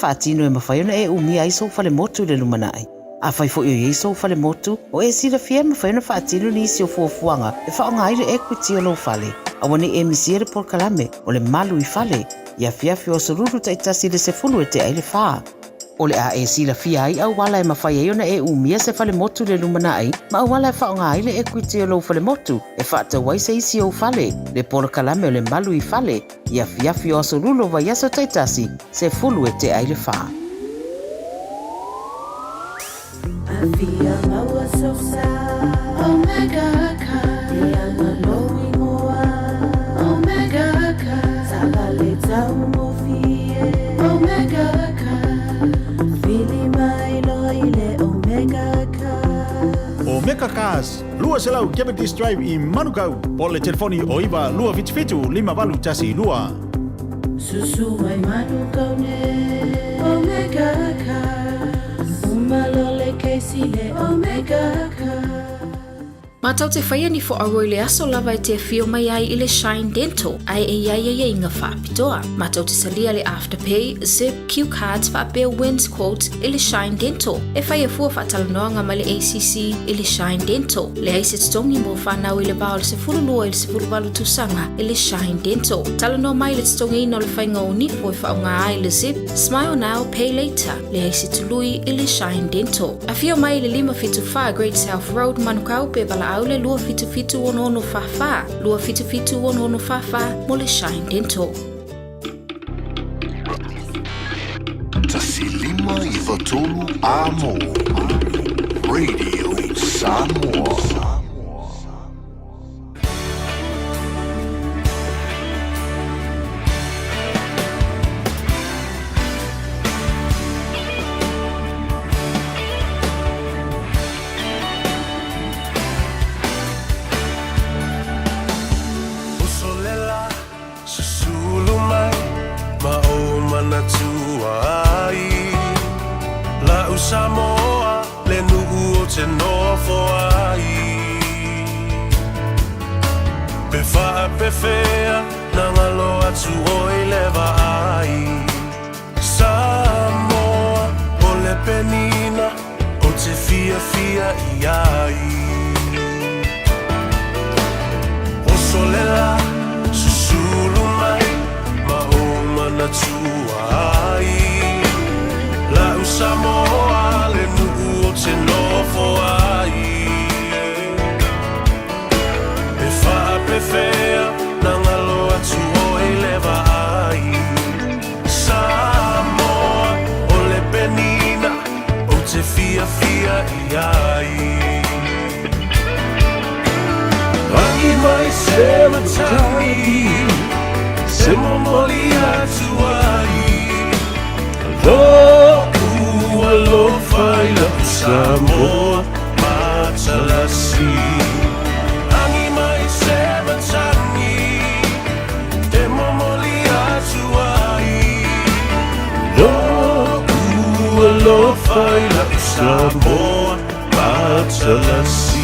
whaatino e mawhaiona e umia ai so fale motu le lumanai. A fai fo i so fale motu o e sira fia mawhaiona whaatino ni isi o fuafuanga e whaonga aile equity o lo fale. A wani e misiere por kalame o le malu I fale. Ia fiafi o soruru taitasi le se fulu e te aile whaa. O le a e sila fia ai au wala e mawhai e ona e umia se fale motu le lumana ai, ma au wala e whaonga ai le equity o lo fale motu, e whaata wai se isi o fale, le pora kalame o le malu I fale, ia fiafi o asorulo vai aso taitasi, se fulu e te aile whaa. Omega Cars, lua selau Cavendish Drive I Manukau, po le telefoni o iwa lua fitu lima walu tasi lua. Susu mai Manukau ne Omega Cars, umalole keisi le Omega Cars. Matau te whaia ni fo aroi le aso lava e te fio mai ai I le Shine Dental, ai e ia inga whaapitoa. Matau te salia le Afterpay, Zip, Q Cards, whaapea Wins Quotes I le Shine Dental. E whaia fua whaatalanoanga ma le ACC I le Shine Dental. Le aise tongi mo whanau I le bao le se fululua I le se fuluwalu tusanga I le Shine Dental. Talanoa mai le tongi ino le whainga o nifo I whaonga ai le Zip, Smile Now, Pay Later. Le aise tului I le Shine Dental. A fio mai le 5 Great South Road, Manukau, pe bala au le lua fitu ono fafa. Lua fitu ono fafa mo le Shine Dental. Tasilima I Fatulu Amo Radio Samoa. Samoa le nu'u o te nofo ai Pe wha pe whea na ngalo atu o I lewa ai Samoa o le penina o te fia I ai O solela susulu mai ma o mana tua ai La Samoa le nu'u o te nofo ai E wha pe whea na ngalo atu o e lewa ai Samoa o le penina o te fia I ai Rangi mai se matangi Se momoli atu ai Lo faila Samoa matalasi Angi mai se matangi E momoli atu ai Lo faila Samoa matalasi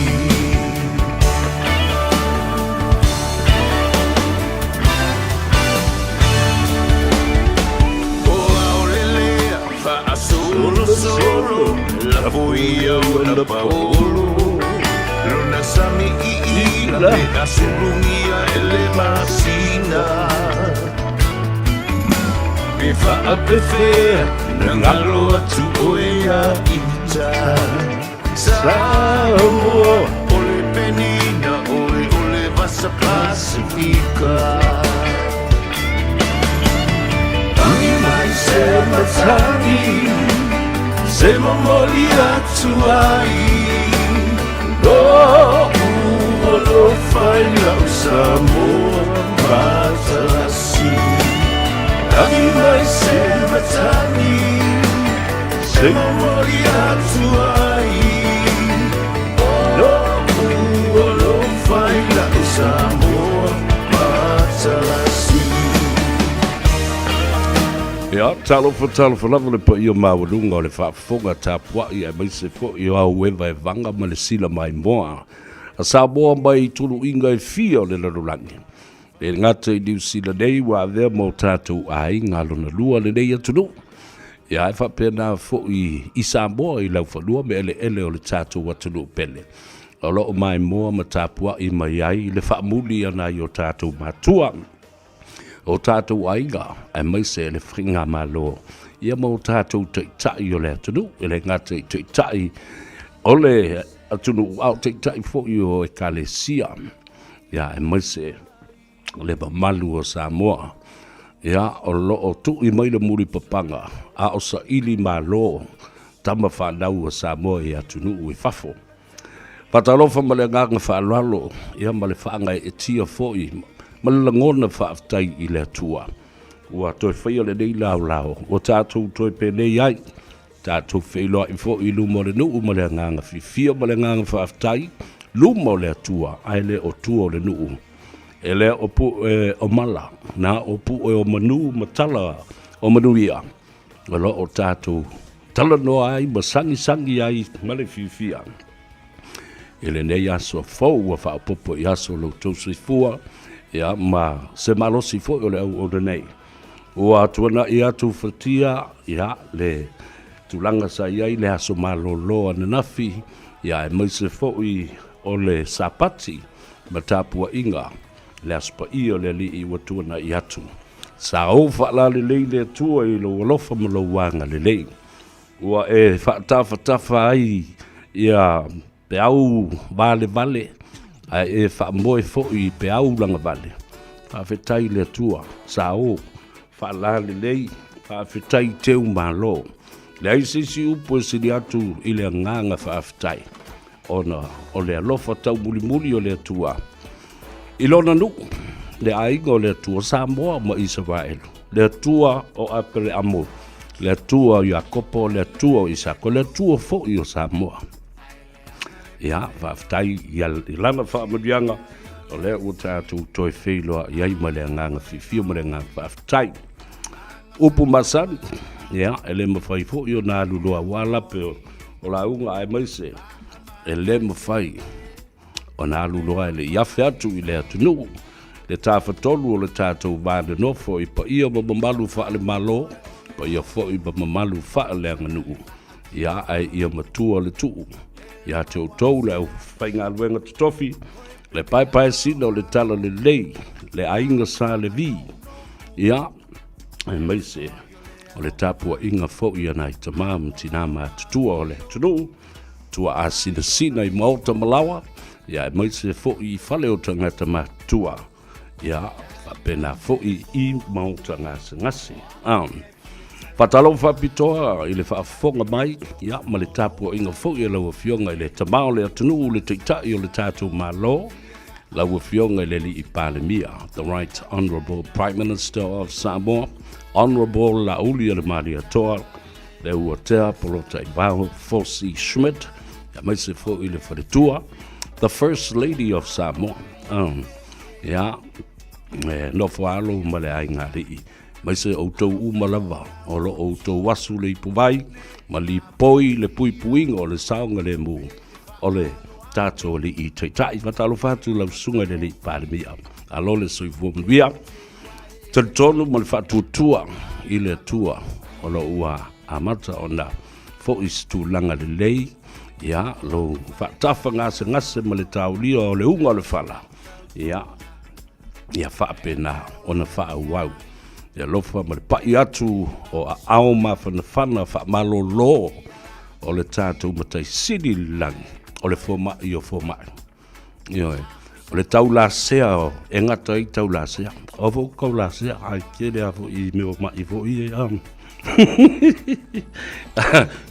Solo la voy a la paolo Luna sami I la pena surungia ele masina Me fa a prefer Nangalo atu oea ita Samoa Ole penina ole vasa pacifica Tangi mai se matangi Se momoli atu ai Lo fai la Samoa matalasi Tangi mai se matangi Se momoli atu ai Lo fai la Samoa matalasi Ia, talo lava le pa ia mawalunga o le whaafonga tāpua ia mai se fo i au ewa e vanga ma le sila mai moa. A Samoa mai tulu inga e fia o le larulangi. E ngata I diu sila nei wa avea mo tātou ai ngalo na lua le nei atunu. Ia e whapena fo i Samoa i lau whanua me ele o le tātou watunu pele. O loo mai moa ma tāpua i mai ai le whaamuli ana i o tātou matua. O tātou aiga ai mai se le whinga malo. Ia mo tātou teitai o le atunu, ele ngate teitai o le atunu au teitai fo i o e kalesia. Ia ai mai se le malu o Samoa. Ia o loo tu i mai le muri papanga a o sa ili malo tama whanau o Samoa i atunu i fafo. Patalofa ma le nganga whaalalo ia ma le whaanga e tia foi ma le langona whaaftai i le atua. Ua toi whaia le nei lau lau o tātou toi pe nei ai tātou whailoa i foi i lumo le nuu ma le nganga fia ma le nganga whaaftai lumo le atua ai le o tua le nuu. E le o pu o mala, na o pu o manu matala o manuia. Wala o tātou tala no ai, ma sangi ai, male fifia. E le nei aso fau a wha popo i aso lo tausi fua, ia ma se malosi fo o le au o le nei. Ua tuana i atu fatia, ia le tulanga sa iai le aso maloloa na nafi, ia e maise fo i o le sapati, ma tāpua inga. Le aspa i o le li i watua na i atu. Sa au whaala le lei le atua i lo walofa ma lo wanga le lei. Ua e whaatafa ai ia pe au vale. Ai e whaamoe fo i pe au langa vale. Whaafetai le atua. Sa au whaala le lei. Whaafetai teu malo. Le ai sisi upo e siri atu i le nganga whaafetai. Ona o le alofa tau muli o le atua. Ilona nu, le aiga o le atua Samoa ma Israel. Le atua o apere amo. Le atua o Iakopo, le atua o Isako, le atua fo i o Samoa. Ia, whaaftai i lana whaamurianga, o le ua tātou toi wheiloa i ai ma le nganga whiwhio ma le nganga whaaftai. Upu masani, ia, e le mawhai fo i o nā lulua walape o la unga ai maise. E le mawhai. O nā lulua le iafe atu i le atunu, le tāwhatolu o le tātou vāne nofo i pa ia ma mamalu wha le malo, pa ia fo i pa mamalu wha le anganuu. Ia ai ia matua le tuu, ia te utou le au whainga luenga tutofi, le pai sina o le tala le lei, le ainga sa le vi. Ia, ai maise, o le tāpua inga fo i anai tamam tinama tutua o le atunu, tua a sina i maota malawa, ia e maise fo i fale o tangata matua. Ia, whapena fo i mauta ngase. Whatalo whapitoa i le whaafonga mai, ia, ma le tāpua inga fo i lau fionga i le tamao le atunu le teitai o le tātou malo, lau fionga i le li i Palemia, the Right Honourable Prime Minister of Samoa, Honourable Lauli le Maria Toa, le ua tea polota i vau Fosi Schmidt, ia maise fo i le wharetua, the First Lady of Samoa. Ia, no whaalo ma le ai ngā rei. Mai se outou umalawa, o lo outou wasu le ipuwai, ma li poi le puipuinga o le saunga le mu, o le tātou li i teitai. Matalo whātu lau sunga le li Palemia. Alo le soifua mwia. Tonu ma le whātutua i le tua, o lo ua amata o na fo istu langa le lei, ia, lo whaatafa ngase ma le taulia o le unga o le whala. Ia, whaapena o na whaauau. Ia lofa ma le pai atu o a ao ma whanawhana whaamalo lo o le tātou matai siri langi o le fomai o fomai. Ioe, o le tau la sea o engata i tau la sea. O fo kau la sea, ai kere a fo i meo mai fo i e am.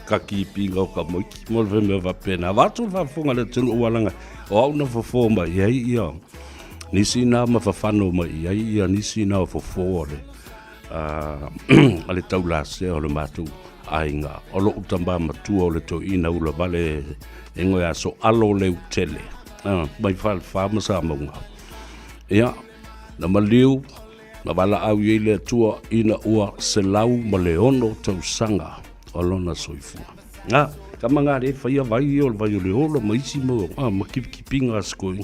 Ka ki pinga o ka moiki mo le me va pena watu va fonga le tunu walanga o au na fo foma ia ia nisi na ma fa fano ma ia ia nisi na fo fore ale taula se o le matu ainga o lo utamba matu o le to ina ula vale engo ya so alo le tele mai fal fama sa monga ia na maliu na bala au ile tua ina ua selau maleono tau sanga o lona soifua. Kama ngā re whaia vai o le olo maisi mo ma kipinga skoi.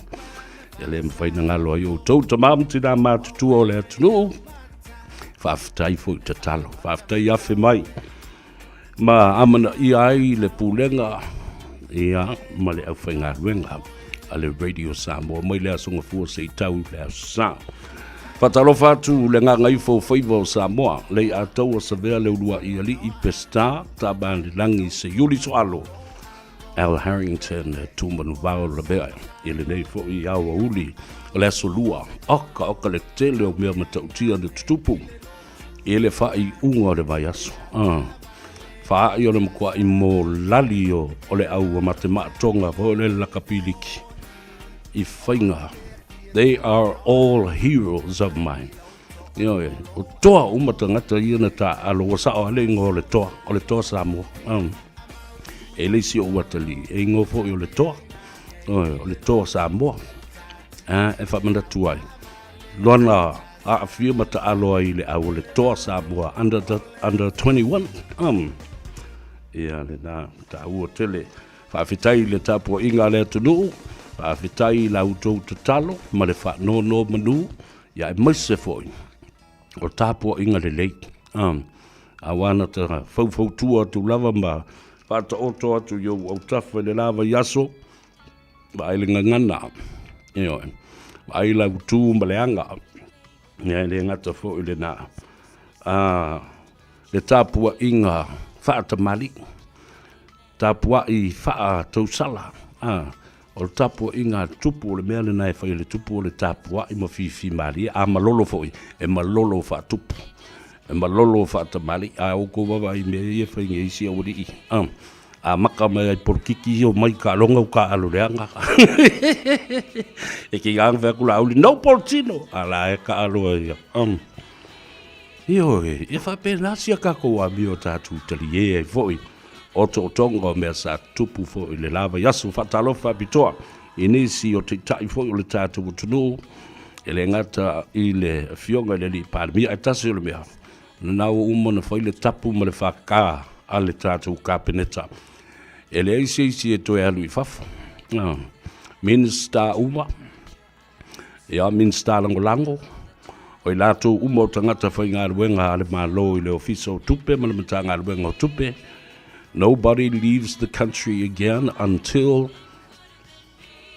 Ia le mwhaina ngalo ai o tau tamam tina mātutua o le atunu. Whaafitai fo i tatalo, whaafitai afe mai. Ma amana ai le pulenga ia ma le au whainga ruenga a le Radio Samoa mai le asunga fua se tau le sa. Whatalo whatu le ngā Gagaifo Faiva o Samoa le a tau a savea le urua i ali i pesta ta bandi langi se yuli soalo Al Harrington tūmanu vau le bea i le nei fo i awa uli le asolua oka le tele o mea matautia le tutupu i le whai unga le vai aso. Whaai o le mkua i mō lali o le au a matema tonga po le lakapiliki i whainga. They are all heroes of mine. O toa umatangata i ana ta alo wa sao ale ngō o le toa Samoa. E leisi o watali e ngō fo i o le toa Samoa. E whamana tuai. Luana a whia mata aloa i le au le toa Samoa under 21. Ia le nā ta ua tele whawhitai le tāpua inga le tunu whawhitai la utou te talo ma le whanono manu ia e maise foi o tāpua inga le leit a wana te whau tua tu lava ma whata oto atu yo au tawha le lava yaso ma ai le ngangana ma ai la utu ma le anga ia le ngata foi le nā le tāpua inga whaata mali, tāpua i whaa tausala, o le tāpua i ngā tupu o le mea le nai whai le tupu o le tāpua i ma whiwhi mali, a malolo fwoi, e malolo wha tupu, e malolo whaata mali, a oko wawa i mea i e whai nge isi a wari i, a maka mai ai porkiki o mai ka longa o ka alo reanga, e ki ngang whea kula auli, no portino, a la e ka alo ia, Ioi, e whapena sia kako a mi o tātou tali e foi. O to tonga mea sa tupu foi le lava yasu whatalo whapitoa. I nisi o te tai foi o le tātou tunu. E le ngata i le fionga le li pārmia e tasi o le mea. Nau umana foi le tapu ma le whaka a le tātou kāpeneta. E le eisi e toi alu I whafu. Minsta uma. Ia minsta lango. O I lātou uma o tangata whai ngā ruenga ale mālo I le ofisa o tupe, ma le mata ngā ruenga o tupe. Nobody leaves the country again until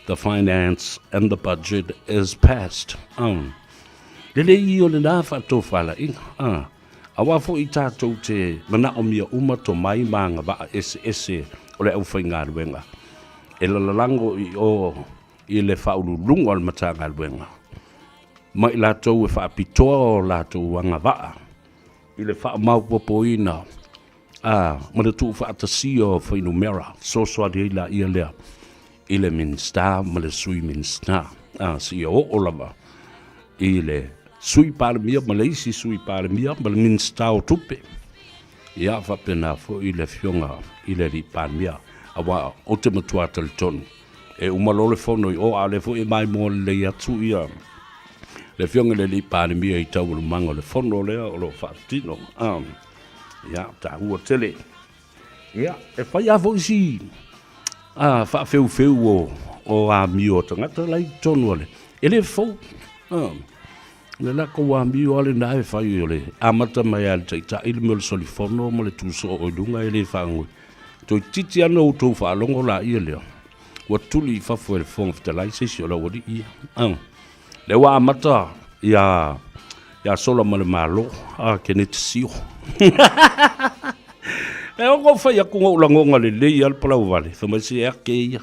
the finance and the budget is passed. Lele I o le nā whato whala inga. A wafo I tātou te mana o mia uma to mai maanga waa ese o le au whai ngā ruenga. E lalalango I le whaurulunga o le mata ngā ruenga. Mai lātou e whaapitoa o lātou wanga waa. I le wha maupopo ina. Ma le tuu whaatasi o whainu mera. Sosoa de ila ia lea. I le minsta, ma le sui minsta. Si o lava. I le sui pāremia, ma le isi sui pāremia, ma le minsta o tupe. Ia whapena fo I le fionga, I le ri pāremia. Awa o te matua tali tonu. E umalole whanoi o ale fo mai mo le atu ia. Le fionga le li pāremia I tau le manga le whono lea o lo whaatino. Ia, tā ua tele. Ia, e whai a fo isi. Whaafeu o a mio tangata lai tonu ale. E le fau. Le lako a mio ale na e whai o le. Amata mai ale taita ili me le soli whono mo le tūso o lunga e le whangui. Toi titi ana o tau whaalongo la ia lea. Wa tuli I whafu e le whonga whitalai sesi o la wadi ia. Le wa amata ia sola ma le malo kene te sio. E o ko fai aku ngau langonga le lei al palau vale. Whamai se ake ia.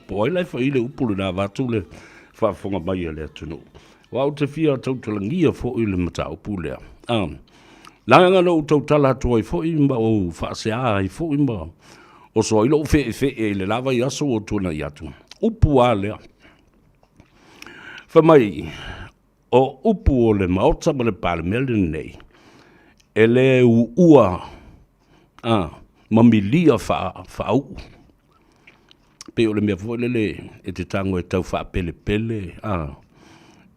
Po ai lai whai le upulu na watu le whafonga mai le atunu. Wa o te fia tautalangia fo I le mata upulea. Langa no tautala hatu ai fo imba o whaasea ai fo imba. O so ilo fe e le lava I aso o tuna I atu. Upu a lea. Whamai, o upu o le maota ma le pāremele nei, e le ua, mamilia whaau. Pe o le mea fuelele, e te tango e tau wha pele,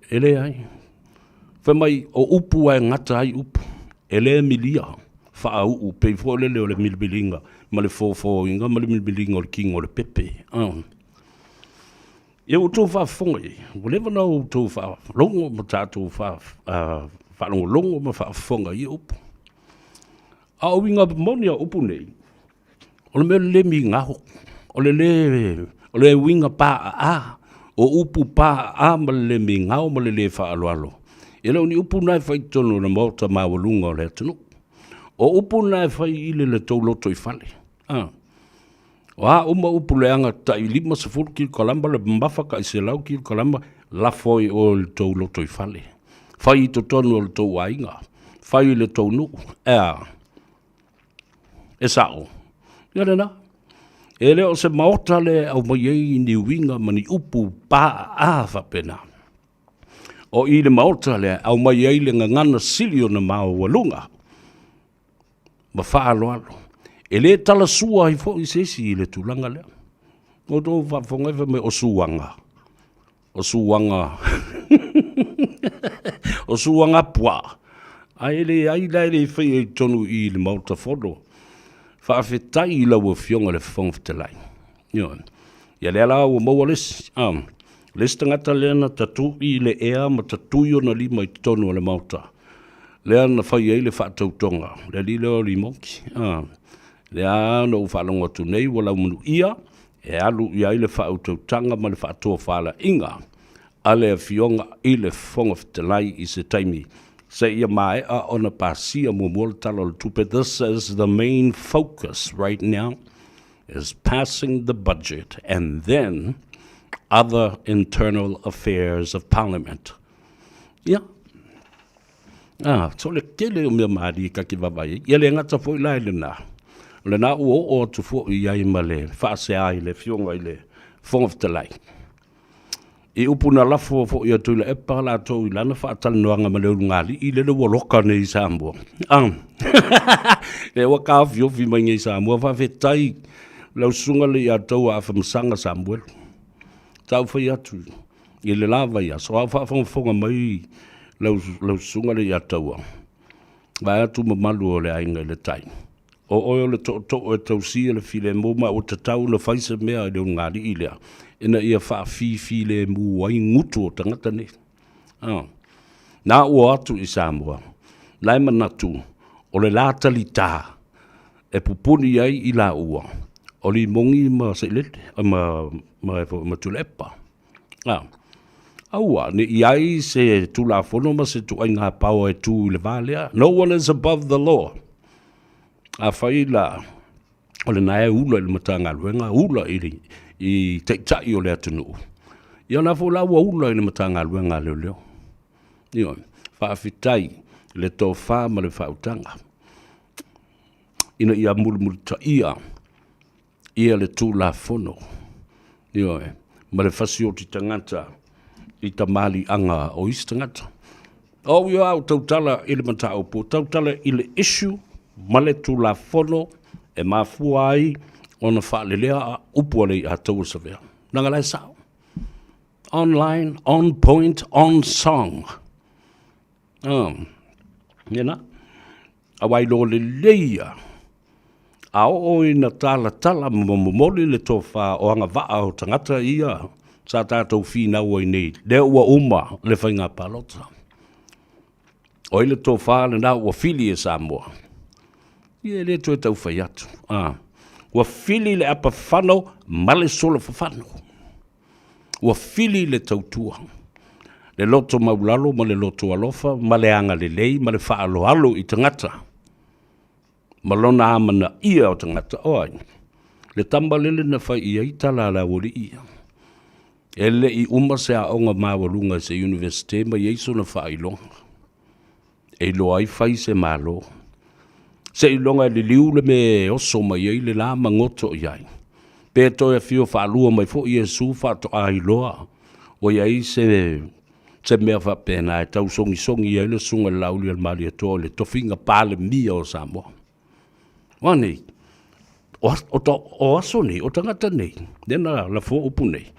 e le ai. Whamai, o upu ai ngata ai upu, e le milia, whaau, pe fuelele o le milbilinga, ma le fōinga, ma le milbilinga o le king o le pepe, E o tō whaafonga e. Whatever na o tō whaalongo ma tātou whaalongo ma whaafonga I upu. A o winga moni a upu nei. O le mea le mi ngaho. O le winga pa a. O upu pa a ma le mi ngao ma le wha alo. E leo ni upu nai whai tonu na mauta mawalunga o le atunu. O upu nai whai ile le tau loto I whale. Wa uma upu le anga ta I 5 ki kalamba le mbawhaka I se lau ki kalamba la foi o le tau loto I whale. Whai I to tonu o le tau wainga. Whai le tau nuku. E sao. Ia rena. E leo se maota le au mai ei ni winga mani upu pa a whapena. O I le maota le au mai ei le ngangana sili o na mao walunga. Ma whaalo alo. E le tala sua I fo I sesi I le tulanga lea. O tō whafongewa me o suanga. O suanga. O suanga pua. Ai le whai e tonu I le maota whono. Whaafetai I lau fionga le whongwhtelai. Ia le ala ua maua les. Les tangata leana tatu I le ea ma tatui o na lima I tonu o le mauta. Leana whai ei le whaatautonga. Le li leo li moki. Leana u whalonga tu nei wala munu ia. E alu ia I le whaatautanga ma le whaatua whala inga. Ale fionga I le whongwhtelai I se taimi. Say ia mai a ona pasia mo talo le tupe. This is the main focus right now is passing the budget and then other internal affairs of parliament. Yeah. So le kele o mea maari ka ki vavai. Ia le ngata fo I lai le na. Le na o tu fo I ai ma le whaase ai le fionga I le whongawhtelai. I upuna lafo fo ia tuila e pala tau I lana whaatal noanga ma leo ngali I le waloka nei Samoa. E waka awhiofi mai ngai Samoa whawhetai lau sunga le ia tau a whamsanga Samuel. Tau whai atu I le lava ia so a whawhonga mai lau sunga le ia tau a. Vai atu mamalu o le ainga le tai. O oio le to e tau sia le file moma o te tau le whaise mea I leo ngali I lea. Ina ia whaafifi le mua I ngutu o tangata ne. Nā ua atu I Samoa. Lai manatu o le lātali tā. E pupuni ai I la ua. O li mongi ma seilete. Ma tulepa. Aua, ne iai se tula fono ma se tu ainga pao e tu I le valea. No one is above the law. A whai la. O le nae ula I le matanga luenga. Ula I te tai o le atunu. Ia na fo la ua I le matanga luenga leo leo. Ia, whaafitai le tō wha ma le whautanga. Ina ia mulu ta ia. Ia le tū la fono. Ia, ma le whasi o ti tangata I ta mali anga o isi tangata. O ia au tautala I le mata o po. Tautala I le issue ma le tū la fono e mafua ai ona whaalelea upu alei a tau savea. Nanga lai sao. Online, on point, on song. Nena. Awai lo le leia. A o ina tala momoli le tofa o anga vaa o tangata ia. Sa tātou whina ua I nei. Le ua uma le whainga palota. O ile tofa le na ua fili e Samoa. Ia le tue tau whai atu. Ua fili le apa whanau, ma le sola whanau. Ua fili le tautua. Le loto maulalo, ma le loto alofa, ma le anga le lei, ma le whaalo alo I tangata. Ma lona amana ia o tangata. Oai, le tambalele na whai ia I tala la wori ia. Ele I uma se a onga mawalunga se universite, ma ieiso na whai longa. E lo ai whai se malo. Se ilonga le liule me oso mai ei le la mangoto iai. Pe to e fio whaalua mai fo Iesu whaato ai loa. O iai se mea whapena e tau songi iai le sunga lauli al mali ato le tofinga pale mia o Samoa. Wani, o aso nei, o tangata nei, nena la fo upu nei.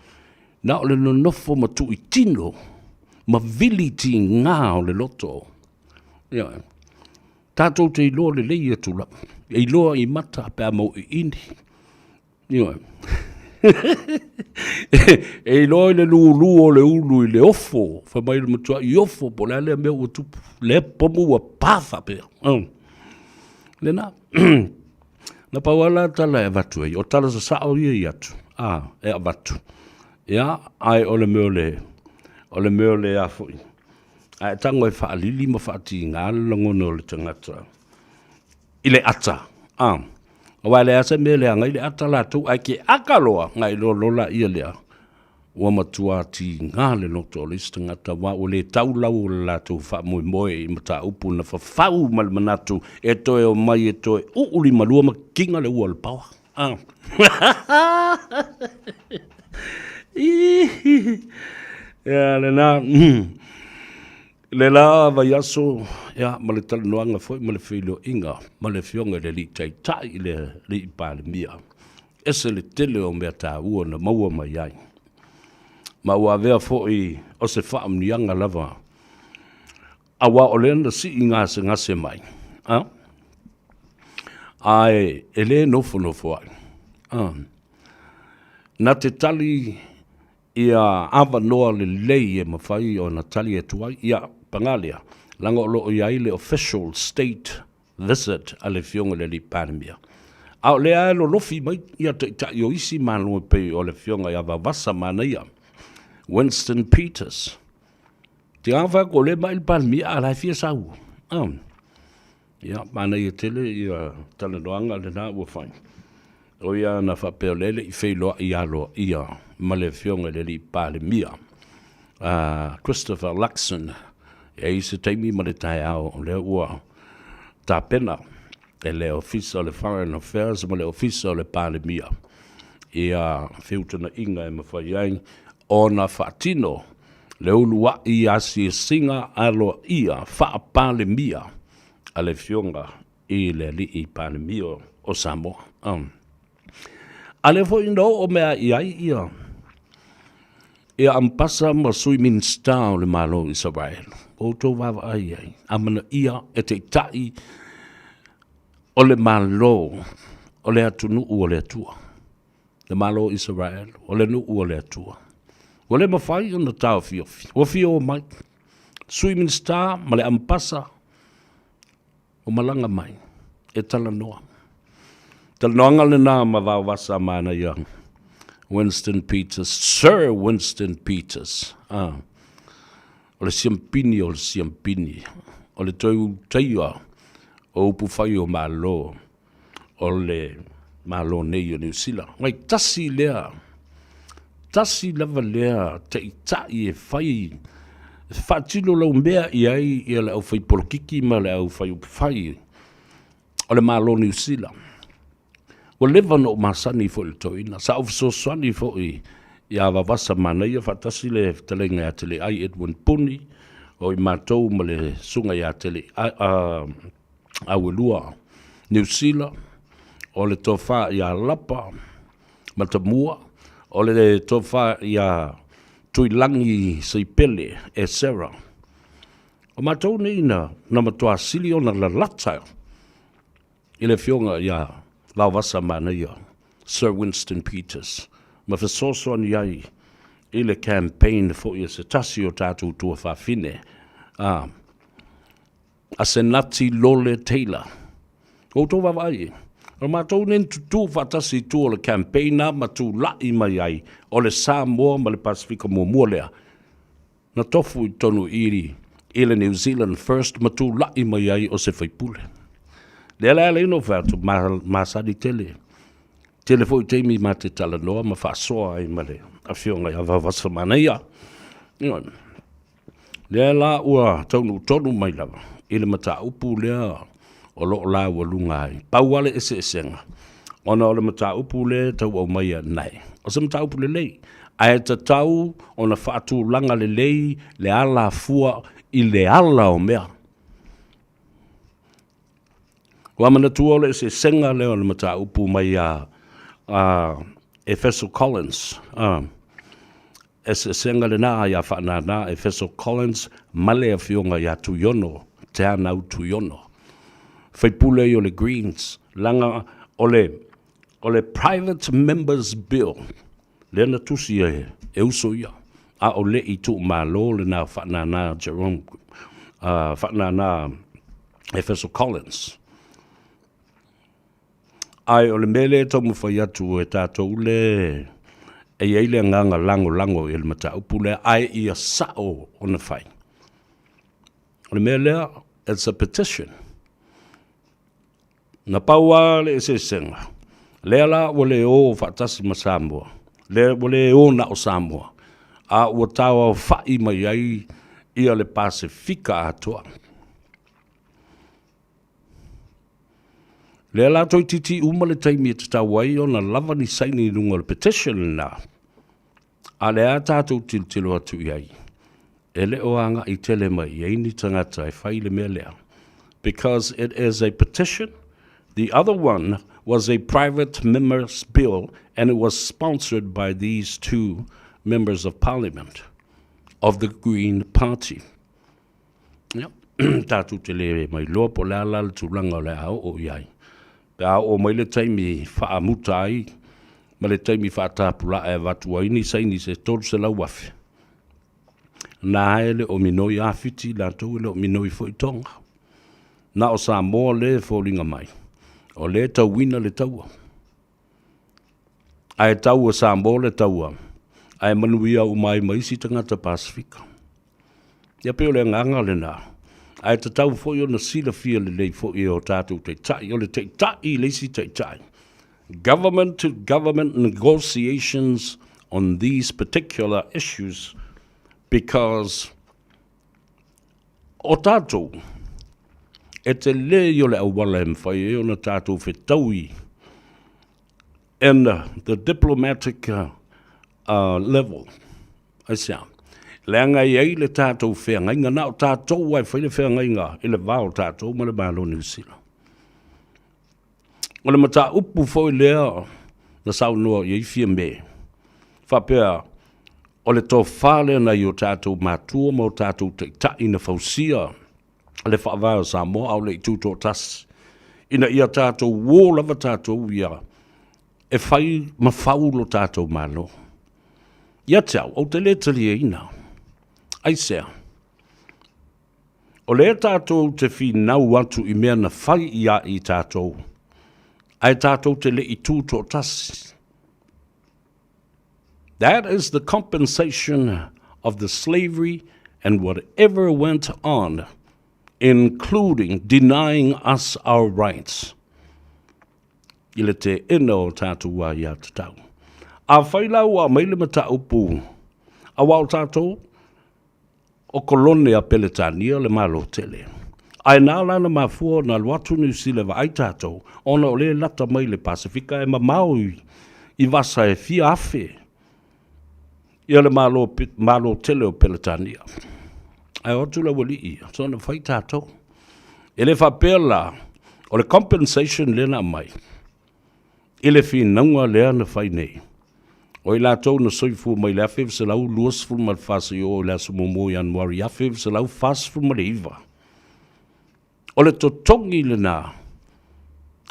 Na o le nonofo matu I tino, ma viliti ngā o le loto. Ia, tātou te iloa le leia tula. E iloa I mata pe a mau I ini. Ia. E iloa I le lulu o le ulu I le ofo. Whamai le matua I ofo po le alea mea ua tupu. Le pomu ua pāwha pe. Le nā. Na pawala tala e vatu e, o tala sa sao i atu. E a vatu. Ia, ai ole meo le a fui. Ai tango e whaalili ma whaati ngā langono o le tangata. Ile ata. Wa le asa me le anga ile ata la tu ai ke akaloa ngai lo lola ia lea. Wa matua ti ngā le noto le tangata wa o le taulau la tu wha moe moe i mata upu na whawhau mal manatu e toe o mai e toe uuli malua ma kinga le ua le pawa. Ya le na le la va yaso ya ma le tal noanga foi ma le filo inga ma le fionga le li tai tai le li pa le mia ese le tele o mea ta ua na maua mai ai ma ua vea foi o se wha amnianga lava awa o le anda si inga se ngase mai ai ele nofo ai na te tali ia ava noa le lei e mawhai o na tali e tuai ia pangalia langa o loo ia ile official state visit a le fionga le li pandemia au le a lo lofi mai ia te yo isi manu pe o le fionga ia vavasa mana ia Winston Peters te ava ko le mai pandemia a la fia sau ia mana ia tele ia tala doanga le na ua fai o ia na whapeolele i whailoa i alo ia ma le fionga le li pandemia Christopher Luxon e i se teimi ma le tai au le ua ta pena e le officer le foreign affairs ma le officer le pandemia ia whiutana inga e mawhai ai o na whaatino le ulua i asi singa alo ia wha pandemia a le fionga i le li i pandemia o Samoa a le fo ino o mea i ai ia ampasa ma swimming star le malo Israel o tō wawa ai amana ia e te tai o le malo o le atunu o le atua le malo Israel o le nu o le atua o le mawhai o na tau fiofi o fio o mai swimming star ma le ampasa o malanga mai e tala noa tala noanga le nā ma wawasa mana ia Winston Peters, Sir Winston Peters. O le siampini, o le tau taia, o upu whai o malo, o le malo nei o New Zealand. Ngai tasi lava lea, te itai e whai, whaatilo lau mea i ai, i le au whai polokiki, ma le au whai upu whai, o le malo New Zealand. O leva no masani fo le toina sa of so swani fo I ya vavasa mana ia fatasi le telenga ya tele ai Edwin Puni o I matou ma le sunga ya tele a welua New Zealand o le tofa ya lapa matamua o le tofa ya tuilangi seipele e sera o matou ni na matoa sili ona la lata ile fionga ya Lauvasa mana ia, Sir Winston Peters, ma whasoso ni ai, I le campaign fo ia se tasi o tātou tua whawhine, a senati Lole Taylor. O tō wawai, o mātou nen tutu whatasi tu o le campaign na ma tu lai mai ai, o le Samoa ma le Pasifika mua lea. Na tofu I tonu iri, I le New Zealand first ma tu lai mai ai o se whaipule. Le la ino fatu masadi tele foi teimi ma te tala noa ma whaasoa ai male a fionga ia vavasa mana ia le la ua tonu mai lava I le mata upu lea o lo la ua lunga ai pauale ese esenga ona o le mata upu le tau au mai nai o se mata upu le lei ai ta tau ona whaatu langa le lei le ala fua I le ala o mea Wa mana tua le se senga leo le mata upu mai Efeso Collins. E se senga le na ia whana na Efeso Collins male a fionga ia tuyono, te anau tuyono. Whaipule I o le Greens, langa o le Private Members Bill. Le na tusi e uso ia. A o le I tu malo le na whana na Jerome, whana na Efeso Collins. Ai o le mele tau mo whai atu e tātou le e eile nganga lango e le mata upule ai I a sao o na whai. O le mele, it's a petition. Na paua le se senga. Le ala o le o whaatasi ma Samoa. Le o le o na o Samoa. A ua tawa o whai mai ai ia le Pasifika atoa. Le ala toi titi uma le taimi e te tawai o na lava ni saini runga le petition na. A le a tātou tilo atu iai. E le o anga I tele mai e ni tangata e whai le mea lea. Because it is a petition. The other one was a private member's bill, and it was sponsored by these two members of parliament of the Green Party. Tātou te le mai loa po le ala le tūlanga o le au o iai. Pea o mai le taimi wha muta ai, ma le taimi wha tāpula e watua ini saini se tolu se lau wafi. Nā ele o minoi awhiti, la tau ele o minoi fo I tonga. Na o Samoa le fōringa mai. O le tau wina le taua. Ai taua Samoa le taua. Ai manuia umai maisi tangata Pasifika. Ia peo le nganga le nā. Ai te tau fo I o na sila fia le lei fo I o tātou te tai. O le te tai leisi te tai. Government to government negotiations on these particular issues because o tātou e te le I o le awala e mwhai e o na tātou whetaui and the diplomatic level. I say, leanga I ei le tātou whenga inga nao tātou wai whai le whenga inga I le vāo tātou ma le mālo New Zealand. O le mata upu foi lea na sau noa I fia me. Whapea o le tō whale na I o tātou mātua ma o tātou te tai na whausia le whaavao Samoa au le I tūtō tas. Ina ia tātou wō lava tātou ia e whai ma whaulo tātou mālo. Ia tau, o te le tali e ina. Ai sea. O le tātou te whi nau atu I mea na whai ia I tātou. Ai tātou te le I tūtō tas. That is the compensation of the slavery and whatever went on, including denying us our rights. Ile te ina o tātou wa ia te tau. A whailau a meile mata upu. A wau tātou o kolone a Peletania le malo tele. Ai nā lana mafua na luatu New Zealand ai tātou, ona o le lata mai le Pasifika e mamaui I vasa e fia afe. Ia le malo tele o Peletania. Ai otu la wali ia, so na whai tātou. E le whapela, o le compensation lena mai. I le whinanga lea na whai nei. O I lātou na soifu mai le awhiv se lau luas fu ma whasi o le asumomo I anuari awhiv se lau whas fu ma le iwa. O le totongi le nā,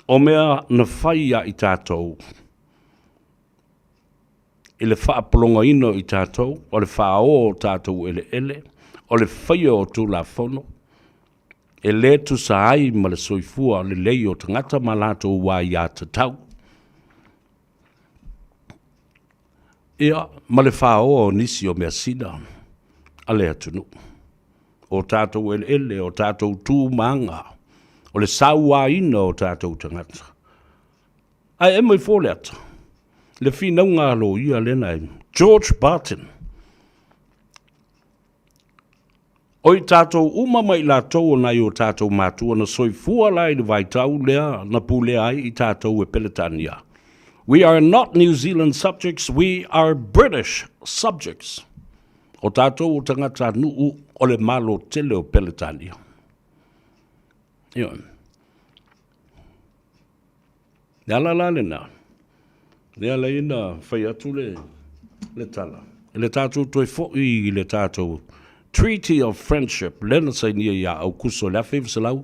o mea na whai a I tātou. I le whaapolonga ino I tātou, o le whaao o tātou ele, o le whaia o tū la whono, e le tu sa ai ma le soifua le lei o tangata ma lātou wā I a te tau. Ia, ma le whaao o nisi o mea sida, a le atunu. O tātou ele, o tātou tū manga, o le saua ina o tātou tangata. Ai e mai fōleata, le whinau ngā lo ia lena e George Barton. Oi tātou uma mai lātou o nai o tātou mātua na soifua lai le vaitau lea na pūlea ai I tātou e Peletania. We are not New Zealand subjects, we are British subjects. O tātou o tangata nuu o le malo tele o Peletania. Ia. Nea la le nā. Nea la ina whai atu le tala. Le tātou toi fo'i le tātou Treaty of Friendship, lena sai nia ia au kuso le awhiv se lau,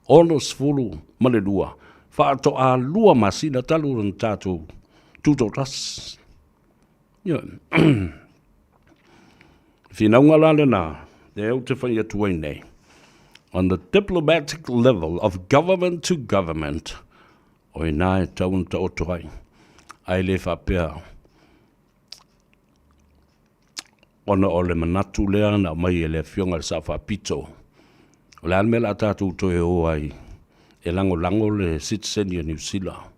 ono sfulu male lua. Whaato a lua masina talu ran tātou tūtō tas. Ia. Whinaunga la le nā, ne au te whai atu ai nei. On the diplomatic level of government to government, o ina e taun ta otoai. Ai le whapea. Ona o le manatu lea na mai e le fionga le sa whapito. O le almela tātou to e o ai. E lango le citizen i New Zealand.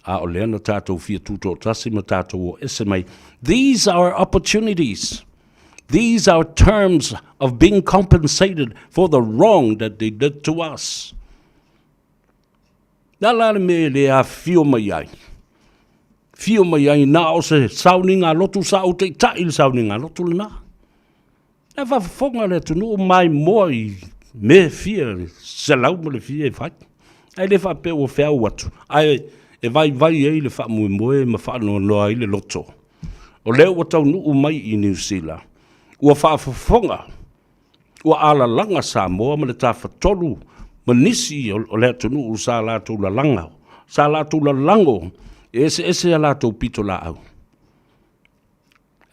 A o le ana tātou fia tūto tasi ma tātou o ese mai. These are opportunities. These are terms of being compensated for the wrong that they did to us. Nā lale me le a fio mai ai. Fio mai ai na o se sauninga lotu sa o te tai le sauninga lotu le na. E whawhonga le tunu mai moi me fia se lau mo le fia e whai. Ai le whape o whiau watu. Ai e vai ei le wha moe ma whaano noa i le loto. O leo o tau nuu mai i New Zealand. Ua whawhonga. Ua ala langa Samoa ma le tā whatolu. Ma nisi o lea tunu u sa lātou la langa. Sa lātou la lango. Ese a lātou pito la au.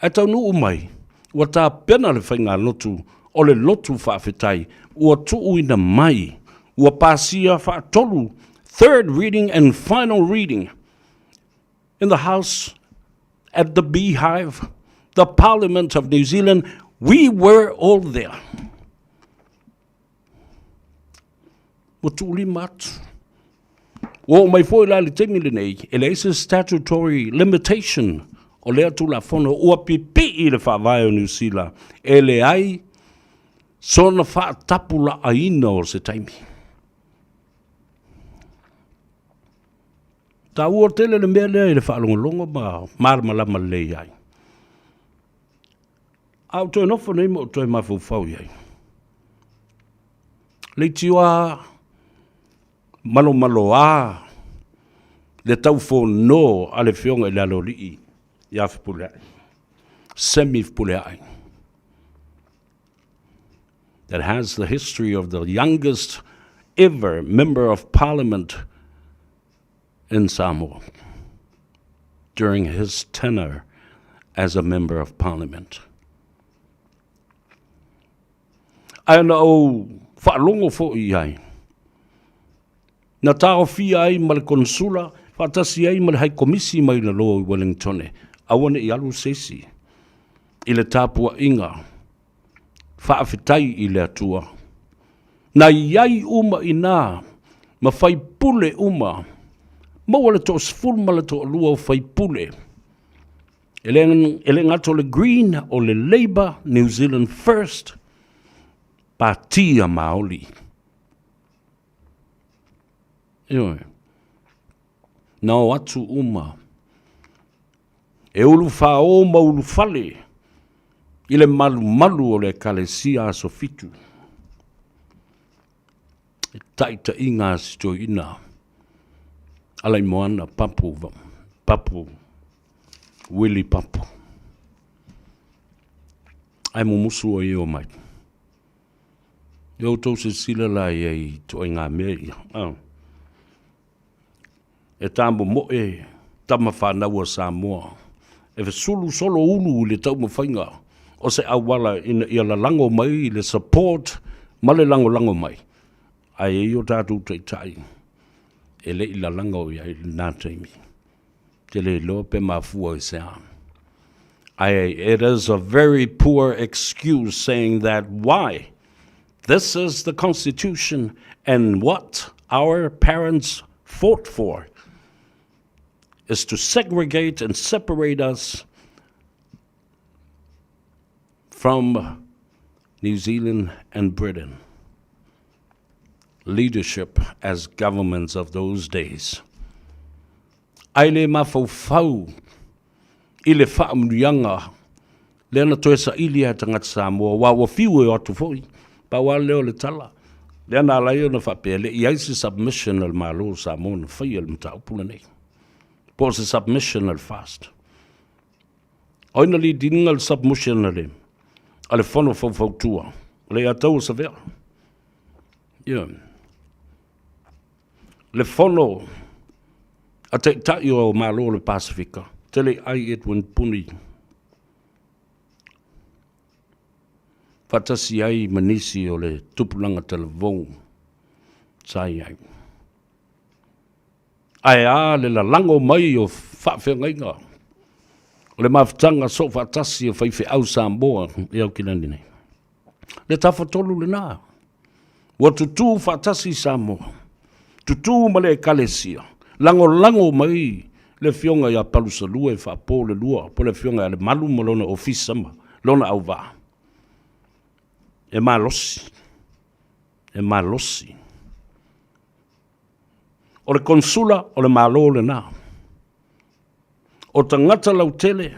E tau nuu mai. Ua tā pena le whainga lotu. O le lotu whawhetai. Ua tuu ina mai. Ua pasia whaatolu. Third reading and final reading. In the House, at the Beehive, the Parliament of New Zealand, we were all there. Ua tuli matu. O mai foi la le tengi le nei, e le ese statutory limitation o lea tu la fono ua pipi i le whawai o New Zealand. E le ai, sona wha tapu la aina o se taimi. Ta ua tele le mea lea i le whaalongolongo ma marama lama lei ai. Au toi nofo nei mo toi mawhau iai. Le tiwa malo a le tau fo no ale fionga le alo lii ia fpule ai. Semi fpule ai. That has the history of the youngest ever member of parliament in Samoa during his tenure as a member of parliament. Aina o whaalongo fo i ai. Na tāo fia ai ma le konsula, whaatasi ai ma le hai komisi mai na loa i Wellington. Awane i alu sesi. I le tāpua inga. Whaafetai i le atua. Na iai uma i nā. Ma whai pule uma. Maua le to sful ma le to lua o whai pule. Ele ngato le Green o le Labour New Zealand First. Patia maoli. Ioi. Nau atu uma. E ulu whao ma ulu fale. Ile malu o le kalesia so fitu. E taita inga sito ina. Alai moana papu. Willy papu. Ai mo musu o eo mai. Yo tau se sila la i to inga mea. E tambo mo e tama whanau Samoa. E fe sulu solo ulu le tau mo whainga. O se awala i la lango mai, le support, ma le lango mai. Ai e o tātou tai. E le i la lango i ai nā taimi. Te le lope mafua i sea. It is a very poor excuse saying that why? This is the Constitution and what our parents fought for is to segregate and separate us from New Zealand and Britain. Leadership as governments of those days. Aile mafau i le whaamurianga leana toe sa ilia tangata Samoa wa fiu e atu foi pa wa leo le tala leana alai o na whapele i aise submission al malo Samoa na whai al mta upula nei po se submission al fast oina li dinga al submission ale ale whono fau tua le atau sa vea le whono a te tai o malo le Pasifika tele ai Edwin Puni fatasi ai manisi o le tupulanga televou sai ai Ai le la lango mai o whawhengainga. O le mawhitanga so whaatasi o whaiwhi au Samoa e au kinani nei. Le tawhatolu le nā. Wa tutu whaatasi Samoa. Tutu ma le kalesia. Lango mai le fionga ia palusa lua e whaapo le lua. Po le fionga le malu ma lona ofisama. Lona au wā. E malosi. E malosi. O le konsula o le malo le nā. O tangata lau tele,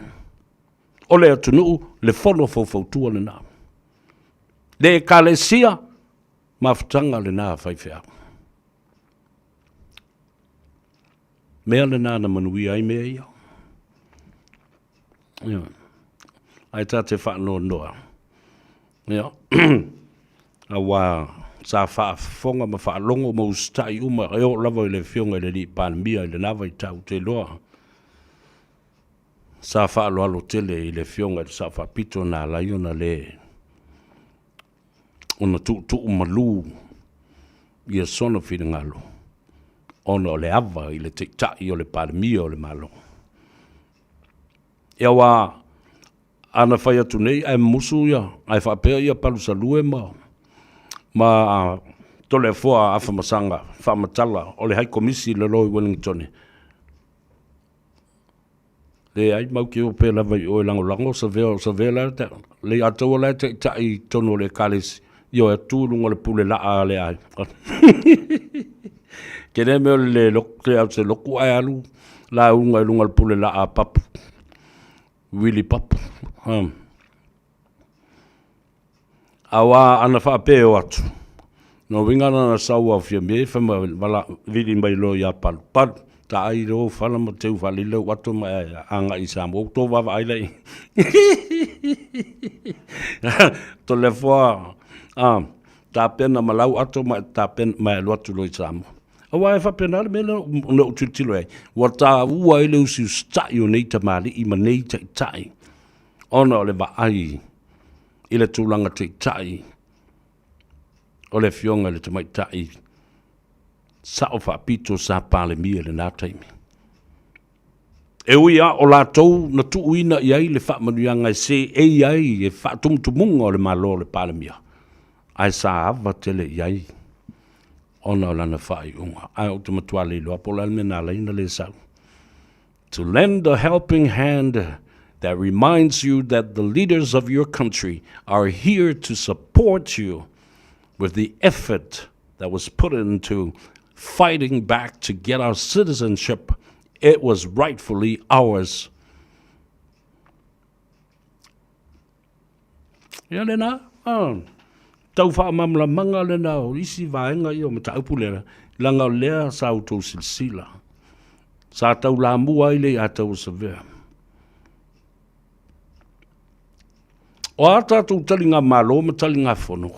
o le atunuu le fono fau le nā. Le kalesia, mafutanga le nā whaiwhea. Mea le nā na manui ai mea ia. Ai tā te whaanoa noa. A wā sa whaafonga ma whaalongo ma ustai uma e o lava i le fionga le li pānmia i le nawa i tau te loa. Sa whaaloalo tele i le fionga i sa whapito nā laiona le ona tu malu i a sono whina ngalo. Ona o le awa i le tiktai o le pānmia o le malo. Ia wā ana whai atu nei ai musu ia, ai whapea ia palusa lue ma tole fua afa masanga, whamatala, o le hai komisi le loi Wellington. Le ai mau ki o pe lava i o lango sa vea la te, le ataua la te tai tono le kalesi, io e tūrunga le pule laa le ai. Kene meo le loku ai alu, la unga lunga le pule laa papu. Willy papu. Awa ana whape o atu. No wingana na saua fia me whama wala vili mai lo ia palu. Palu, ta ai ro whala ma teu whali leo watu mai anga i Samoa. Tō wawa ai lei. To le fua, ta pena malau atu mai ta pena mai luatu lo i Samoa. Awa e whapena ale mena na ututilo ai. Wa ta ua i leo si ustai o nei tamari i ma nei tai. Ona o le wa ai. I le tūlanga te tai, o le fionga le te mai tai, sa o whaapito sa pāle mia le nā taimi. E ui a o lātou na tuuina i ai le whaamanuanga se e ai e whaatumutumunga o le malo le pāle mia. Ai sa awa tele i ai, ona o lana whai unga. Ai o te matua le loa pola me nā leina le sau. To lend a helping hand that reminds you that the leaders of your country are here to support you with the effort that was put into fighting back to get our citizenship. It was rightfully ours. Ia lena, tau whaamamla manga lena o isi vaenga i o mata upulera, langa o lea sa auto silsila. Sa tau la mua ile a tau savea. O a tātou talinga malo ma talinga whono.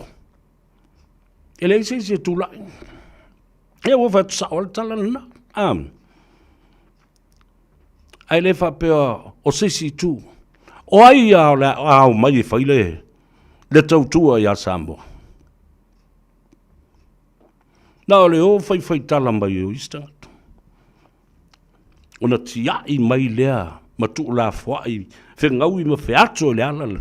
E lei se tūlai. E o whatu sa ola talana. Ai le whapea o sisi tū. O ai au mai e whaile. Le tautua i a Samoa. Nā le o whai tala mai o istangatu. O na tiai mai lea ma tu la whai. Whengaui ma whiato le alala.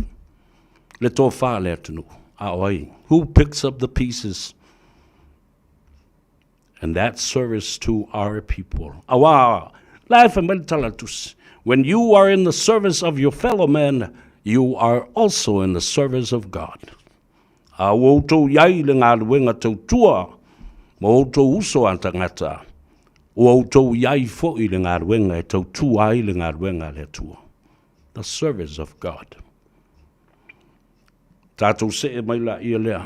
Le tō whā le atunu. Aoi. Who picks up the pieces? And that service to our people. Awa. Life and mentalatus. When you are in the service of your fellow man, you are also in the service of God. A woto yai le ngā luenga tau tua. Mo woto uso antangata. Woto yai fo i le ngā luenga e tau tua i le ngā luenga le tua. The service of God. Tātou se e mai la ia lea.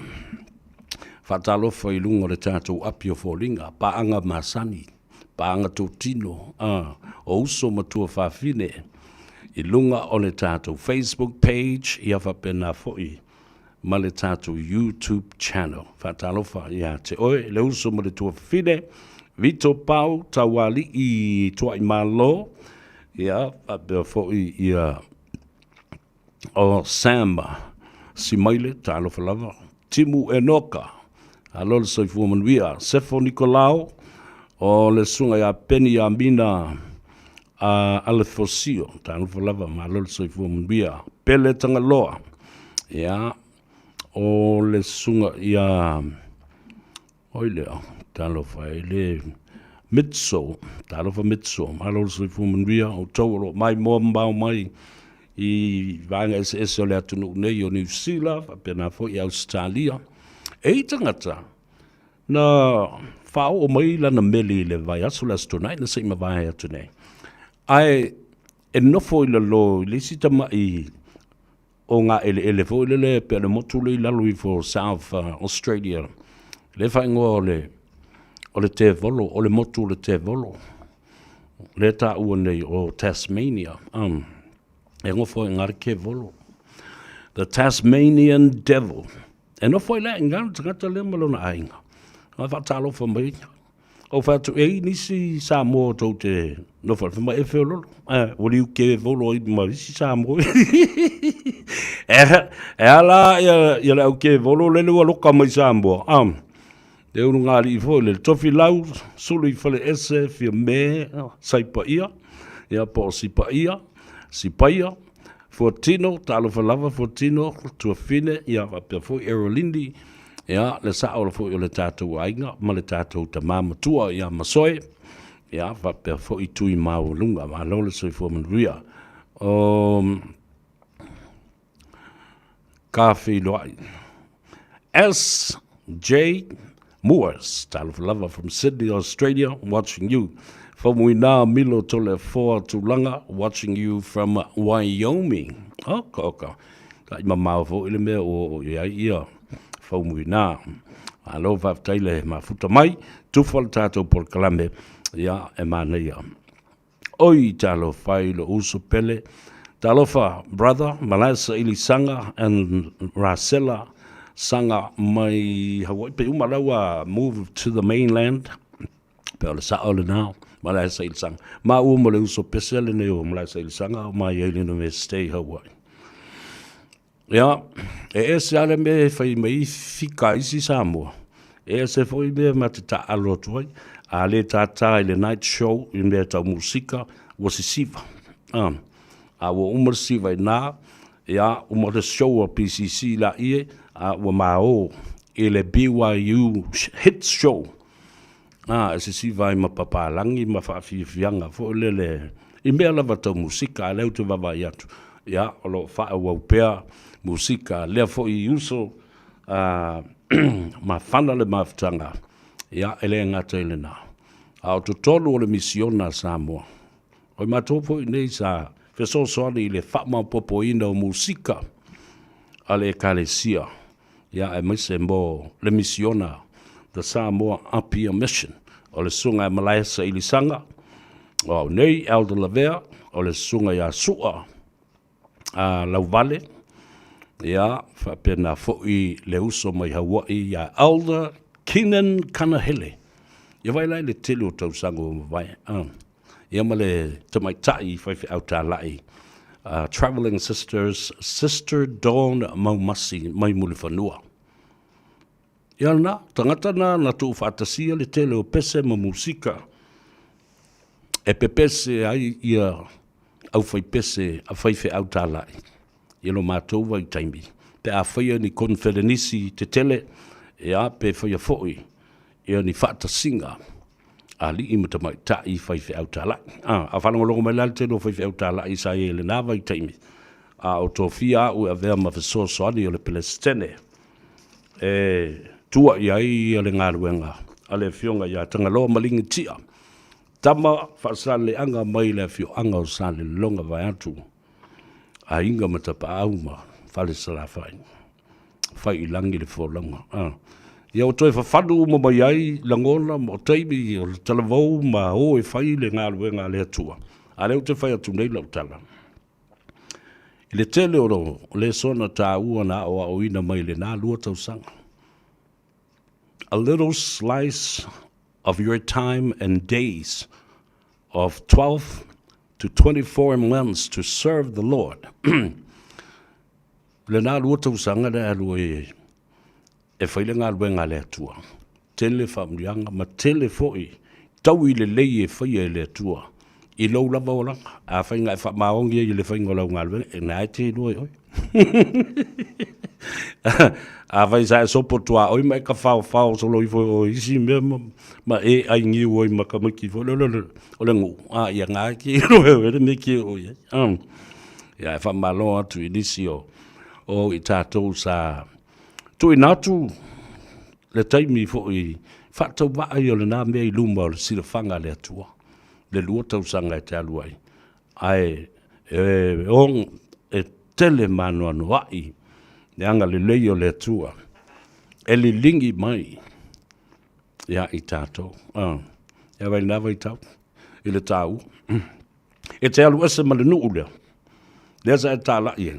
Whatalofa i lunga le tātou apio fōringa. Paanga masani. Paanga tō tino. O uso matua whawhine. I lunga o le tātou Facebook page. Ia whapena fōi. Ma le tātou YouTube channel. Whatalofa ia te oe. Le uso ma le tua whawhine. Vito Pau tawali i tua i malo. Ia whapena fōi ia o Samba. Si maile, tālo whalava. Timu Enoka. Alol sai fuamanuia. Sefo Nicolau. o le sunga ia peni a mina ale fosio, tānu whalava ma lolo soifua mbia, pele tanga loa, ia, o le sunga ia, oi leo, tālo whai, le mitso, tālo wha mitso, ma lolo soifua mbia, o tauaro, mai mua mbao mai, I vanga SS o le atunu nei o New Zealand, pena fo I Australia, e tangata, na whao o mai lana meli le vai asu la stonai, na seima vai atu nei. Ai, e nofo I le lo, le sita mai o ngā ele fo I le pe le motu le lalu I for South Australia. Le whaingoa o le te volo, o le motu le te volo. Le ta ua nei o Tasmania. E ngofo ngare ke volo. The Tasmanian Devil. E nofo le ngare tangata le malona ainga. Nga whatalo wha mai. O whatu e nisi Samoa tau te nofo. Wha e wheo lolo. Wali u ke volo I marisi Samoa. E ala ia le au ke volo le lua loka mai Samoa. Te unu ngari I fo le tofi lau. Sulu I fale ese fia me. Saipa ia. Ia po sipa ia. Sipaia, Fortino, talo falava Fortino, tua fine, ia wapea fo Erolindi, ia le sao la fo I le tātou ainga, ma le tātou ta māmatua, ia masoe, ia wapea fo I tui māu lunga, ma lole soi fo manuia. Kāwhi loai. S.J. Moores, talo falava from Sydney, Australia, watching you. Famuina Milo Tole Foa Tulanga, watching you from Wyoming. Koka. Ka ima maofo ile mea o ia famuina. Alo vaftaile mafuta mai, tufal tato por kalame, ia emaneia. Oi talo failo uso pele, talofa brother, Malasa ili sanga and Rasela sanga mai Hawaii. Pe umalawa move to the mainland, pe ole sa ole now. Malasa ili sanga. Ma umole uso pesele ne o Malasa ili sanga, ma Yale University Hawaii. Ia, e se ale me fai mai fika isi Samoa. E se foi me matita alotoi, a le tata le night show, I me ta musika, wasisiva. A wo umersiva na, ia umore show a PCC la ie, a wo mao, ele BYU hit show. Se si vai ma papalangi, ma whaafianga, fo lele, I mea lava tau musika, leo te vavai atu. Ia, olo wha wapea, musika, lea fo I uso, ma whana le mawhtanga. Ia, ele ngata ele nā. A o totolu o le misiona Samoa. O I matopo I nei sa, feso soani I le whama popo ina o musika, a le kalesia. Ia, e maise mo le misiona, the Samoa Apia Mission, o le sunga Malaisa Ilisanga, o nei Elder Lavea, o le sunga ia sua, Lauvale, ia whapena fo'i le uso mai Hawaii ia Elder Keenan Kanahele. Ia vai lai le tele o tausango o vai. Ia ma le tamaitai whaiwhi au tā lai. Traveling Sisters, Sister Dawn Maumasi, mai muli whanua. Ia na, tangata na tu whaatasia le tele o pese ma musika. E pepese ai ia au whai pese a whaiwhi au tā lai. Ia lo mātou vai taimi. Pe a whaia ni konferenisi te tele, ia pe whaia fo'i. Ia ni whaatasinga. A li I mata mai tai whaiwhi au tā lai. A whanonga longo mai lal tele o whaiwhi au tā lai sa e le nā vai taimi. A o tō fia au a vea ma whasoa soani o le Palestine. Tua ia I le ngāruenga, a le fionga ia tangaloa malingi tia. Tama whaasale anga mai le fio anga o sale longa vai atu. A inga matapa auma, whale sala whai. Whai I langi le fōlanga. Ia o toi whawhanu uma mai ai, langona, mo teimi, o le talavou, ma o e whai le ngāruenga le atua. A leo te whai atu nei lau tala. I le tele o le sona tā ua na o ina mai le nā lua tau sanga. A little slice of your time and days of 12 to 24 months to serve the Lord. Le nā lua tau sanga le alu e whaile ngā luenga le atua. Tele whamrianga, ma tele fo'i tau i le lei e whaia e le atua. I lau lava o langa. A whainga e whamaongia i le whainga o lau ngalwe. E nai te roi oi. A vai sa e sopo tua oi mai ka whao solo i fo o isi mea ma e ai ngi oi ma ka maki fo le ngu. A ia ngā ki roi e me ki oi. Ia e whamalo atu i nisi o i tātou sa tu i natu le taimi fo i whatau waai o le nā mea i luma o le sila whanga le atua. Le lua tau sanga e te aluai. Ai ong e tele manu anu wai. Le anga le lei o le atua. E li lingi mai. Ia i tātou. Ia vai nawa i tau. I le tau. E te alu ese ma le nuu lea. Lea sa e tā la i.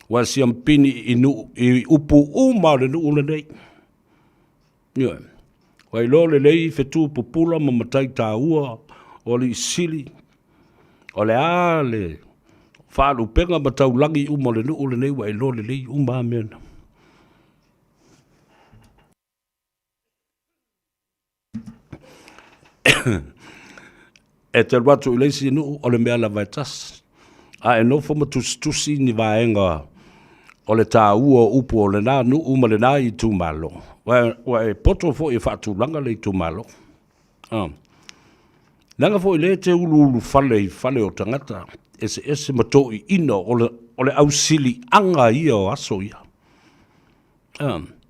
Wa si ampini i upu uma le nuu le nei. Ia. Wai lo le lei fetu pupula ma matai tā ua. O li sili. O le a le. Whālu penga ma tau langi uma le nuu le nei. Wai lo le lei uma mena. E te watu i leisi nuu o le mea la vai tas. A e no foma tusi ni vaenga o le tā ua upu o le nā nuu ma le nā i tū malo. Wa e poto fo i whatu langa le i tū malo. Langa fo i le te ulu fale o tangata. Ese mato i ino o le au sili anga ia o aso ia.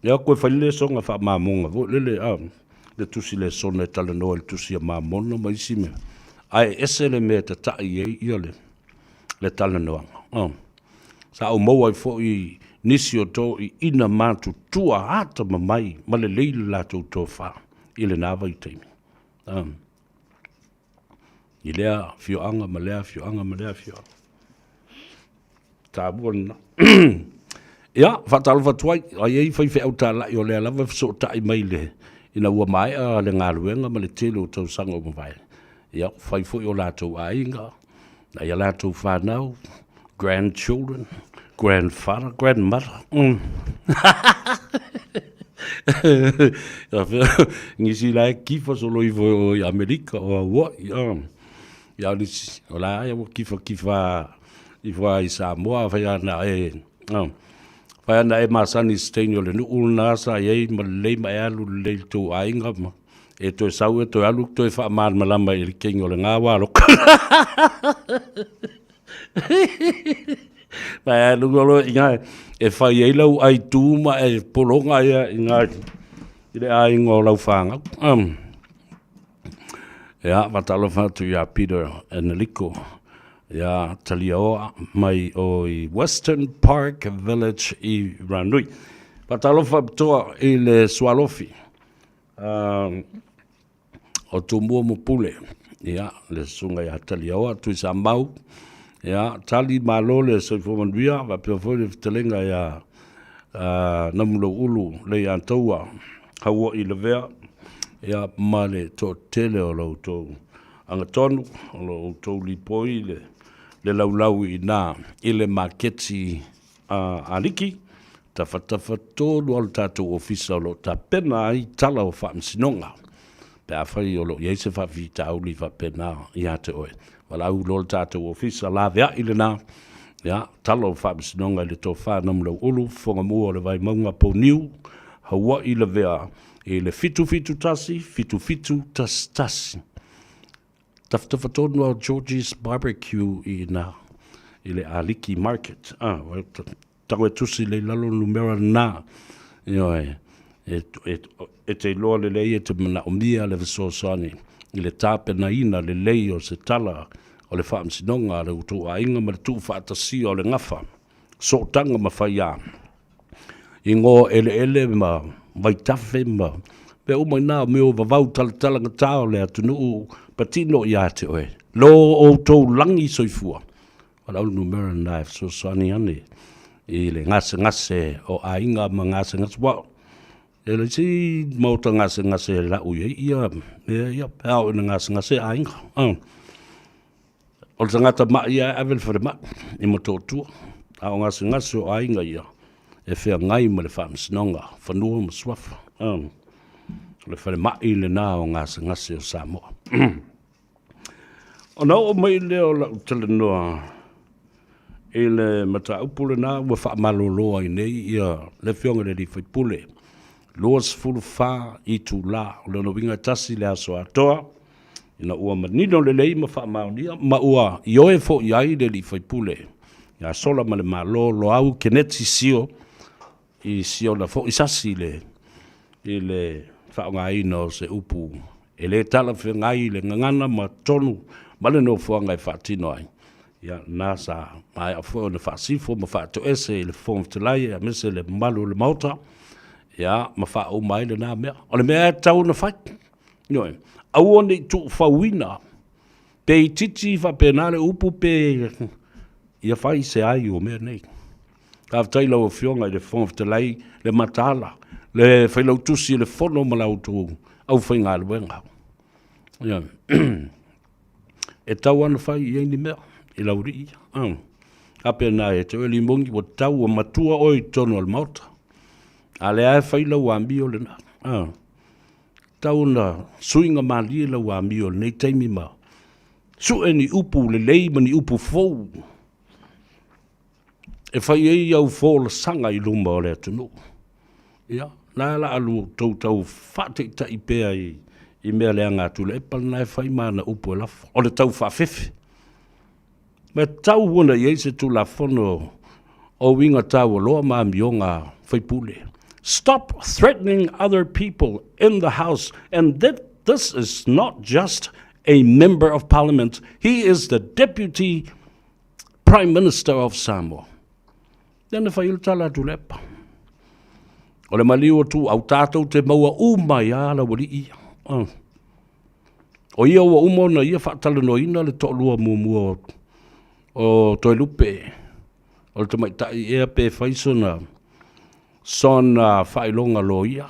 Ia koe whaile songa wha mamonga. Le tusi le sona e tala noa le tusi a mamona ma isi mea. Ai ese le mea te tai e ia le tala noa. Sa o maua i fo i nisi o tō i ina mātu tua hata mamai ma le leile lātou tō wha i le nāwa i teimi. I lea fioanga ma lea fioanga ma lea fioanga. Tā buona. Ia, whatalo whatuai, ai ei whai au tā lai o lea lava so tai mai le ina ua mai a le ngā ruenga ma le tele o tau sanga o mawai. Ia, whai fo i o lātou ainga, na ia lātou whanau, grandchildren, grandfather, grandmother. Ngisi lai kifa solo i fo i Amerika o awa. Ia nisi, o la ia kifa i fo i Samoa, whai ana e... Whai ana e masani steini o le nuu nasa i ei ma lei ma e alu lei tō ainga ma. E toi sau e toi alu toi wha maan malama i rikengi o le ngā wāro. Mai alu ngolo i ngai e whai e lau ai tūma e polonga ia i ngai. I le ainga o lau whanga. Ia, watalo whatu ia Peter e Naliko. Ia, talia oa mai o i Western Park Village i Ranui. Watalo whaptoa i le Swalofi. O tō mua mo pule. Ia, le sunga ia talia oa, tui sa mau. Ia, tali malo le soifomanuia, wapea foi le vitelenga ia namulo ulu le ia taua. Haua i le vea. Ia, ma le tō tele o lau tō angatonu, o lau tō lipoi le laulau i nā, i le maketi aniki, tafa tōlu al tātou ofisa o lo ta pena i tala o whaamsinonga. Pea whai o lo ieise whawhita au li whapena i ate oe. Wala au lo tātou ofisa la vea i le nā, ia, tala o whaamsinonga i le tō whanamlau ulu, whonga mua o le vai maunga po niu, haua i le vea, i le fitu tasi, fitu tasi. Taftafa tonu au Georgie's Barbecue i le Aliki Market. Tango e tusi le lalo numera nā. E te loa le lei e te mana o mia le visosani. I le tāpe na ina le lei o se tala o le whaamsinonga le utu a inga ma le tuu whaatasi o le ngafa. So tanga ma whaia. I ngō ele ma vaitafe ma. Pe umai nā meo vavau tala ngatao le atunu patino i ate oe. Lo o tō langi soifua. Wala au numera knife so sani ane. I le ngase o ainga ma ngase wao. E le si mauta ngase la ui ia. Ia pēo ina ngase ainga. O le tangata ma ia avel whare ma. I mo tōtua. A o ngase o ainga ia. E whea ngai ma le whaamsinonga. Whanua ma swafa. le whare mai le nā o ngase o Samoa. O nau o mai leo la utele noa e le mata upule nā ua wha maloloa i nei ia le whionga le di whaipule. Loas fulu wha i tū la o le no winga tasi le aso atoa ina ua manino le lei ma wha maonia ma ua ioe fo iai le di whaipule. Ia sola ma le malo lo au keneti sio i sio na fo isasi i le whaonga ino se upu. E le tala whengai le ngangana ma tonu ma le no fuanga i whaatino ai. Ia nasa mai a fo na whaasifo ma whaato ese le form te lai a mese le malu le mauta. Ia ma whaau mai le nā mea. O le mea tau na whai. Noi. Au ne tu whauina. Pe i titi whapenale upu pe ia whai se ai o mea nei. Ka whataila o whionga i le form te lai le matala. Le whailau tusi le whono malau tu au whainga le wenga. Ia. E tau ana whai i eini mea. I lauri ia. Ka pena e te weli mongi wa tau o matua oi tono al mauta. A le ae whaila ua amio le na. Tau na suinga malia la ua amio le nei taimi ma. Su e ni upu le leima ni upu fou. E whai ei au fō la sanga i luma o le atunu. Ia, nā la alu tau whate ta i pēa i mea le anga tu le epal nai whai mana upu e lafa. O le tau whawhewe. Me tau huna i eise tu la whono o winga tau o loa maami o ngā whaipule. Stop threatening other people in the House. And this is not just a member of parliament. He is the deputy prime minister of Samoa. Then if I tala tu lepa. O le maliu tu au tātou te maua umai ala wali ia. O ia ua umo na ia whaatala no ina le to'lua muamua o toi lupe. O le tamaitai ea pe whaisona. Son whailonga lo ia.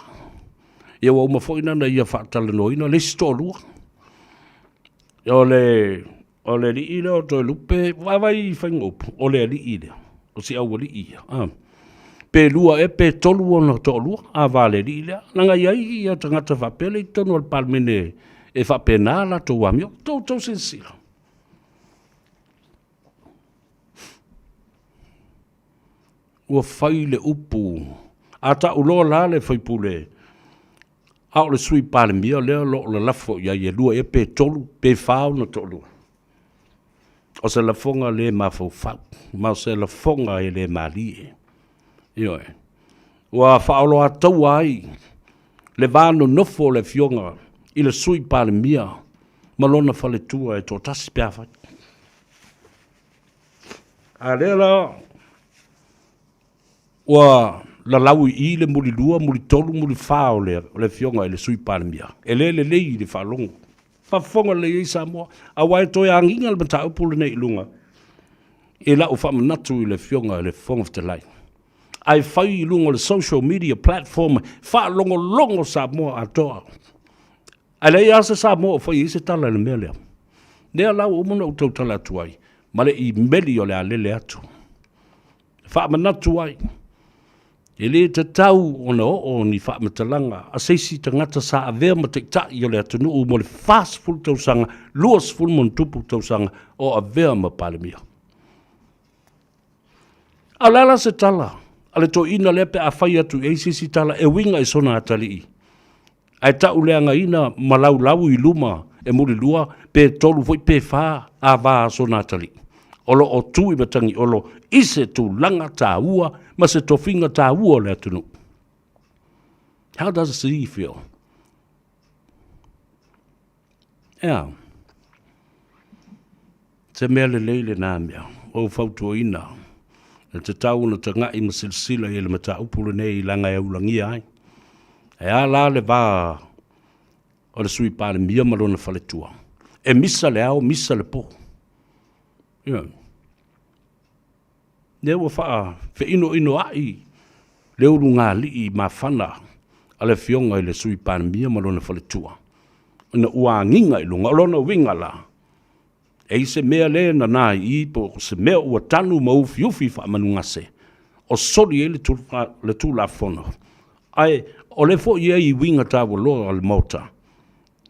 Ia wa uma fo ina na ia whaatala no ina le stolua. O le li ina o toi lupe, wai whaingopu, o le li ina. O si au li ia. Pe lua e pe tolu ona to lua, a vale li ina. Nanga iai ia tangata whapele i tonu al palmene e whapena la to wamio, tau sensila. Ua whai le upu. A ta uloa la le whaipule. Au le sui pale mia lea lo le lafo ia ia lua e pe tolu, pe whao na to lua. O se la fonga le ma fau fau. Ma se la fonga e le ma lie. Ioe. Ua whaolo a tau ai. Le vano nofo le fionga. I le sui pale mia. Malona fale tua e to tasi pia fai. A lea la. Ua la lau I le muri lua, muri tolu, muri whao le fionga e le sui panemia. E le i le whalongo. Whafonga le i Samoa. A wai toi anginga le mata upule nei lunga. E la u whamanatu I le fionga e le fong of the light. Ai whai I lunga le social media platform whalongo Samoa atoa. Ai le I asa Samoa whai I se tala le mea lea. Nea lau umuna utau tala tuai. Male I meli o le alele atu. Whamanatu ai. E le te tau ona o ni whamatalanga, a seisi tangata sa avea ma te tai o le atunu o mo le fast full tausanga, luas full mon tupu tausanga o avea ma palemia. A lala se tala, a le to ina lepe a whai atu e sisi tala e winga I sona atali I. Ai tau leanga ina malau I luma e muri lua pe tolu voi pe wha a wā sona atali. Olo o tu I batangi olo ise tu langa tā ua ma se tofinga tā ua le atunu. How does he feel? Yeah. Te mea le leile nā mea, o whautua ina. E te tau na te ngai ma silsila I le mata upule nei I langa e ulangia ai. E a la le wā o le sui pāle mia marona whaletua. E misa le au, misa le po. Yeah. Nea wa wha ino ai le uru ngā li ma whana a le fionga I le sui pānemia marona whaletua. Ina ua nginga I lunga, lona winga la. E se mea le na nā I po se mea ua tanu ma ufi wha manunga se. O sori e le tū la whono. Ai, O le fo ia I winga tawa loa al mota.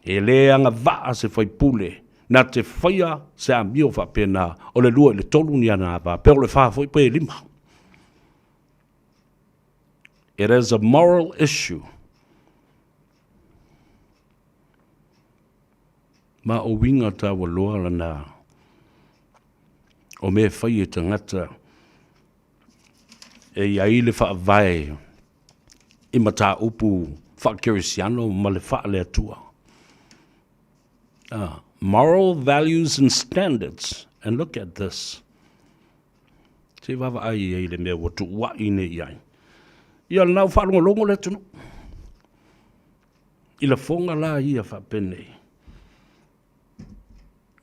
E le anga vaa se fai pule. Na te whaia se a mio wha pena o le lua le tolu ni ana apa. Pero le wha fai pe lima. It is a moral issue. Ma o winga tawa loa lana. O me whai e tangata. E iai le wha vai. I mata upu wha kerisiano ma le wha le atua. Moral values and standards. And look at this. Te wawa ai e le mea watu wa ine iai. Ia le nau wharongo longo le tunu. I la fonga la ia whapene.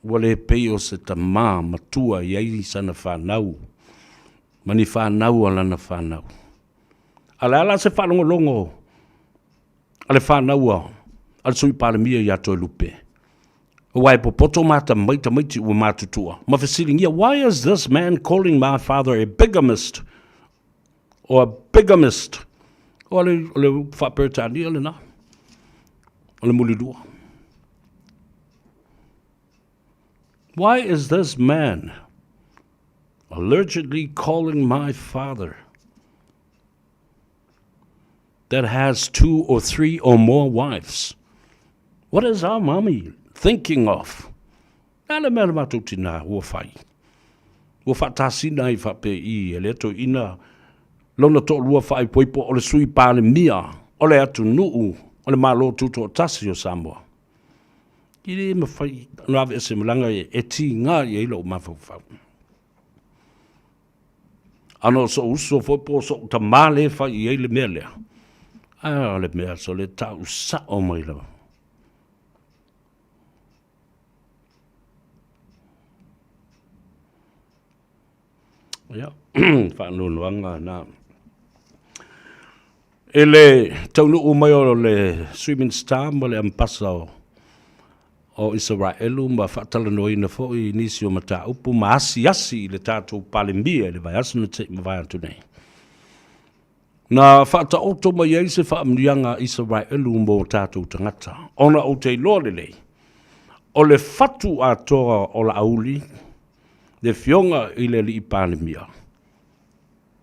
Wale peo se ta maa matua iai sana whanau. Mani whanau alana whanau. Ala se whanongo longo. Ale whanau au. Ale sui pale mia ia toi lupe. Wai popoto mata maiti ua matutua. Mawhasiringia, why is this man calling my father a bigamist? Or a bigamist? O le whapertani ole na. O le mulidua. Why is this man allegedly calling my father that has 2 or 3 or more wives? What is our mommy thinking of? Nale mele matutina ua whai. Ua whatasina I whape I eleto ina lona to lua whai poipo o le sui pāle mia o le atu nuu o le malo tuto o tasi o Samoa. Ire me whai nawe ese malanga e ti ngā I eilo o mawhau. Ano so uso foipo so ta male whai I eile mea lea. Ah, le mea so le tau sa o mai lawa. Ja, whanunwanga na. Ele taunu umai o le swimming star mo le ampasa o Israelu ma whatalanoa na fo I nisi o mata upu ma asi le tātou palembia le vai asu na te ma vai atu nei. Na whata oto mai eise whaamnianga Israelu mo tātou tangata. Ona o te lorele. O le fatu atoa o la auli. Le fionga I le li panemia.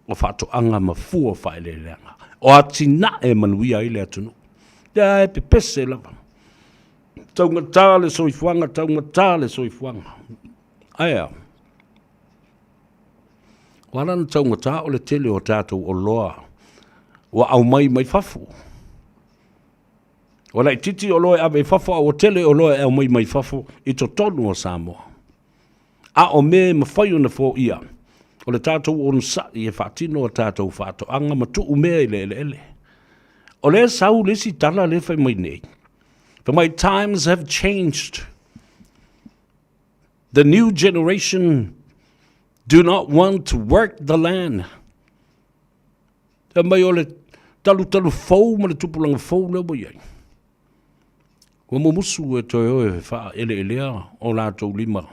O whato anga mafua whae le leanga. O atina e manuia I le atunu. Ia e pepese lava. Taunga tāle soifuanga, taunga tāle soifuanga. Aia. Warana taunga tā o le tele o tātou o loa. O au mai fafu. O lai titi o loa e ave fafu o tele o loa e au mai fafu. I to tonu o Samoa. A o me mawhai ona fo ia. O le tātou o nsa I e whaatino o tātou whaato anga matu umea I le ele. O le sau lesi tala le whai mai nei. For my times have changed. The new generation do not want to work the land. E mai o le talu fau ma le tupulanga fau leo mai ai. Wa mo musu e toi oe wha ele elea o lātou lima.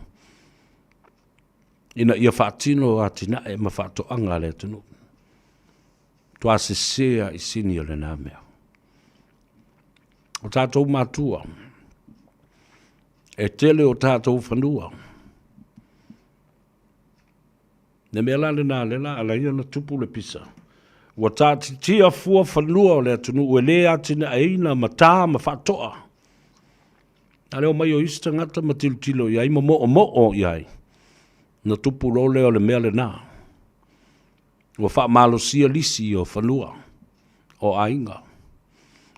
Ina ia whaatino atina e ma whaato anga le tunu. Tua se sea I sini o le nā mea. O tātou mātua. E tele o tātou whanua. Ne mea la le nā le la ala ia na tupu le pisa. Ua tāti tia fua whanua o le tunu ue le atina e ina ma tā ma whaatoa. A leo mai o ista ngata ma tilo iai ma mo iai. Na tupu lo leo le mea le nā. Ua wha malosia lisi o whanua. O ainga.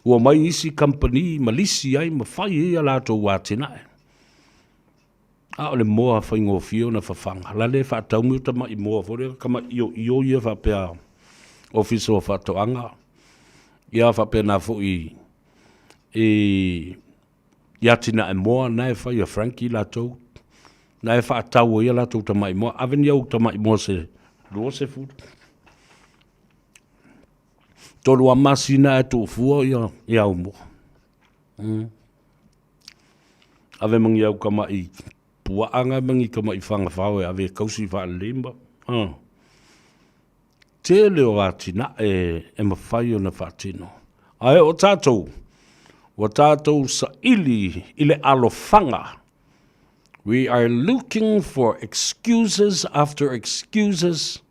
Ua mai isi company ma lisi ai ma whai ia lato wātinae. A o le moa whaingo fio na whawhanga. La le whaataumu ta mai moa fore. Kama io ia whapea ofiso o whatoanga. Ia whapea na fo I iatina e moa nae whai a Frankie lato. Na e whaatau ia lato ta mai moa. Aven iau ta mai moa se lua se fudu. Tolu a masina e tō fua ia umo. Ave mangi au kama I puaanga mangi kama I whanga whawe ave kausi wha lemba. Te leo atina e mawhai o na whatino. Ai o tātou sa ile alofanga. We are looking for excuses after excuses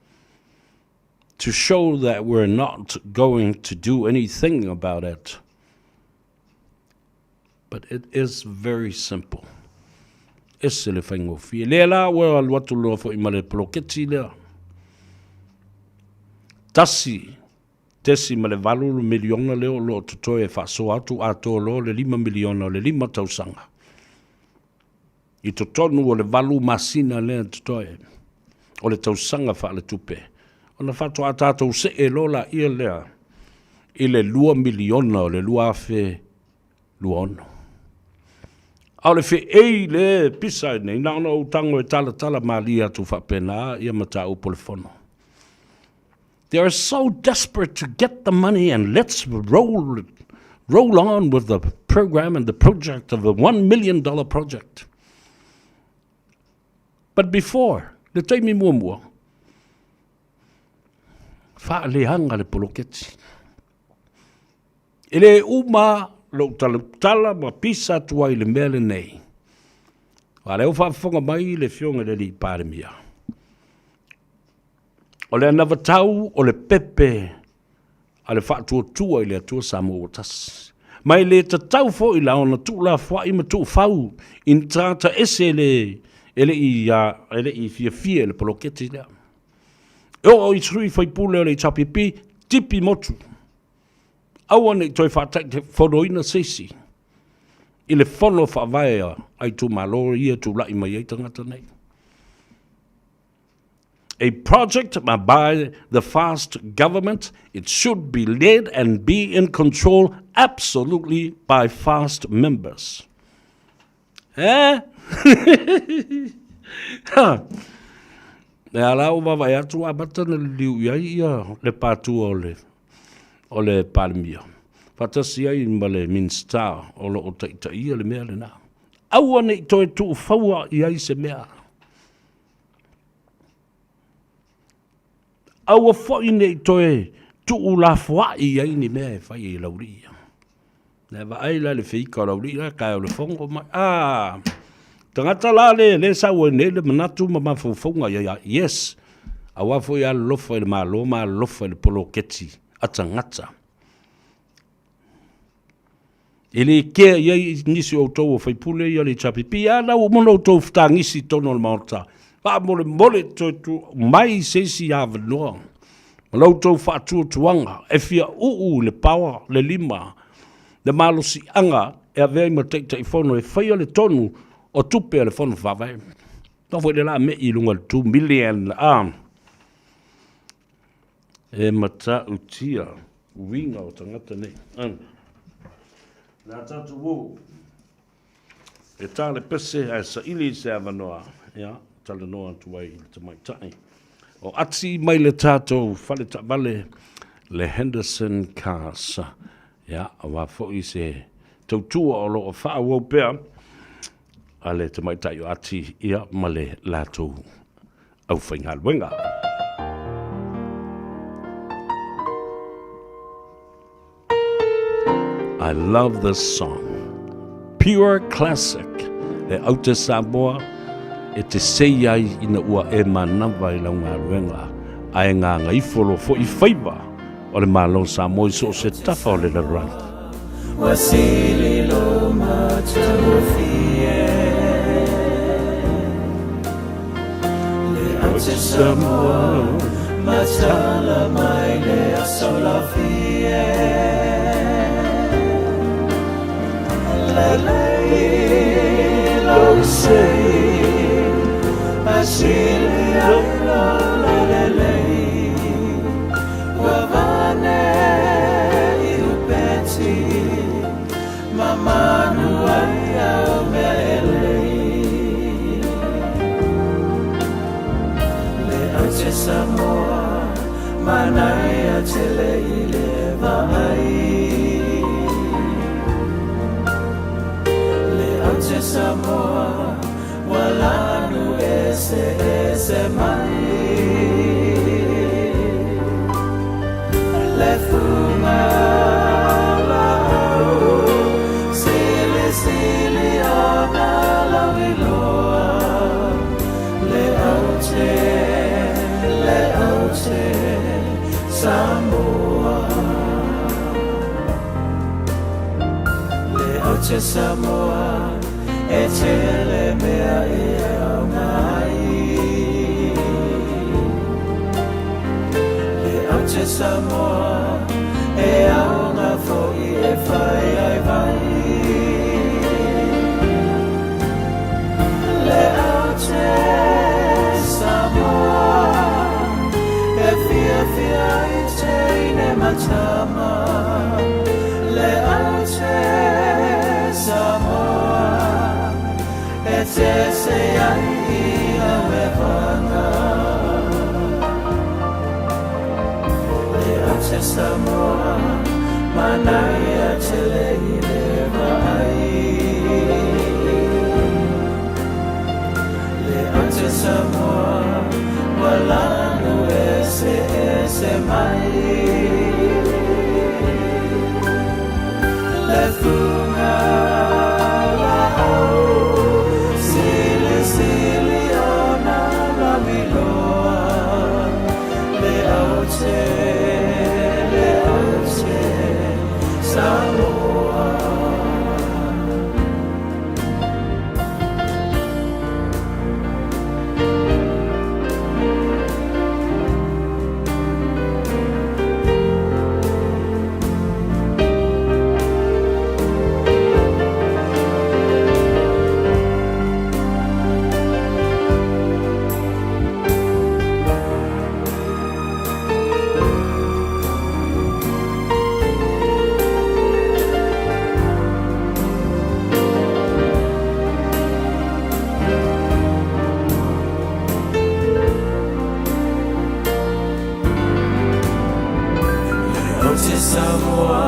to show that we're not going to do anything about it. But it is very simple. Ese le whaingo fia. Lea la wea aluatu loa fo imale poloketi lea. Tesi ma le valu miliona leo lo tutoe whaso atu ato lo le 5 miliona le 5 tausanga. I to tonu o le valu masina lea tutoe. O le tausanga wha le tupe. O na whato atato se e lola ia lea. I le 2 miliona o le lua afe luono. Au le whi le pisa nei, naona o tango e tala mali atu whapena ia mata upo le fono. They are so desperate to get the money and let's roll on with the program and the project of the $1 million project. But before, le taimi mua, whaaleanga le poloketi. Ele uma lo tala ma pisa tua I le mele nei. Wale o whaafonga mai le fionga le li pāremia. O le anava tau o le pepe a le whaatua I le atua Samoa tas. Mai le tatau fo I la ona tu la fwa I ma tu fau in tata ese ele I fia le poloketi lea. O I trui fai pule o le tapipi tipi motu. Aua nei toi whaatak whoroina seisi. I le whono whaavaea ai tu malo ia tu lai mai ei tangata nei. A project by the fast government, it should be led and be in control absolutely by fast members. Eh? Ne ala o vai atu abata na liu ia le patu o le palmia. Fatasi ai ma le minsta o lo o taʻitaʻia le mea lena. Aua nei toe tuʻufaua I ai se mea. Aua foʻi nei toe tuʻulafoaʻi ai ni mea e fai I lauria. Ne vaai la le feika o lauria kae o le fongo mai. Tangata la le saua nei le manatu ma mafaufunga ia. Yes. Aua foʻi a lofa I le malo ma lofa I le poloketi a tangata. Ele ke ia nisi o tau o whaipule ia le tapipi. Ana o mono tau whtangisi tono le maota. Wa mole tu mai seisi a vanoa. Malau tau whaatua tuanga. E fia le pawa, le lima. Le malo si anga. E a vei ma teita I whono e whaia le tonu o tupe le whono whawai. Tau le la me I lunga le 2 million. E mata utia. Winga o tangata nei. Nā tātou wō, e tāle pese a sa ili se avanoa, ia, tale noa tuai I te maitai. O ati mai le tātou whale ta vale le Henderson Cars, ia, a wā fōi se tautua o lo o wha wau pēr, a le te maitai o ati ia ma le lātou au whainga luenga. I love this song. Pure classic. Le auta Samoa, e te sei ai ina ua e manawa I launga ruenga. Ai ngā ngaifolo fo I Faiva. O le malo Samoa I so se tafa o le la run. Wasili lo matawafie. Le auta Samoa, matala mai le asolafie. Lo sei, asili lei, wavane iupeti, mamanu aya melei. Le ate Samoa, manaya tele ile vai. Samoa, walanu ese mai. Le fuma Samoa e tele mea e au mai le au te Samoa e au ngā fo'i e whai ai vai le au te Samoa e fia i te ine matama le au te Samoa e te se ai I a wewanga le au te Samoa manai a te le I lewa ai le au te Samoa walanu e se mai le funga sili ona la miloa le au te Samoa Samoa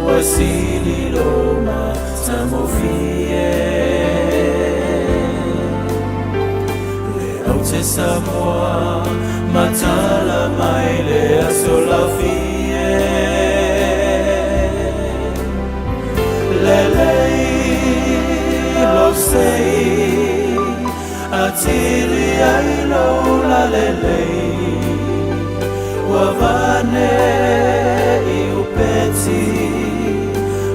wasili loma tamofie le au te Samoa matala mai le asolafie le lo sei atili ai lo la le wavane Peti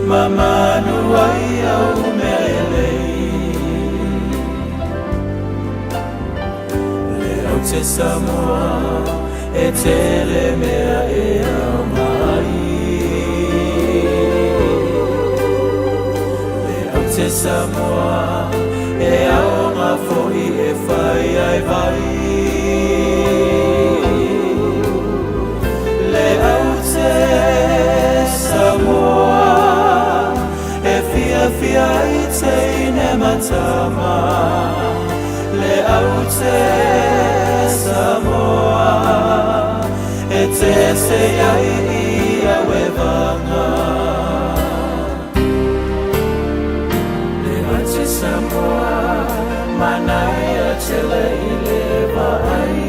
mamanu ai au melei le au te Samoa e tele mea e au mai le au te Samoa e au ngā fo'i e whai ai vai le au te Samoa e fia I te ine matama le au te Samoa e te se ai I a wewanga le au te Samoa manai a te le I lewa ai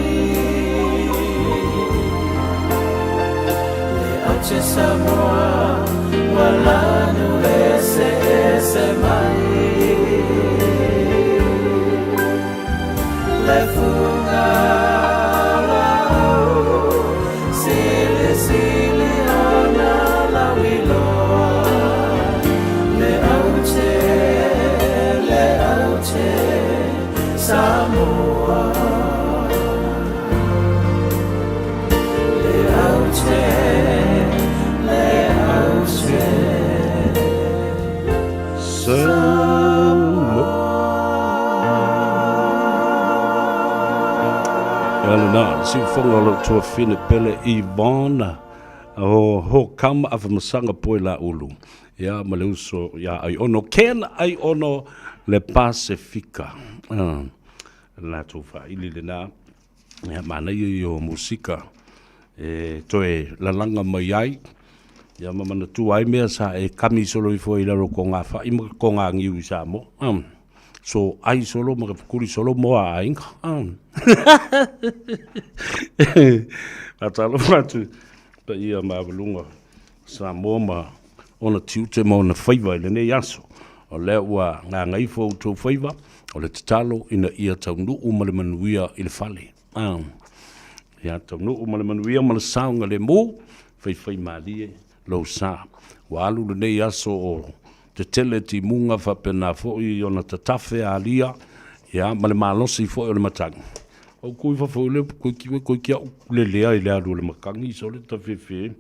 te Samoa walanu ese mai le funga sili ona la wiloa le au te Samoa le au te Alana, si fonga lo tua fine pele Ivona ho kama afa masanga poe la ulu. Ya maleuso ya ai ono ken ai ono le Pacifica. La tufa ili le na ya mana yo musika toe la langa mai ai ya mamana tu ai mea sa e kami solo I foi la ro konga fa I mo konga ngiu sa mo so ai solo mo kuri solo mo ai atalo matu pa ia mavalunga sa mo ona tiute mo na Faiva le ne yaso o le wa Gagaifo to Faiva o le tatalo ina ia taunu umale manuia I le fale ya taunu umale manuia ma le saunga le mo fai malie lo sa wa alu le nei aso o te tele ti munga whapena fo'i o na tatafe a lia, ia, ma le malosi fo'i o le matangi. O kui whawhule, kui kia le lea I lea le makangi, so le ta whiwhi.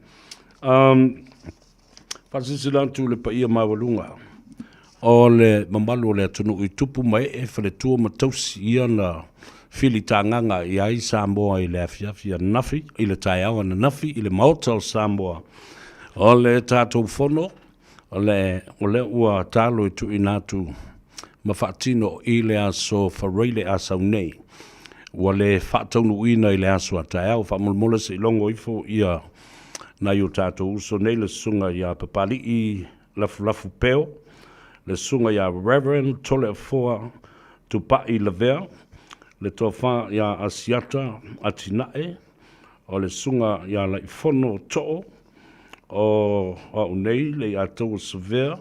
Whasisilantu le paia mawalunga. O le mamalu o le atunu I tupu mai e whale tua matausi ia na whili tānganga I ai Samoa I le awhiawhia nafi, I le taiawa na nafi, I le maota o Samoa. O le tātou whono, o le ua tālo I tui nātu mawhaatino I le aso whareile asau nei. Ua le whaataunu ina I le aso a taiawa, whaamulmula se ilongo ifo ia na I o tātou uso nei le sunga ia papali I lafu peo, le sunga ia Reverend Tole Afoa Tupai Lavea, le tofa ia Asiata Atinae, o le sunga ia Laifono To'o, o unei le atou severe,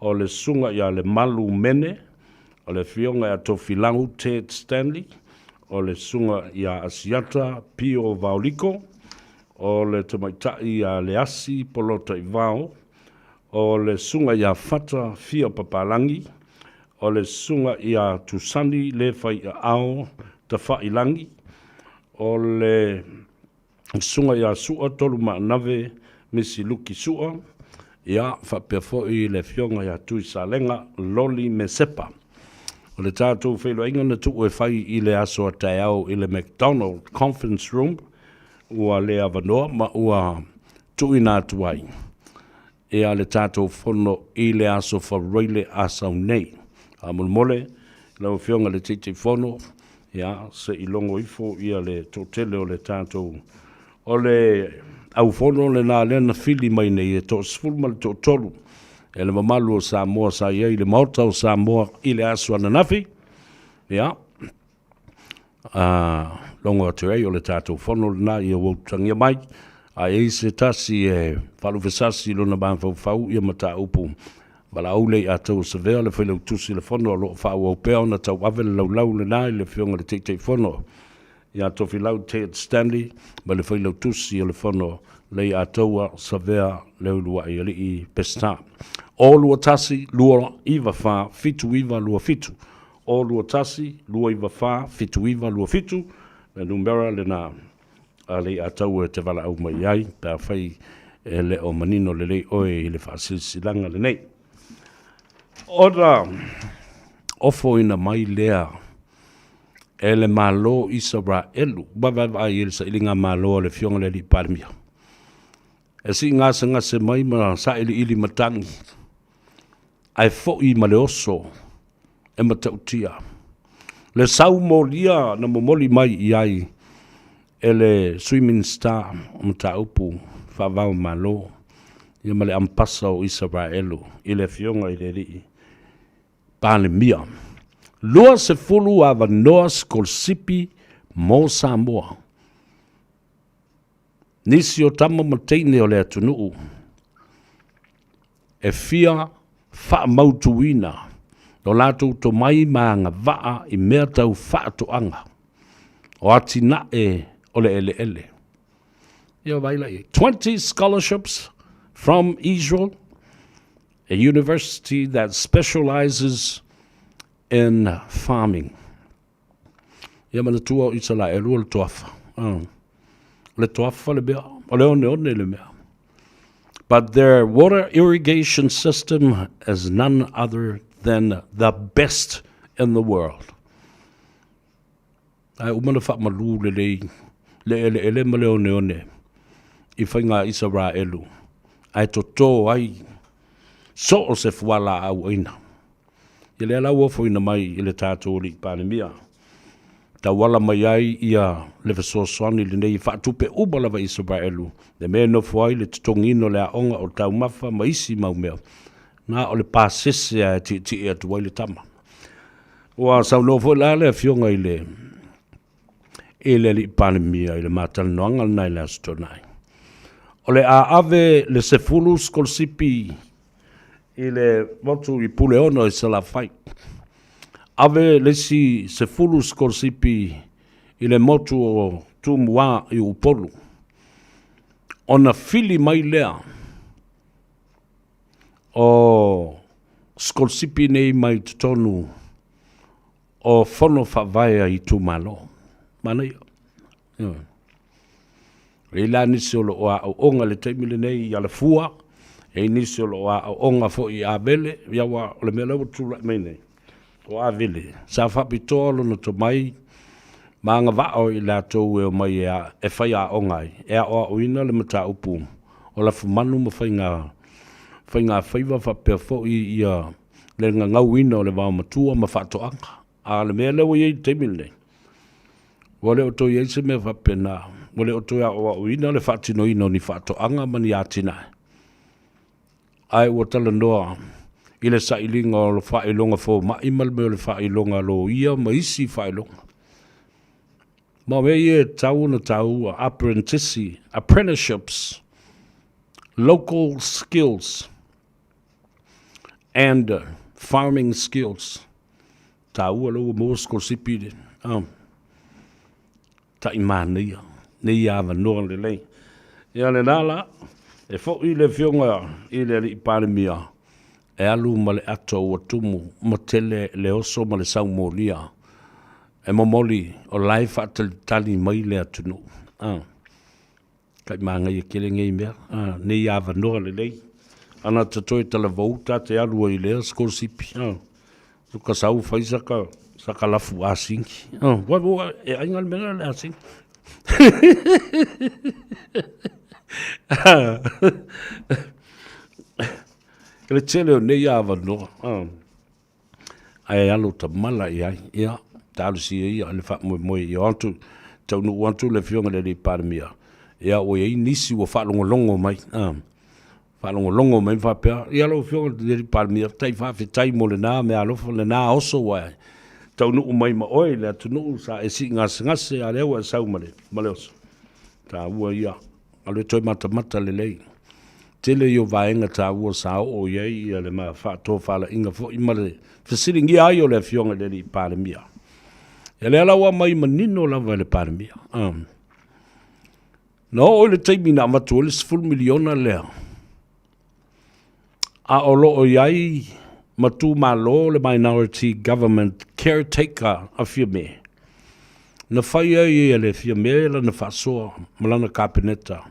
o le sunga ia le malu mene, o le fionga ia tofilangu Ted Stanley, o le sunga ia Asiata Pio Vauliko, o le tamaitai ia le asi polota I vao, o le sunga ia fata fia papalangi, o le sunga ia tusani le fai ao ta failangi, o le sunga ia sua tolu maanave misi luki sua, ia whapea foi le fionga ia tui salenga loli me sepa. O le tātou whelo inga na tu e whai I le aso a tai au I le McDonald Conference Room, ua le avanoa ma ua tui nā tuai. E a le tātou whono I le aso whareile asau nei. A mulmole, lau whionga le titi whono, ia, se ilongo ifo ia le totele o le tātou. O le au whono le nā lena whili mai nei e tō sfulma le tō tolu. E le mamalu o Samoa sa ia I le maota o Samoa I le aso ananafi. Ia. Longo aturei o le tātou whono le nā I a wautangia mai. A se tasi e whalufesasi lona māwhau ia mata upu. Bala aule a tau sevea le whailau tusi le whono lo whau au pēo na tau awe le lau le nai le whionga le teitei whono. Ia tofi lau Ted Stanley, ma le whailau tusi le whono le a taua sevea le ulua I ali I pesta. O lua tasi, lua iwa wha, fitu iwa lua fitu. O lua tasi, lua iwa wha, fitu iwa lua fitu. Le numera le na ale a tau e te wala au mai ai, pēr whai le o manino le lei oe I le whaasilsilanga le nei. Ora, ofo ina mai lea, e le malo Israelu, wawai I le sa ilinga malo le fionga le li parimia. E si ngase mai ma sa ili matangi, ai fo I ma le oso, e matautia. Le sau molia na momoli mai I ai, e le swimming star o mta upu whawau malo, ia ma le ampasa o Israelu, I le fionga I le rii. Pāle mia. Lua se fulu ava noa skolsipi mo Samoa. Nisi o tama mateine o le atunuu. E fia wha mautuina. No lato to mai maanga waa I mea tau wha atoanga. O ati na e o le ele ele. Ia waila I 20 scholarships from Israel, a university that specializes in farming. Ia mana tua o isa la e rua le toafa. Le toafa le bea, o le one le mea. But their water irrigation system is none other than the best in the world. Ai umana wha malu le ele ma le one. I whainga Israelu. Ai toto ai so o se fuala au ina. I le ala uofo ina mai I le tātou li panemia. Ta wala mai ai ia le fesoasoani le nei whaatupe ubala wa Israelu. Le mea no fuai le tutongino le aonga o tau mafa ma isi mau mea. Nā o le pāsese a ti e atuai le tama. Wa sau no fuai la le fionga I le li panemia I le mātalanoanga nai le astonai. O le a ave le sefulu skolsipi I le motu I pule ono I sala fai. Ave le si sefulu skolsipi I le motu o tumua I upolu. Ona fili mai lea. o skolsipi nei mai tonu o fono whawaya I tu malo. Mana ia. E la nisi o lo o onga le taimile nei I ala fua, e nisi o lo o onga fo I a vele, ia wa o le mea lau tūra mei nei. O a vele. Sa whapitoa lo no to mai, maanga vao I la tau e o mai e whai a ongai, e a o ina le mata upu, o la fumanu ma whai ngā Faiva whapea fo I le ngau ina o le wao matua ma whatoanga. A le mea lau I taimile nei. Wale o toi eise me whapena, wale o toi o ina le whatino ina ni whatoanga mani atina. Ai o tala noa, I le sailinga o le whailonga fo maimal me o le whailonga lo ia ma isi whailonga. Ma me ie tau na tau apprenticeships, local skills, and farming skills. Tau alo mo skolsipi ta imania nei ava no le lei ia le nala e fo I le fionga I le palemia e alu male ato o tumu motele le oso male saumolia e momoli o life atel tali mai le atunu kai manga I kele ngai mea nei ava no le lei ana tatoi tala vouta te alu I le skolsipi Tuka sau faisaka sakalafu asinki. Wa e aingal mena le asinki. Ele tele o nei ava no. Ai alu ta mala ai ia talu si ia le fa mo I antu tau no antu le fionga le parmia. Ia o ia nisi o fa longo mai. Longo mai fa pe ia lo fionga le parmia tai fa fe tai mo le na me alo le na oso wa. Tau nu mai ma oi le tunu sa e si ngase a lewa sau male oso. Ta ua ia ale toi mata le lei. Tele yo vaenga ta ua sa o ia ia le ma fa to fa la inga fo I male fesiringi ai o le fionga le parmia. Ele ala wa mai manino la va le parmia. No o le taimina matu le 1 miliona lea. A o lo o iai matu malo le minority government caretaker a firme. Na whai ai le firme la na whasoa malana kabineta.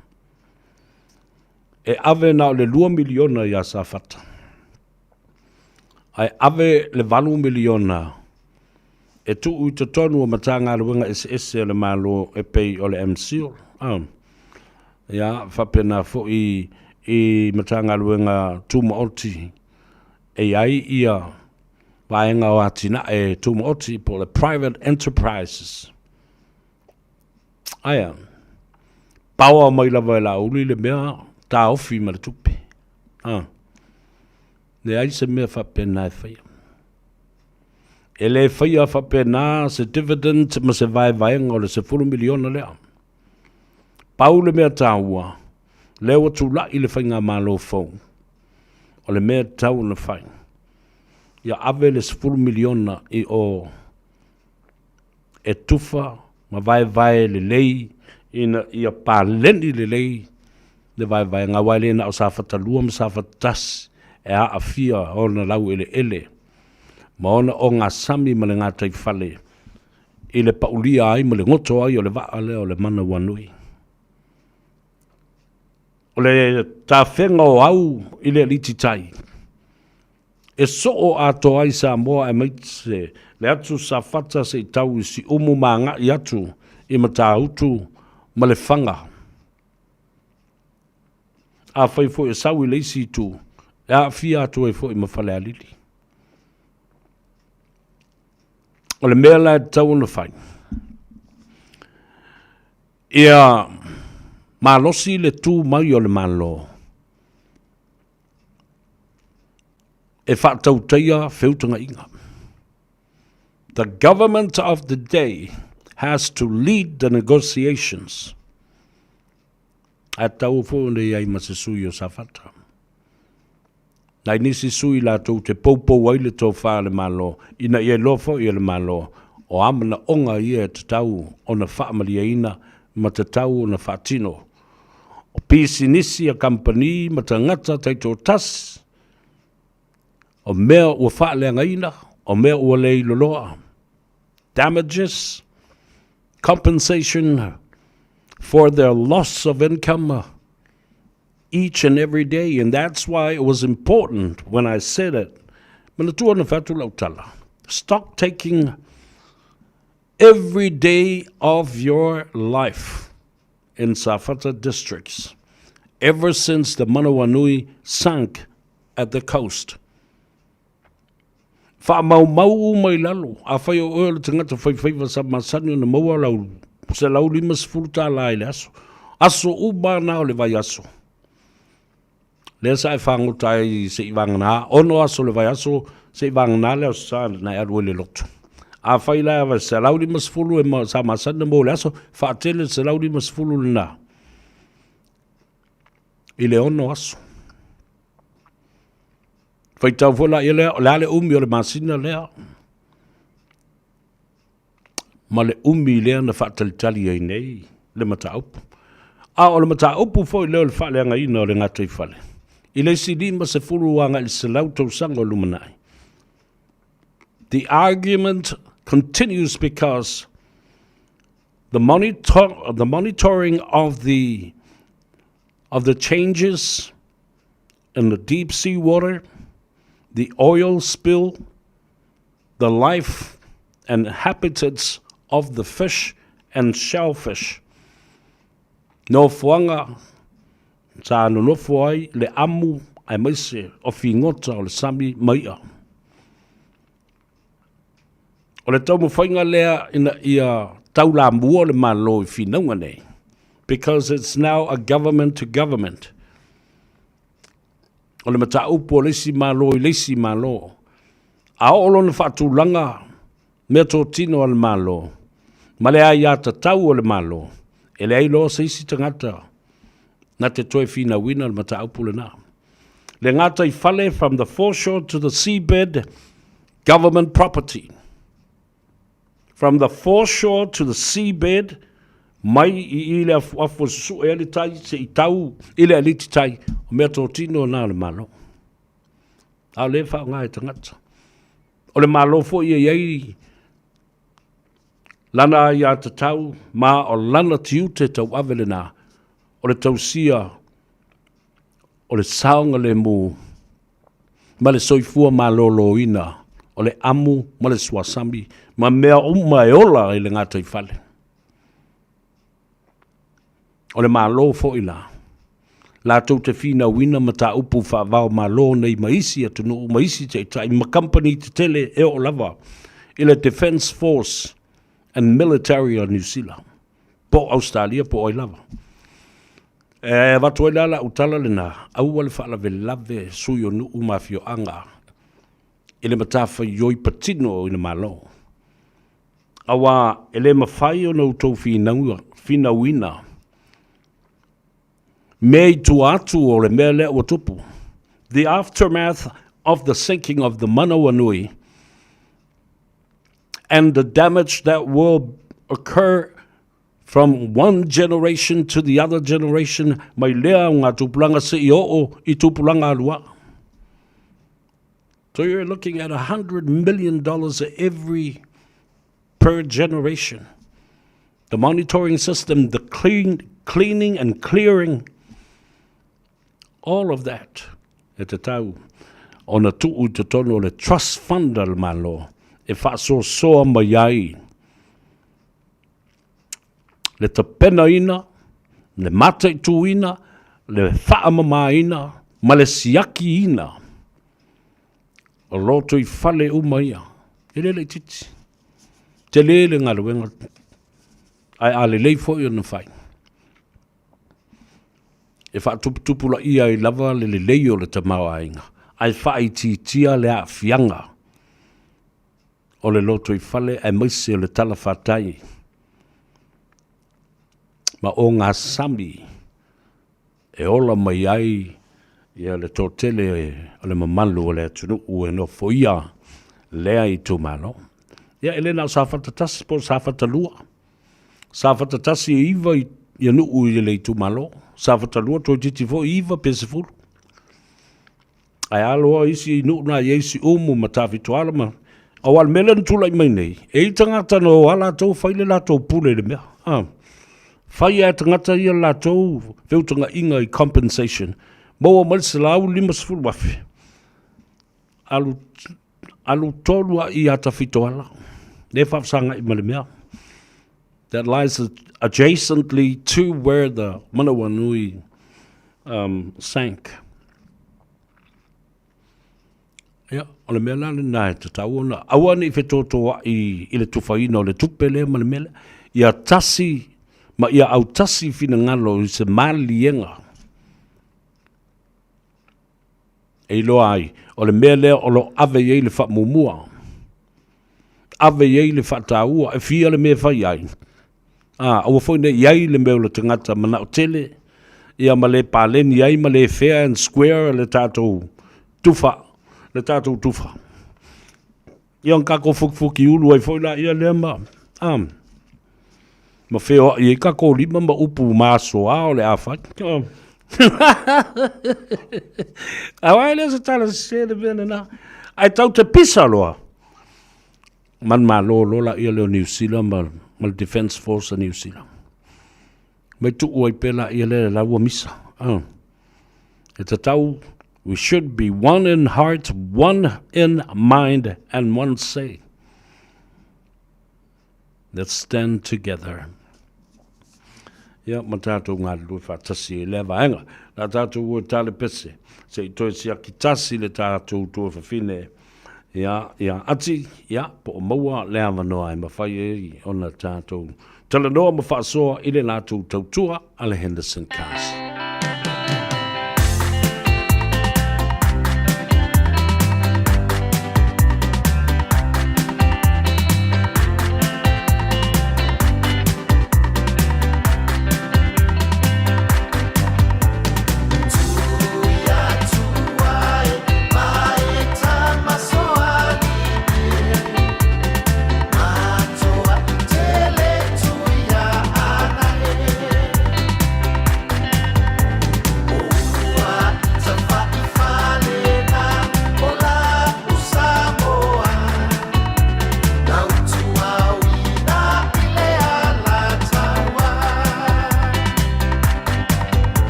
E ave na le 2 miliona ia sa fata. Ai ave le 2 miliona e tu ui te tonu o matanga luenga SS le malo e pei o le MCO. Ia whapena fo I matanga luenga tuma oti e ai ia vaenga o atina e tuma oti po le private enterprises. Aia, paua mai lava la uli le mea ta ofi ma le tupe. Ne ai se mea whapena e whaia. E le whaia whapena se dividend ma se vaenga o le se 1 miliona lea. Pau le mea taua. Leo tu la I le whainga malo fau. O le mea tau na whai. Ia ave le 10 miliona I o e tufa ma vai le lei ia pāleni le lei le vai ngā waile na o sa whatalua ma sa whatas e a fia o na lau ele. Ma ona o ngā sami ma le ngā tai whale I le paulia ai ma le ngoto ai o le vaale o le mana wanui. O le ta whenga o au I le liti tai. E so o ato ai Samoa e maitse le atu sa fata se tau I si umu ma ngā I atu I mata utu ma le whanga. A whai fo e sau I leisi tu e a fia atu e fo I mawhale alili. O le mea la tau na whai. Ia malosi le tu mai o le malo. E whaatau teia whiutanga inga. The government of the day has to lead the negotiations. A tau fōne ai ma se sui o sa whata. Nai nisi sui la tau te poupou ai le tau wha le malo. Ina ia lofo I le malo. O amana onga ia te tau o na whaamalia ina ma te tau o na whaatino. O pisi nisi a company ma ta ngata taito tas o mea ua whaaleangaina, o mea ua lei loloa. Damages, compensation for their loss of income each and every day. And that's why it was important when I said it. Stop taking every day of your life in Safata districts ever since the Manawanui sank at the coast. Wha-mau-mau mai lalo, a whai o oe le tangata Faiva sa masani na maua lau, se lau limas furuta lai le aso. Aso uba nao le vai aso. Le sa e whangutai se i wangana, ono aso le vai aso, se i wangana leo sa na arue le lotu. A whai lai awa se lau limas fulu e sa masani na maua le aso, whaatele se lau limas fulu le na. I le ono aso. Whai tau whala i lea, le ale umi o le masina lea. Ma le umi lea na whaatalitali ai nei, le mata upu. A o le mata upu fo i leo le whale anga ina o le ngata i whale. I le si lima se furu wanga i se lau tau sanga o lumanai. The argument continues because the monitoring of the changes in the deep sea water, the oil spill, the life and habitats of the fish and shellfish. No fuanga sa no fuai le amu ai maise o fingota o le sami maia. O le tau mo whainga lea ina ia tau la mua le malo I whinunga nei. Because it's now a government to government. O le mata upo o leisi malo I leisi malo. A olo na whaatulanga mea tō tino al malo. Ma le ai ata tau o le malo. E le ai loa se isi tangata. Na te toi whina wina le mata upo le na. Le ngata I whale from the foreshore to the seabed, government property. From the foreshore to the seabed, mai I le afu su e le tai se I tau, I le aliti tai, o mea tō tino na le malo. A le wha ngai tangata. O le malo fo I ei, lana ia te tau, ma o lana tiu te tau avele na, o le tausia, o le saonga le mu, ma le soifua ma lolo ina, o le amu, ma le suasami, ma mea umma e ola I le ngata I whale. O le malo fo I la tau te whina wina ma ta upu whaavao malo nei maisi atunu, maisi te tai, ma company te tele e o lava, I le Defence Force and Military of New Zealand, po Australia po o lava. Watu e lala utala le na, au wale whaala ve lave sui o nuu mafio anga, I le matafa yoi patino I le malo. Awa, ele mawhai o nau tau whina wina, mei tu atu o le mea lea watupu. The aftermath of the sinking of the Manawanui and the damage that will occur from one generation to the other generation, mai lea ngā tupulanga se I oo I tupulanga alua. So you're looking at $100 million per generation. The monitoring system, the cleaning and clearing, all of that. E te tau, o na tuu te tono le trust fund al malo, e whaaso soa mai ai. Le tapena ina, le mata tu ina, le whaamama ina, ma le siaki ina. O loto I whale umaia. E le titi. Te lele ngā luenga. Ai ale lei fo I na whai. E whaatuputupula ia I lava le lei o le tamau ainga. Ai whai tia le a fianga. O le loto I whale ai maise o le tala whatai. Ma o ngā sami e ola mai ai ia le tōtele o le mamalu o le atunu ue no foia lea I tū malo. Ia ele nau sāwhatatasi po sāwhatalua. Sāwhatatasi e iwa ia nuu I le I tū malo. Sāwhatalua tō titi fo iwa pese furu. Ai aloa isi nu na isi umu matafitu alama. Awal melen tulai mai nei. E tangata no ala tau faile la tau pule le mea. Fai a tangata ia la tau veutanga inga I compensation. Moa malisa lau 5 wafi. Alu tolua I ata fito ala. Ne whafsanga I male mea. That lies adjacently to where the Manawanui sank. Ia, o le mea lana nai te tau ona. Awana I whetotoa I le tuwhaina o le tupele ma le mele. Ia tasi, ma ia au tasi fina ngalo I se malienga. E loa ai, o le mea lea o lo ave iei le whamumua. Ave iei le whataua, e fia le mea whai ai. Awa whaine iei le mea le tangata mana o tele. Ia ma le pāleni iei ma le fair and square le tātou tufa. Le tātou tufa. Ia kako fuki ulu ai whaila ia lea ma. Ma wheo I kako lima ma upu maaso ao le awhai. Awai le se tala se le vena na. Ai tau te pisa loa. Man ma lola ia leo New Zealand ma le Defence Force New Zealand. Mai tu ua I pela ia le la ua misa. E te tau, we should be one in heart, one in mind, and one say. Let's stand together. Ia, ma tātou ngā lua whātasi e lewa enga. La tātou ua tāle pese. Se I toi sia ki tasi le tātou tua whawhine. Ia, ati, ia, po o maua lea manoa e mawhai e ona tātou. Tala noa ma whaasoa I le nātou tautua ale Henderson Cars.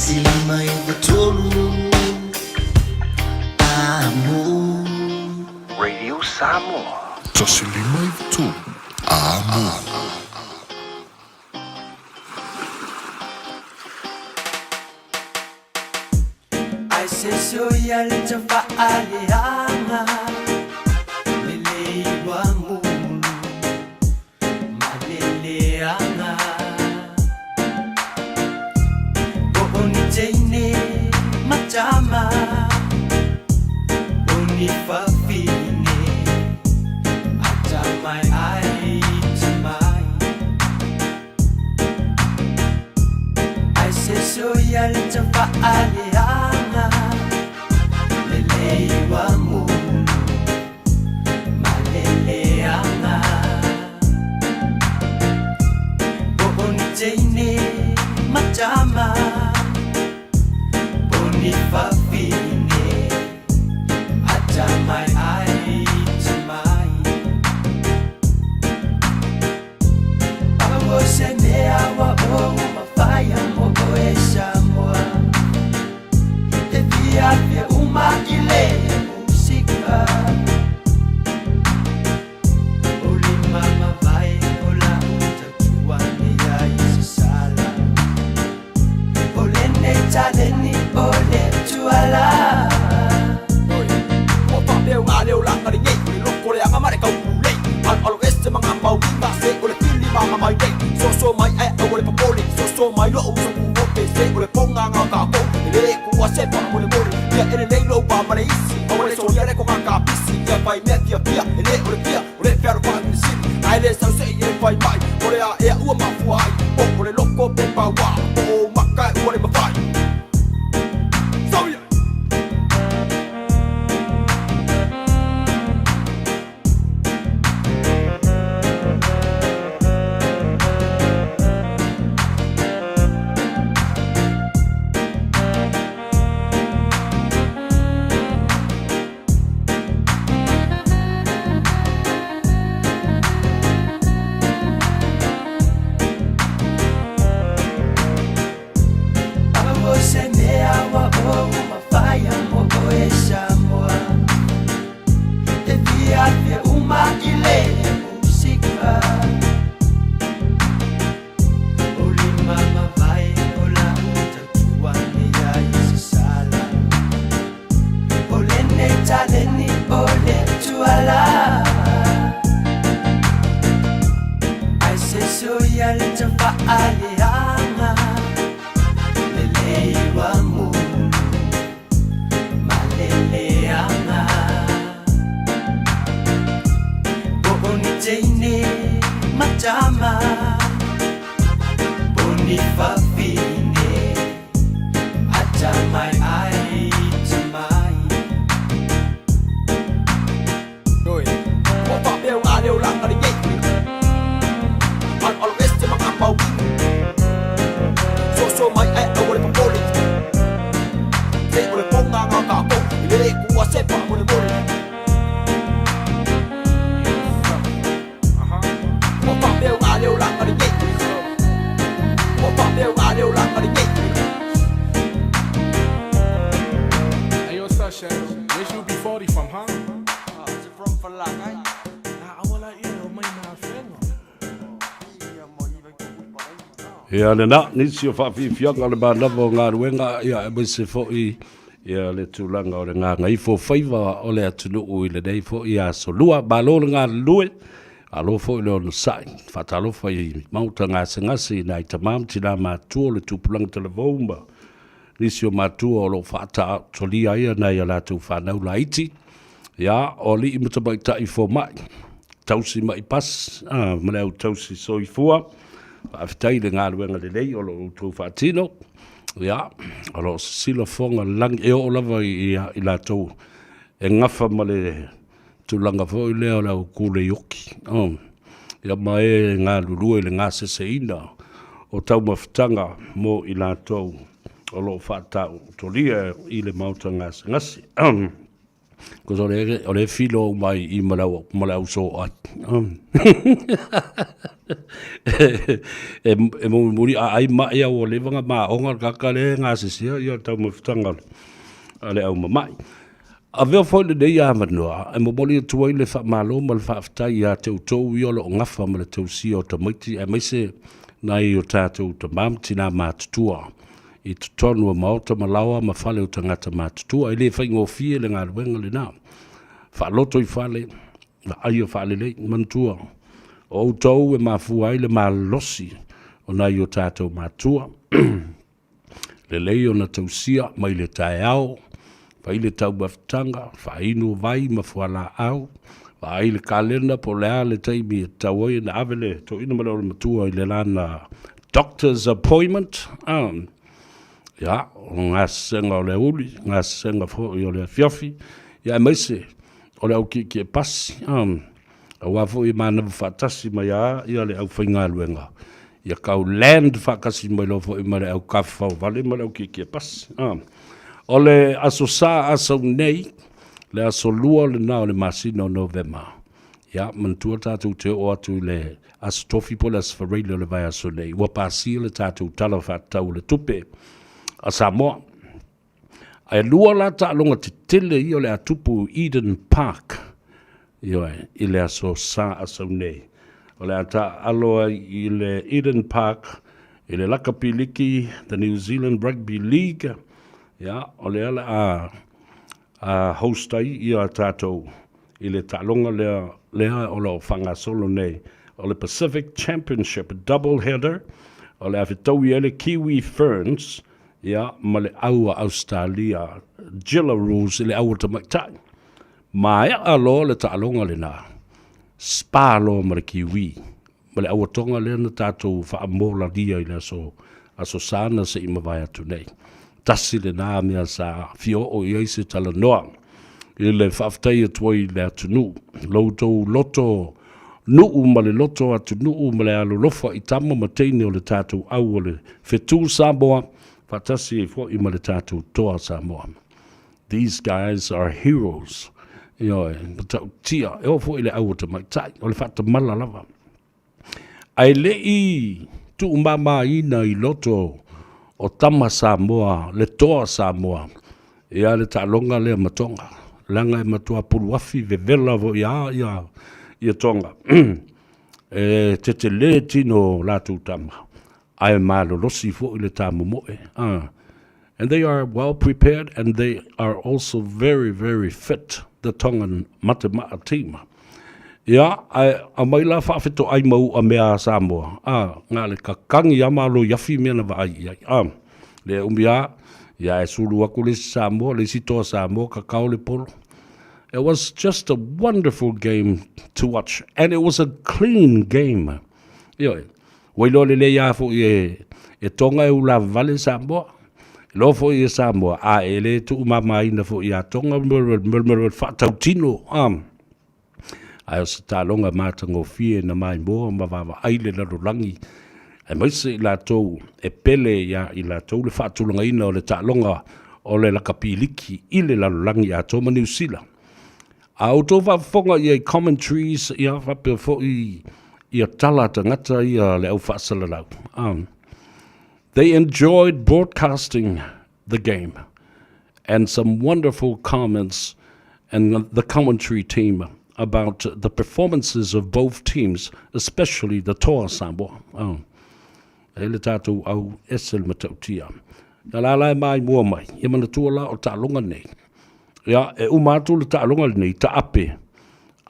Silima i vatolu Amo Radio Samoa. Tasilima i tu. Amo. Ai se soia le tafa aleanga Lele wangu Maleleanga Boni teine matama Boni fafine Atamai ai tamai Ai se soia le tafa aleanga Lele wangu Maleleanga Boni teine matama Boni fafine Atamai ai tamai Awo se mea wa o mafaya mo o e Samoa Te via via uma ile musika Oli mama vai ola utajua ni ya isisala Ole ne taleni ole tuala O papel nga leo lang ka rin Uli loko le ang amare kau kulay An always sa mga ambaw Kasi uli pili mga may day So may ay uli papoli So may lo uso kumote Se uli pong nga nga kako Nilili kuwa se pa muli muli Pia ililay lo pa manaisi Uli so yare ko nga kapisi Pia pay me pia pia Ili uli pia Uli pero pa nisin Ay le sa se ili pay may Uli a ea ua mafuay Uli loko pe pa wa O makai uli mafay So yeah Awo se mea wa o mafaya mo o e Samoa Te via via uma ile musika Oli mama vai ola utajua ni ya isisala Ole ne taleni ole tuala Ai se soia le tafa aleanga Lele wangu Maleleanga Boni teine matama Boni fafine Atamai ai tamai Oi, o papel nga leo lang ka rin An always sa mga ambaw So may ay uli papoli Se uli pong nga nga kako Ilili kuwa se pa muli muli O papel nga leo lang ka rin O papel nga leo lang ka rin Hey, yo, what's up, Shadow? Where's you be 40 from, huh? From Falangay Nah, I wanna eat it. My friend. Ia le na, nisi o whawhiwhianga le mānawa o ngā ruenga, ia e maise fōi, ia le tūlanga o le ngā Gagaifo Faiva o le atunu i le nei fōi a solua, mālo le ngā lue, alo fōi le ono sai, whatalo whai mauta ngā sengasi, nā i tamam tina mātua le tūpulanga te le vōumba, nisi o mātua o lo whata tolia ia nei a lātou whanau la iti, ia o li i mutamai tai fō mai, tausi mai pas, manau tausi soi fua, Aftai le ngā ruenga le nei o lo tō whātino. Ia, o lo sila fonga lang e o lava i lātou. E ngafa ma le tūlanga fo i leo lau kūle yoki. Ia ma e ngā lulue le ngā seseina o tau mawhitanga mo i lātou o lo whātau tolia i le mauta ngā sengasi. Ko o le filo mai I malau so ai. E mo muri ai mai o le vanga ma onga kakale ngā sisia ia tau mawhitanga ale au mamai. A veo foi le dei a manua, e mo moli tuai le wha malo ma le whaafitai a te utou I o lo ngafa ma le tausi o ta maiti, e maise nai o tātou ta mamti nā mātutua. I te tonu a maota malawa ma whale o tangata mātutua, I le whaingo fie le ngā ruenga le nā. Whaaloto I whale, na ai o whale le mantua. O utou e mafua ai le malosi o nai o tātou mātua. Le lei o na tausia mai le tae au, whai le tau maftanga, whai ino vai mafuala au, whai le kalenda po lea le taimi e tau oi na avele, to ina mana o le matua I le lana doctor's appointment. Ja, ngā senga o le uli, ngā senga fo I o le fiofi, ia maise o le au ki e pasi, a wafo I mana whatasi mai a, ia le au whainga luenga. Ia kau land whakasi mai lofo I mare au kawhau vale, mare au ki e pasi. O le aso sa asau nei, le aso lua le nao le masino November. Ia, mantua tātou te o atu le aso tofi po le asfareile le vai aso nei. Ua pāsia le tātou tala whatau le tupe. A Samoa. Ai lua la ta longa te tele I o le atupu Eden Park. I le aso sa asau nei. O le ata aloa I le Eden Park, I le Lakapiliki, the New Zealand Rugby League. Ya, o le ala a hostai I a tātou. I le talonga lea o le whanga solo nei. O le Pacific Championship double header. O le awhitau I ele Kiwi Ferns. Ya, ma le aua Australia. Jilla Rules I le aua tamaitai. Ma ea alo le talonga le nā. Spa lo ma le Kiwi. Ma le aua tonga le na tātou whaamola dia I le aso sana se I mawai atu nei. Tasi le nā mea sa fio o I eise tala noa. I le whaftai atuai le atunu. Lautou loto nuu ma le loto atunu ma le alo lofa I tama ma teine o le tātou au o le whetū Samoa. Whatasi e fo I ma le tātou toa Samoa. These guys are heroes. Ioe, matau tia, e o fo I le au o te maitai, o le whata mala lava. Ai le I tu umama ina I loto o tama Samoa, le toa Samoa, ia le talonga le matonga, langa e matua puluafi ve vela vo ia tonga. Te te le tino latu tama, ai malo losi fo I le tamu moe. And they are well prepared and they are also very, very fit, the Tongan Matemaa team. Ia, a mai la whaafeto ai mau a mea Samoa. Ngā le kakangi amalo yafi mea na vai. Le umbia, ia e suru aku le Samoa, le sitoa Samoa, kakao le polo. It was just a wonderful game to watch. And it was a clean game. Ia, wailo le iafo e tonga e ula vale Samoa. Lo fo I Samoa, e le tu umama ina fo I a tonga mel whatautino. Ai o se tālonga mātango fie na mai moa ma wawa aile na rolangi. E maise I lātou e pele ia I lātou le whaatulanga ina o le tālonga o le lakapiliki I le larolangi a tōma New Zealand. A o tō whafonga I commentaries ia whapea fo I a tala tangata I le au whaasalalau. They enjoyed broadcasting the game and some wonderful comments and the commentary team about the performances of both teams, especially the Toa Samoa. Ele tātou au esel matautia. Na lalai mai mua mai, ia mana tuala o tālonga nei. Ia, e umatu le tālonga nei, ta ape.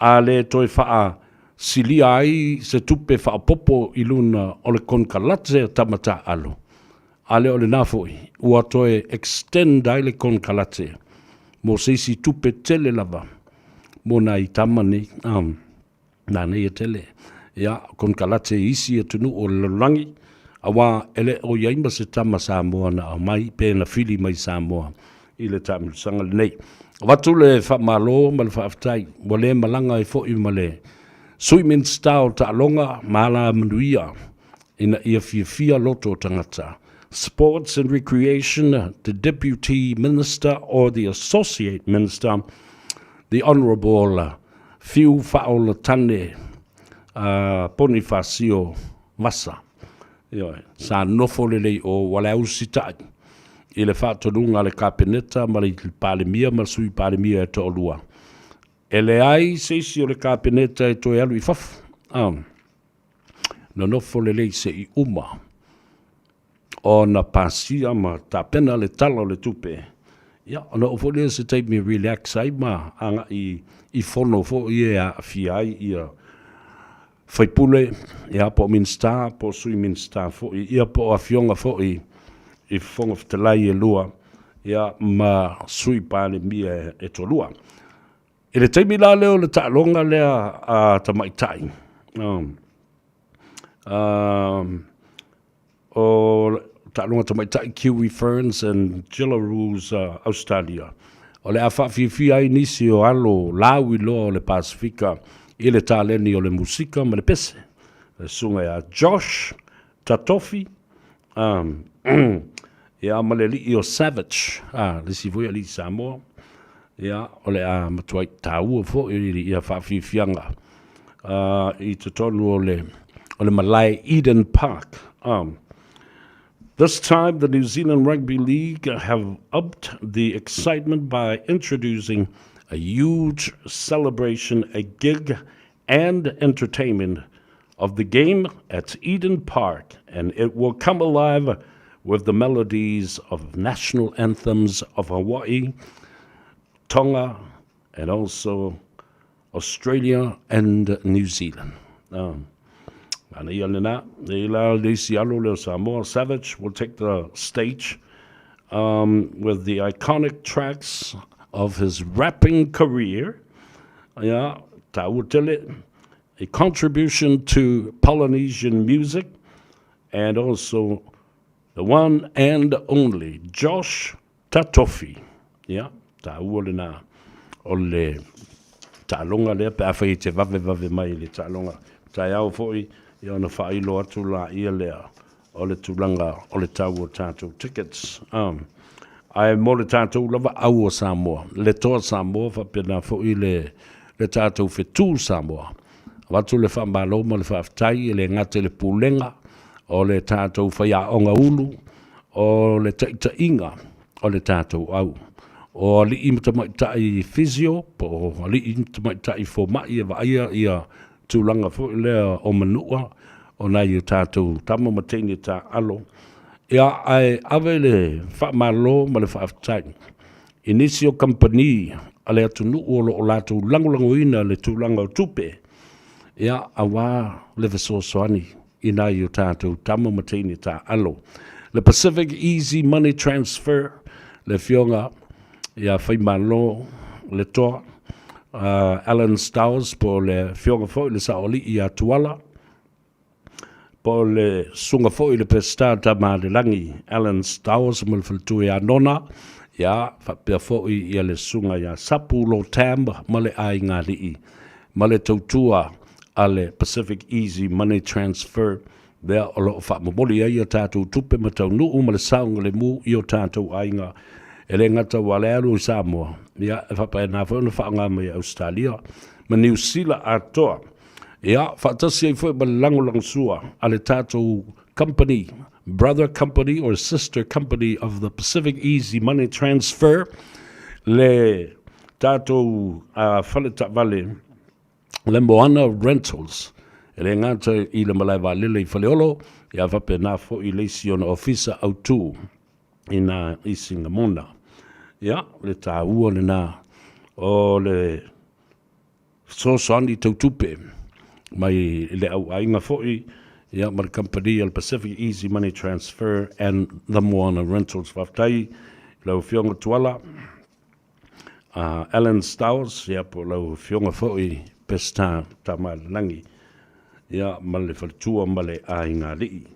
A le toi wha sili ai se tupe wha popo I luna o le konkalate tamata alo. A le o le nafoi, ua toi extend ai le konkalate. Mo seisi tupe tele lava. Mona I tama nei, nā nei e tele. Ia, kon kalate isi e tunu o larangi, awa ele o yaima se tama Samoa na au mai, pēna fili mai Samoa, I le tamilu sanga le nei. Watu le whamalo, ma le whaaftai, wa le malanga I fo I ma le swimming style ta alonga, mala manuia, ina ia fia loto tangata. Sports and Recreation, the Deputy Minister or the Associate Minister, the Honourable Fiu Fa'olatane Bonifacio Massa. Sa nofo lelei o wale au sitai. I le whātonunga le kāpeneta ma le pālemia ma sui pālemia e to olua. E le ai seisi o le kāpeneta e toi alu I whafu. Na nofo lelei se I uma. O na pasia ma ta pena le talo le tupe. Ia, ona o fo se take me relax ai ma anga I fono fo I a fiai ia faipule ia po minsta po sui minsta fo ia po afionga fo I fonga ftalai e lua ia ma sui pale mia e to lua. E le taimi la leo le ta'alonga lea a tamaitai. O ta'alonga tamaitai Kiwi Ferns and Jillaroos Australia. O le a whawhiwhi ai nisi o alo lawi loa o le Pasifika I le tāleni o le musika ma le pese. Le sunga ia Josh Tatofi. Ia ma le li o Savage. Le si voi a li Samoa. Ia o le a matuai tāua fo ia whawhiwhianga. I te tonu o le Malay Eden Park. This time, the New Zealand Rugby League have upped the excitement by introducing a huge celebration, a gig, and entertainment of the game at Eden Park, and it will come alive with the melodies of national anthems of Hawaii, Tonga, and also Australia and New Zealand. Samoa Savage will take the stage with the iconic tracks of his rapping career. A contribution to Polynesian music, and also the one and only Josh Tatofi. Ta'alonga le pe afai te vave mai le ta'alonga. Taiao foi I ona whailo atu la ia lea o le tūlanga o le tau o tātou tickets. Ai mo le tātou lava au o Samoa. Le toa Samoa whapena foi le tātou whetū Samoa. Watu le whamalo ma le whaftai le ngate le pūlenga o le tātou whaiaonga ulu o le taita inga o le tātou au. O li imta maitai physio, po li imta maitai fomai e vaia ia tūlanga fo lea o manua o nai o tātou tamo matene tā alo. Ia ai ave le whamalo ma le whaaftai. Inisio company a le atunu o lo o lātou langolango ina le tūlanga o tupe. Ia awa le vesosoani I nai o tātou tamo matene tā alo. Le Pacific Easy Money Transfer le fionga ia whaimalo le toa. Alan Stowers po le fionga foi le saoli I atuala. Po le sunga foi le pestata ma le langi Alan Stowers mo le faltu ia nona. Ia whapea foi ia le sunga ia sapu lo tamba ma le ai ngā lii. Ma le tautua a le Pacific Easy Money Transfer. Bea o lo whamamoli ia tātou tupe ma tau nuu ma le saunga le mu I o tātou ainga. E le ngata wale alu I Samoa. Ia e whapai nā whauna whaanga mai Australia. Ma New Zealand atoa. Ia whaatasi ai whai ma langolang sua. A le tātou company, brother company or sister company of the Pacific Easy Money Transfer. Le tātou whaleta vale. Le Moana Rentals. E le ngata I le malai walele I whaleolo. Ia whapai nā whai leisi ona ofisa au tū. Ina I Singamona. Ia, le tāua le nā o le sosani tautupe mai le au ainga foi ia ma le company al Pacific Easy Money Transfer and the Moana Rentals whaftai lau fionga tuala Alan Stowers ia po lau fionga foi pesta tamalangi ia ma le whalitua ma le ainga lii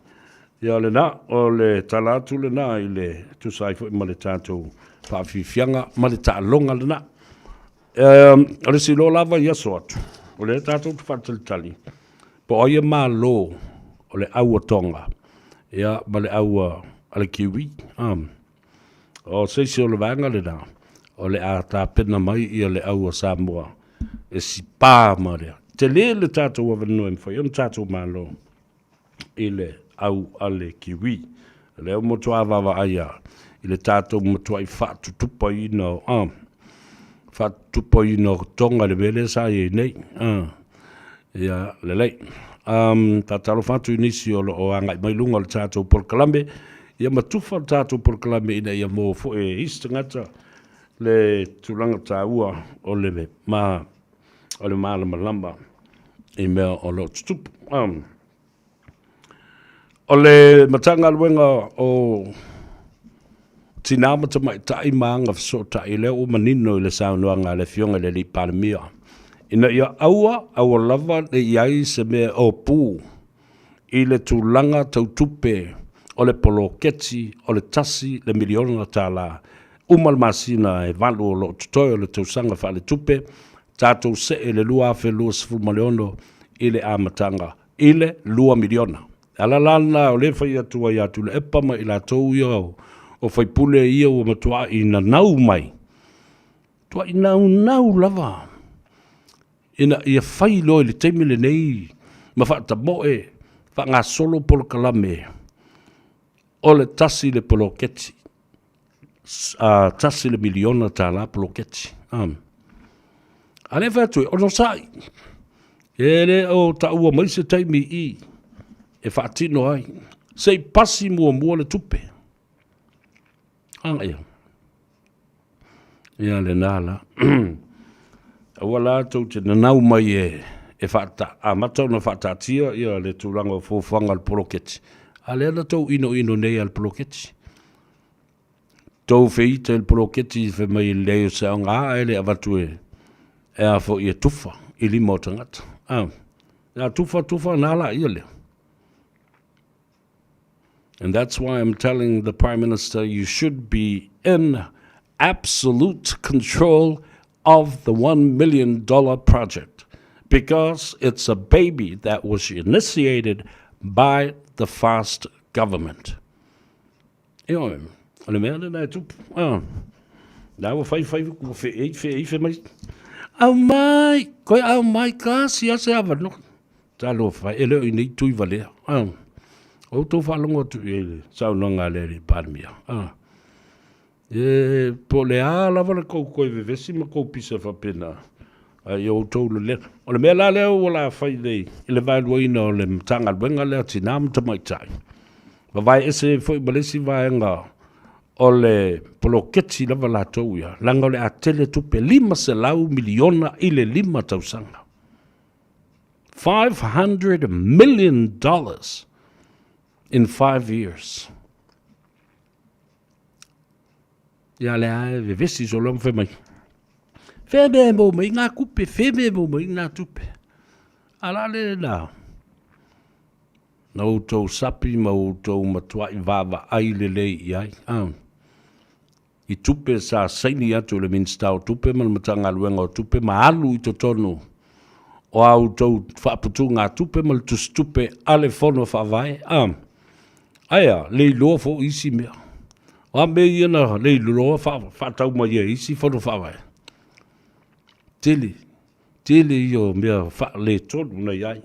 ia le nā o le talatu le nā I le tusai foi ma le tātou whawhiwhianga ma le ta'alonga le nā. O le silo lava ia so atu. O le tātou tu whatalitali. Po oia mā lō o le aua tonga. Ia ma le aua a le kiwi. O seisi o le vanga le nā. o le a tā pena mai i le au a Samoa e si pā marea. Te le tātou avanua e mwhai, on tātou mālo i le au ale kiwi. Le au motua wawa aia i le tātou motua i whātutupa i no whātutupa i no tonga le vele sa i nei. Ia le lei. Ta talo whātu inisi o angai mai lunga le tātou porkalame. Ia matufa le tātou porkalame ina ia mō fo e istangata le tulanga tā ua o le me o le mālama lamba i mea o lo tutupu. O le matanga luenga o tinamata mai tai maanga fsota i leo manino i le saunuanga le fionga le li paramia. Ina ia aua lava le iai se mea o pū i le tūlanga tautupe o le poloketi o le tasi le miliona tāla umal masina e valu o lo tutoi o le tausanga wha le tupe tātou se e le lua afe lua sifu maleono i le amatanga i le lua miliona. Ala lana o le whai atua i atu le epama i la tau ia o whai pule ia o matua i na nau mai. Tua i nau lava. Ina ia whai loi le teimile nei ma whaata moe wha ngā solo polo kalame o le tasi le polo keti. Tasi le miliona tā la polo keti. Ale whaatui, ono sai. Ele o ta ua mai se teimi i. E whaatino ai. Sei pasi mua le tupe. Ia. Ia le nāla. Awa la tau te nanau mai e whaata. A matau na whaatatia ia le tūranga o fōwhanga al poloketi. A le ana tau ino nei al poloketi. Tau whiita al poloketi whi mai leo se o ngā ele avatue. E a fo i tufa i lima o tangata. Ia tufa nāla ia leo. And that's why I'm telling the Prime Minister you should be in absolute control of the $1 million project because it's a baby that was initiated by the fast government. Io, le merde na tu. Da wo fai ko fe mai. Au mai kasi ya se avano. Ta lo fai ele ni tu vale. O to falongo tu ele. Sa no ngale ri parmia. Po le ala vale ko vesi ma ko pisa fa pena. Yo to le. O le mela le o la fai dei. Ele vai lo ino le tanga benga le tinam ta mai tai. Vai ese foi balesi vai nga. O le poloketi lava la touia. Langa le atele tupe 5 miliona i le 5 tausanga. $500 million in 5 years. Ia le ae vesi so lom fe mai. Fe me mo mai ngā kupe, fe me mo mai ngā tupe. Ala le la. Na utou sapi ma utou matua i vava ai le lei iai. I tupe sa saini atu le minstau tupe ma matanga luenga o tupe ma alu i to tonu. O au tau whaaputu ngā tupe ma le tustupe ale fono whaavai. Aia, lei loa fo isi mea. O me iana lei loa whaatau ma ia isi fono whaavai. Tili io mea le tonu na iai.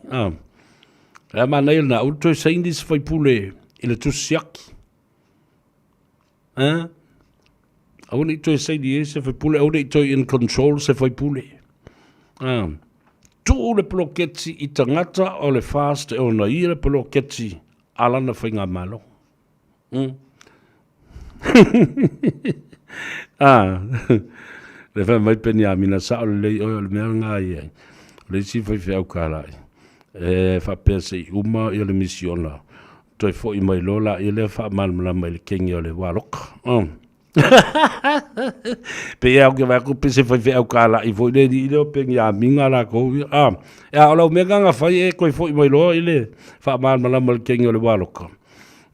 Ea mana ila na uto saini se fai pule i le tusiaki. Au ni toi saini se fai pule, au ni toi in control se fai pule. Tu le poloketi i tangata o le fast e o na i le poloketi alana fai ngā malo. Le fai mai peni a mina sa o le lei o le mea ngā iai. Le si fai fai au kārai. Fa pese i uma i le misiona. Toi fo i mai lola i le fa malmala mai le kengi o le walok. Pe ia ke vai ku pese fai fai au kala i fo i le i le pengi a minga la ko. E a lo mega nga fai e ko fo i mai lola i le fa malmala mai le kengi o le walok.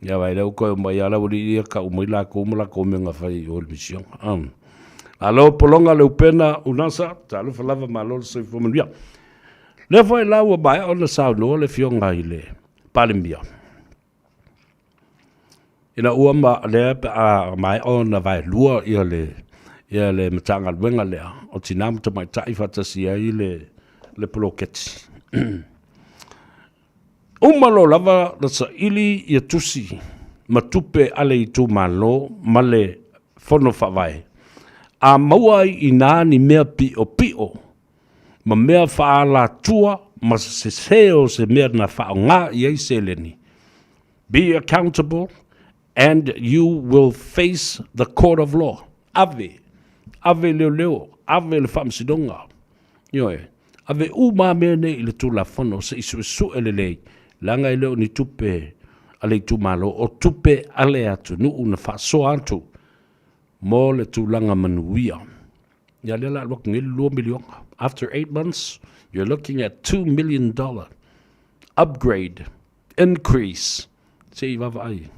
Ia vai le ko mai ala uri i ka umai la ko mala ko menga fai o le misiona. Alo polonga le upena unasa talo falava malo se fo mia. Le foi la ua mai o na sao no le fionga i le palimia. Ina ua ma le a mai o na vai lua i ia le matanga wenga lea o tinam te mai tai fatasi ai le poloketi umalo lava na sa ili ia tusi matupe ale i tu malo male fono whawai a maua i nā ni mea pio ma mea whaala tua ma se seo se mea na whao ngā i ei seleni. Be accountable and you will face the court of law. Ave leo, ave le whamsidonga. Ioe, ave uma mea ne i le tula whono se isu ele lei. Langa i leo ni tupe ale tu malo o tupe ale atu nuu na whaso atu. Mo le tūlanga manuia. Ia lela lok ngil 2 million. After 8 months, you're looking at $2 million upgrade, increase. Se i wawa ai.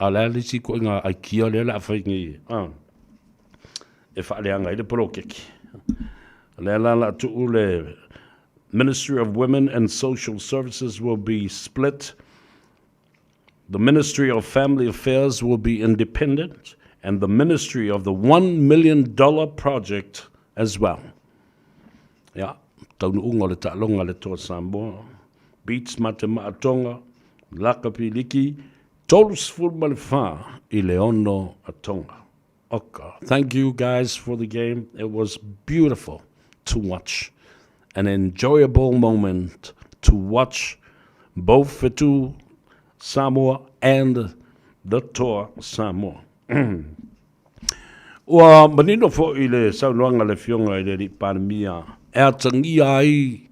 A lea lisi ko inga ai kia lela a whaingi. E whaaleanga i le porokeki. Lela la tuu le Ministry of Women and Social Services will be split. The Ministry of Family Affairs will be independent, and the Ministry of the $1 million project as well. Yeah, taunu unga le ta'alonga le toa Samoa, beats mate maatonga, lakapi liki, tolus fulma le wha I le ono atonga. Oka. Thank you guys for the game. It was beautiful to watch. An enjoyable moment to watch both the two Samoa and the toa Samoa. Ua manino fo I le saunoanga le fionga I le li panemia. E atangi ai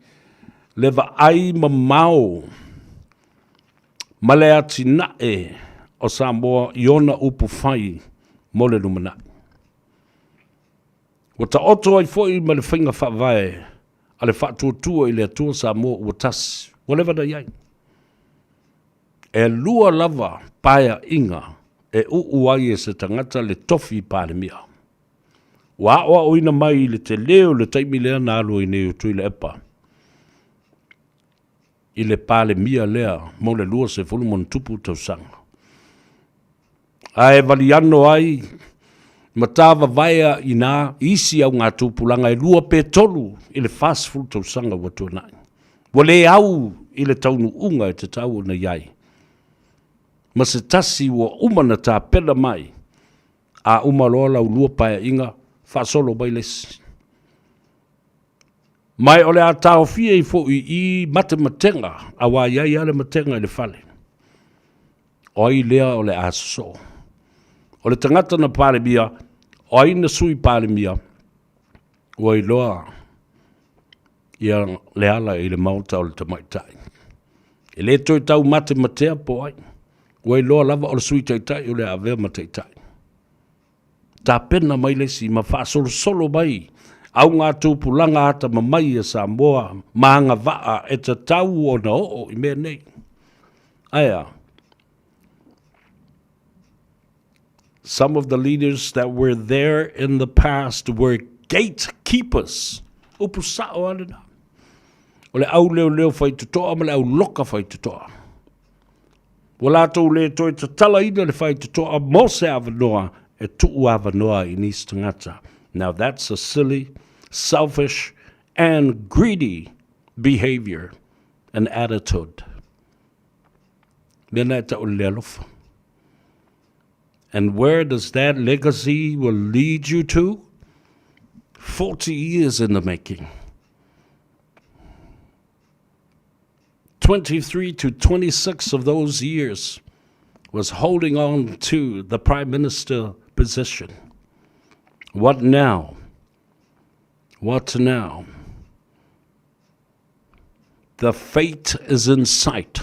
le va ai mamau. Ma le atina o Samoa iona upu fai mo le lumana. Ua ta oto ai fo I ma le whainga whawai. Ale whatuatua I le atua Samoa ua tasi. Whatever da iai. E lua lava paia inga e uai e se tangata le tofi palemia. Wa oa oina mai le te leo le taimi lea na alo I neo tui le epa. I le palemia lea mo le lua se fulumon tupu tausanga. Ae valiano ai matawa vaia I nā isi au ngā tūpulanga e lua pe tolu I le fast food tausanga watua nai. Wale au I le taunu unga e te tau na iai. Ma se tasi ua umana tā pela mai, a umaloa lau lua paia inga, whasolo bai lesi. Mai ole a tau fia I fo I mate matenga, a wā iai ale matenga I le fale. Oi lea ole a so. Ole tangata na pare mia, oi na sui pare mia, oi loa, ia le ala I le mauta o le tamaitai. E le toi tau mate matea po ai. Wai loa lava o le sui taitai o le avea ma taitai. Tā pena mai lesi ma whaasolo solo mai. Au ngā tūpulanga ata ma mai e Samoa. Maanga waa e ta tau o na o I mea nei. Aia. Some of the leaders that were there in the past were gatekeepers. Upu sao alena. O le au leo whai tutoa ma le au loka whai tutoa. Wala tau le toi ta tala ina le whai tutoa mo se avanoa e tuu avanoa I nis tangata. Now that's a silly, selfish, and greedy behavior and attitude. Mena ta o le alofa. And where does that legacy will lead you to? 40 years in the making. 23 to 26 of those years was holding on to the prime minister position. What now? What now? The fate is in sight.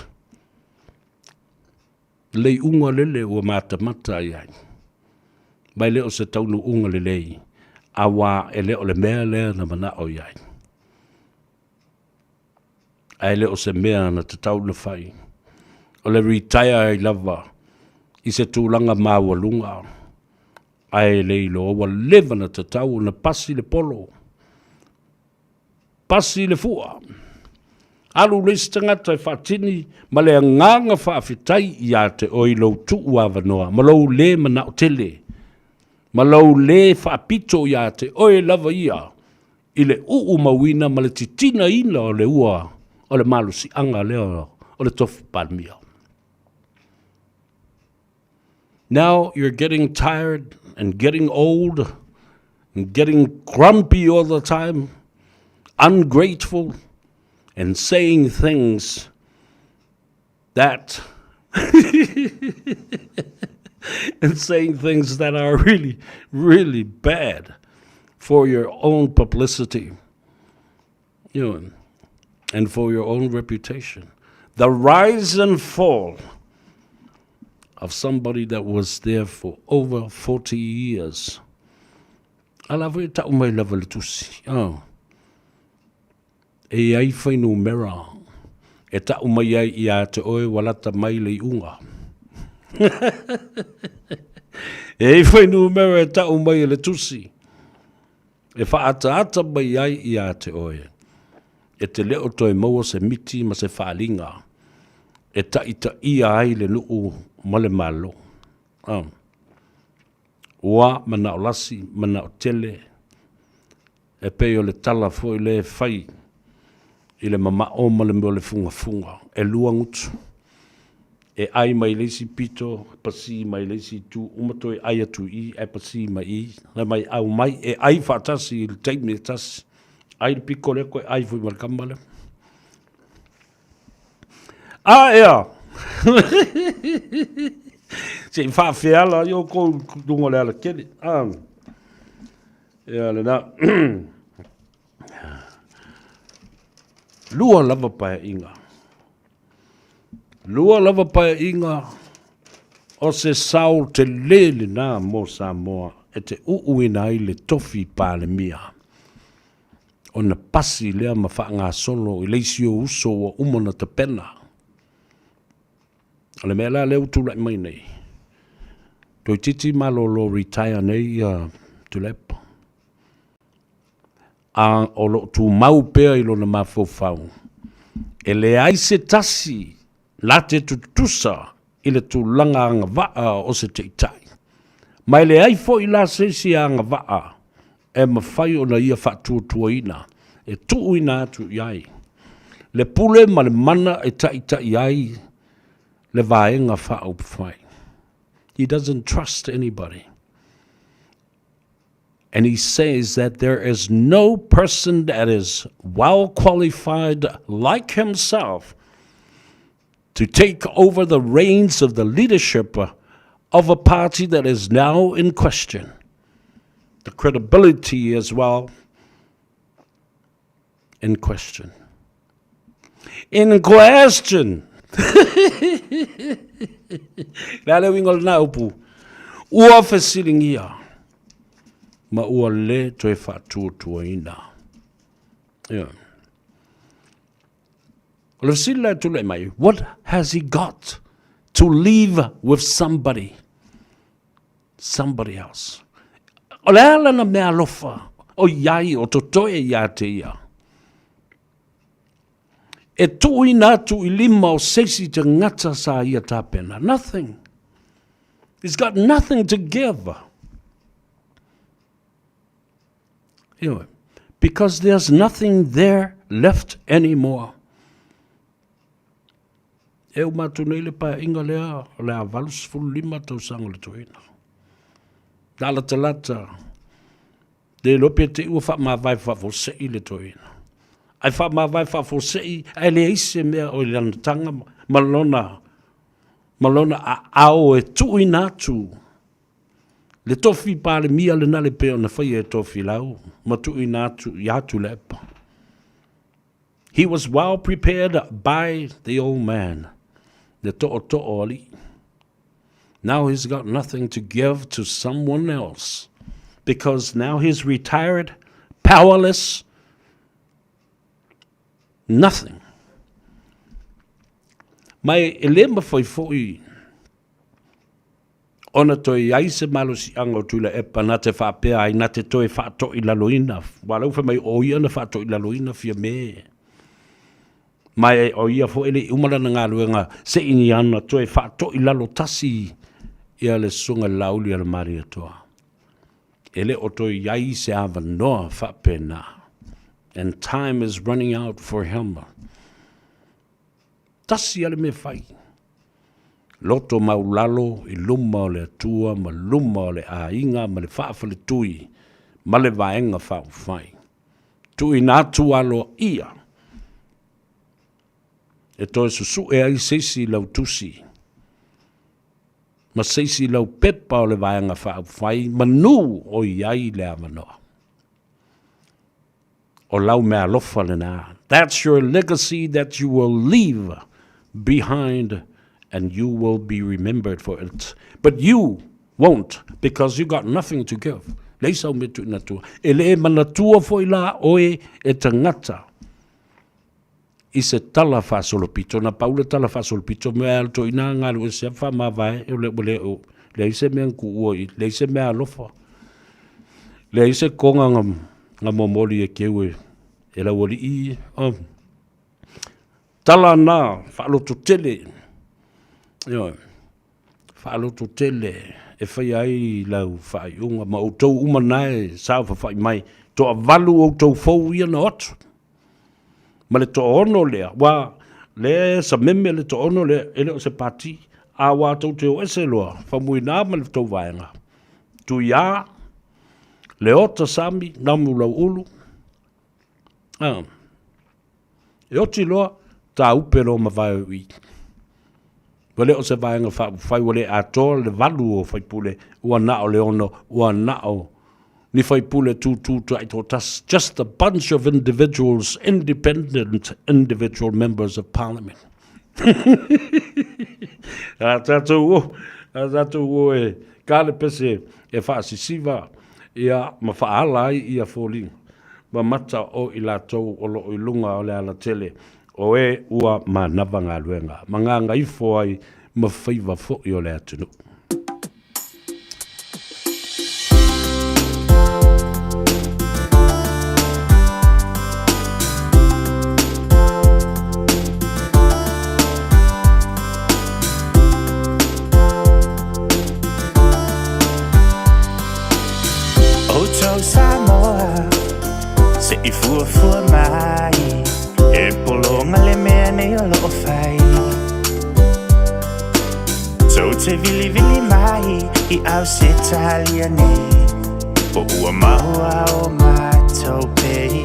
Le unga lele ua mata iai. Mai leo se taunu unga lelei. Awa e leo le mea lea na mana o iai. Ai leo se mea na te tau na whai. O le retire ai lava. I se tūlanga māua lunga. Ai le ilo wa leva na te tau na pasi le polo. Pasi le fua. Alu le stangata e whaatini ma le nganga whaafitai I a te oilo tuu awanoa. Ma lou le mana o tele. Ma lau le whaapito ia te oe lava ia. I le mawina ma le titina ina o le ua. O le malusi anga leo. O le tofu palmia. Now you're getting tired and getting old and getting grumpy all the time, ungrateful, and saying things that are really, really bad for your own publicity, and for your own reputation. The rise and fall of somebody that was there for over 40 years. Alava e tau mai lava le tusi. E ai whainu mera. E tau mai ai ia te oe walata mai le unga. E ai whainu mera e tau mai le tusi. E whaata mai ai ia te oe. E te leo toi maua se miti ma se whaalinga. E taita ia ai le nuu male malo. Ua mana o lasi, mana o tele. E peo le tala fo i le whai. I le mama o male mo le funga funga. E lua ngutu. E ai mai leisi pito, pasi mai leisi tu. Umato e ai atu i, e pasi mai i. Le mai au mai, e ai whaatasi, le teimi e tasi. Ai le piko le koe ai fui markamale. Ea! Se whawhiala, yo ko dungo le ala kere. Ea le na. Lua lava pae inga. Lua lava pae inga. O se sau te lele na mo Samoa. E te uuina i le tofi pāle mia. O na pasi lea ma wha ngā solo i leisi o uso o umona te pena. O le mea la leo tūlai mai nei. Toi titi malolo retire nei tulepa. O lo tu mau pea i lo na mawhau. E le aise tasi la te tutusa i le tu langa anga waa o se teitai. Mai le ai fo i la sesi anga waa. E mawhai o na ia whatuatua ina. E tuu ina atu iai. Le pule ma le mana e taita iai. Le vaenga whao pwhai. He doesn't trust anybody. And he says that there is no person that is well qualified like himself to take over the reins of the leadership of a party that is now in question. The credibility as well in question. In question. Lale wingol na upu. Ua fesilingia. Ma ua le toe whatuatua ina. Yeah. Lasila tule mai. What has he got to leave with somebody? Somebody else. O le ala na mea lofa. O iai o totoe ia te ia. E tui natu I lima o seisi te ngata sa ia tapena. Nothing. He's got nothing to give. Anyway, because there's nothing there left anymore. E o matu nei le pa inga lea, lea valus fulu lima tau sanga le tuina. Dala talata, de lope te ua wha ma vai wha fosei le tuina. Ai wha ma vai wha fosei, ai le eise mea o le anatanga malona a ao e tui natu. Le tofi pale mia le nale peo na whai e tofi lau, ma tui natu yatu lepa. He was well prepared by the old man. The to'o ali. Now he's got nothing to give to someone else because now he's retired, powerless, nothing. Mai elema foi ona toi aise malusi ango tula epa na te whapea ai na te toi whato I laloina. Walau wha mai oia na whato I laloina fia me. Mai o ia fo ele umala na ngā luenga se ini ana toi whato I lalo tasi ia le sunga lauli ala mari atoa. Ele o toi iai se ava noa whapena. And time is running out for him. Tasi ale me whai. Loto maulalo I luma o le atua, ma luma o le ainga, ma le whaafale tui, ma le vaenga whau whai. Tui nātu alo ia. E toi susu e ai seisi lau tusi. Ma seisi lau pepa o le vaenga whau whai, ma nu o iai le amanoa. O lau mea lofa le nā. That's your legacy that you will leave behind, and you will be remembered for it. But you won't, because you got nothing to give. Leisa o metu natua. E le e manatua foi la oe e tangata. I se tala whasolopito, na paula tala whasolopito, mea alto ina ngalu e se wha mawai, e le o. Le ise mea nku oi, le ise mea alofa. Le ise konga nga momoli e kewe, e la wali I. Tala na, whaaloto tele. Whaaloto tele, e whai ai lau whai unga, ma o tau umanae, sao whai mai, to a valu o tau fau ia na otu. Ma le to ono lea, wa le sa meme le to ono lea, ele o se pati, a wa tau te o ese loa, whamui nā ma le tau vaenga. Tu ia, le ota sami, namu lau ulu. E oti loa, ta upero ma vai ui. Wale o se vaenga whai wale a toa le valu o whai pule, ua nao le ono, ua nao. Ni whai pule tu tai to tas, just a bunch of individuals, independent individual members of parliament. A tātou o e kāle pese e whaasisiva, ia ma whaalai ia fōling. Ma mata o I lātou o lo I lunga o le ala tele, o e ua ma nawa ngā luenga. Ma ngā Gagaifo ai ma Faiva fo I o le atunu. O Samoa, se I fua mai, e polonga le mea nei o loo fai. So te vili mai, I au se talia nei, o ua mahua o mātou pei.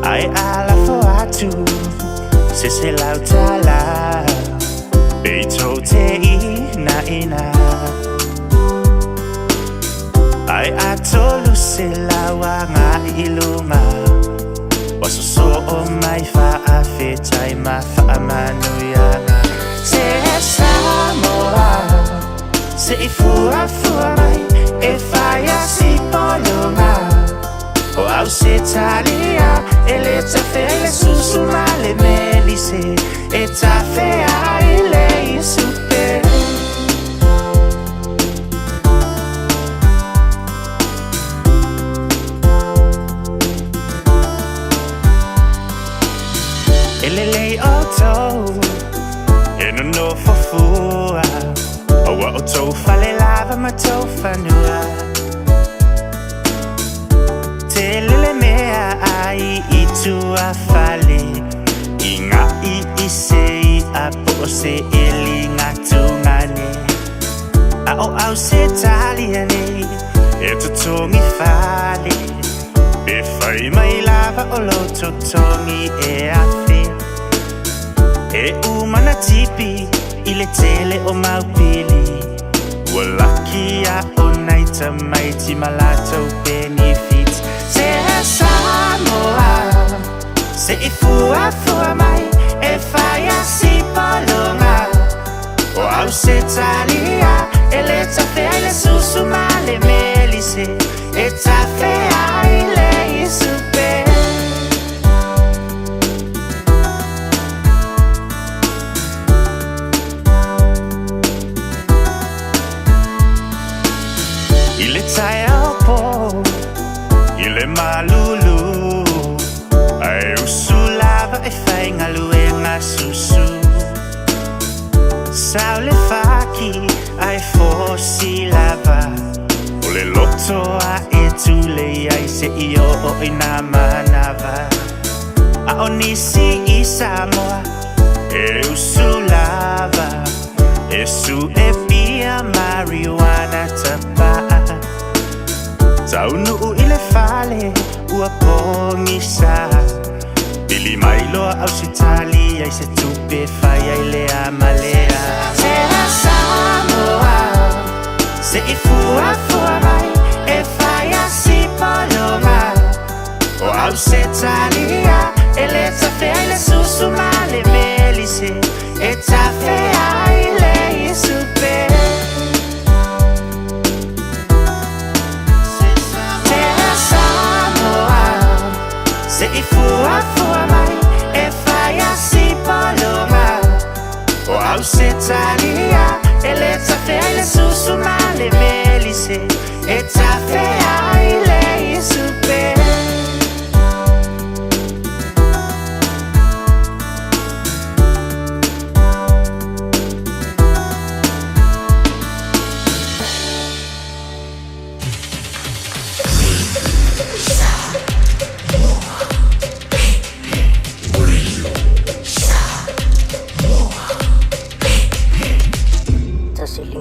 Ai ala fo atu, se lau tala, beito te ina. Ai atolu se lawa ngā ilunga, waso o mai whaawhetai ma whaamanuianga. Se Samoa, se I fua mai, e whaia si polunga. O au se talia, e le tawhea le susu ma le melise, e tawhea I le isupe. Elelei o tau, e no fofua, awa o tau fale lava ma tau whanua. Te lele mea ai I tua fale, I ngā I se I apo se eli ngā tungane. A o au se taliane, e tutongi fale, e whai mai lava o lo tutongi e afe. E umana tipi I le tele o maupili, ua laki a o nai tamaiti ma lātou benefits. Se Samoa, se I fua mai, e whaia si polonga. O au se talia, e le tawhea I le susu ma le melise, e tawhea I le isupe. Tai aupo, I le malulu, ai usu lava e whai ngalu e ngā susu. Sao le whaki, ai fosi lava se iyo o ina manava a onisi I Samoa e usulava e su e pia marijuana tapa taunu ile fale ua pongisa Bili mailo au sitali ai se tupe fai ai lea malea Tera Samoa se I fua mai e fai a si paloma o au setalia e le tafe ai le susu male melise e tafe ai le supe Tera Samoa se I fua mai e fai a si paloma o au setalia e le tafe ai le susu male melise e tafe ai le supe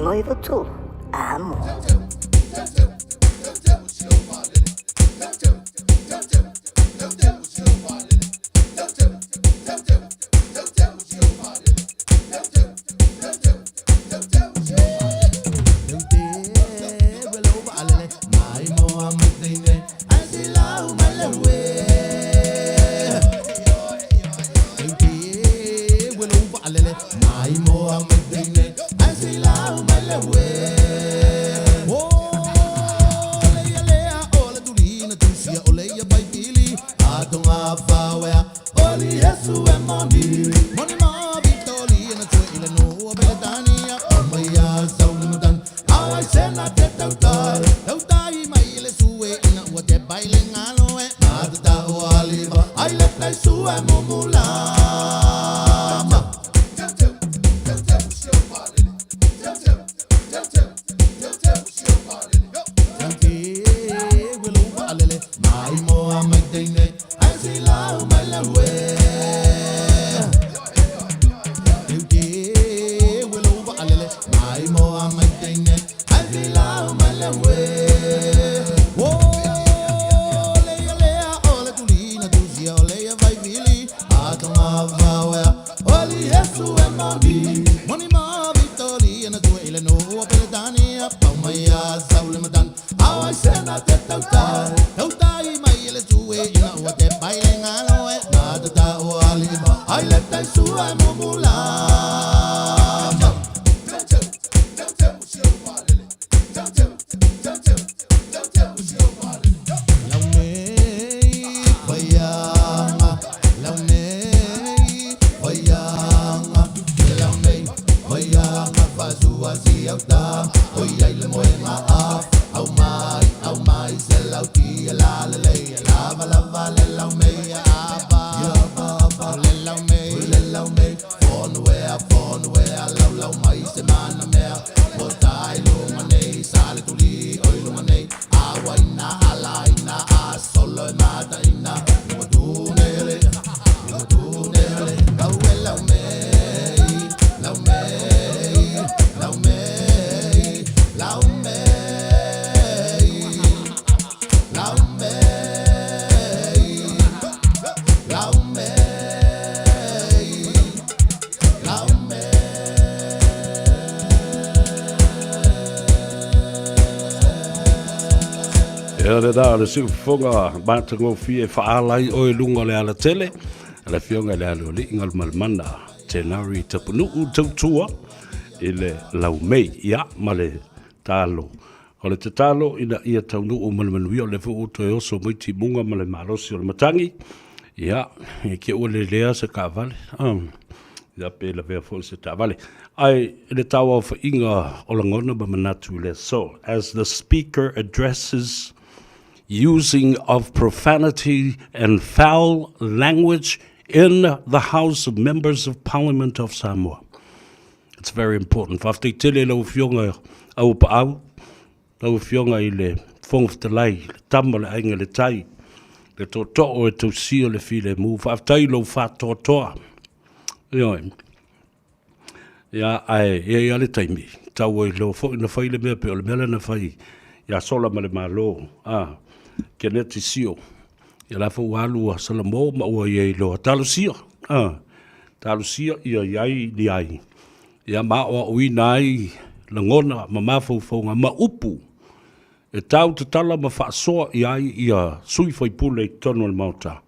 Noivo tu, amo. le da le siu fonga ba tango fi e fa lai o e lunga le ala tele le fionga le ala li ngal malmana tenari tapunu utua ile laumei ya male talo o le tatalo ina ia taunu o malmanui o le fu uto e oso moiti munga male malosi o le matangi ya e ke o le lea se ka vale ya pe la vea fo se ta vale ai le tawa fa inga o langona ba manatu le so as the speaker addresses using of profanity and foul language in the House of Members of Parliament of Samoa. It's very important. Whafte tele lau fionga au pa au, lau fionga i le whong te lai, le tama le ainga le tai, le to o e tau sia le file mu, whaftai lo whatoa toa. Ioi. Ia ai, ia le taimi, tau e lo fo ina whai le mea pe o le mele na whai, ia sola ma le malo, ke neti sio, ia la fo walu a salamo ma ua iei lo, talo sia, talo sia ia iai ni ai, ia ma o uina ai, la ngona ma mafaufaunga ma upu, e tau te tala ma whaasoa iai ia sui whai pule i tono le mauta,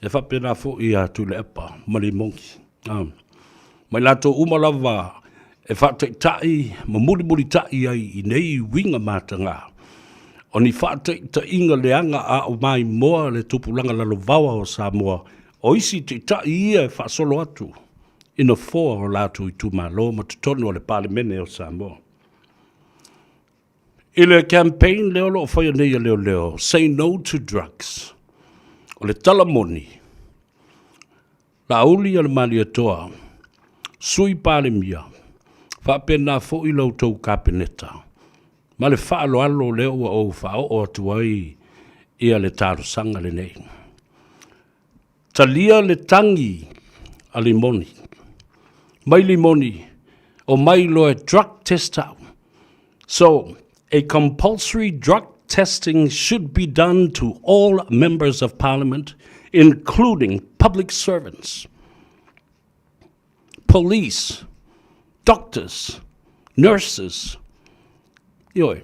e whapena fo ia tu le epa, ma le monki, mai lato umalawa e whaatai tai, ma muri tai ai i nei winga matanga. O ni whaatai ta inga leanga a o mai moa le tupulanga lalo vawa o Samoa, o isi te tai ia e whaasolo atu, ina foa o lato i tu malo ma tutono o le palimene o Samoa. I le campaign leo lo o whaia neia leo, say no to drugs. O le talamoni, la uli ala mali atoa, sui pale mia, whapena fo i lau tau kapeneta. Ma le whaalo alo leo o whao o atuai ia le taro sanga le nei. Talia le tangi a limoni. Mai limoni o mai loe drug test out. So, a compulsory drug testing should be done to all members of parliament, including public servants, police, doctors, nurses. Ioi,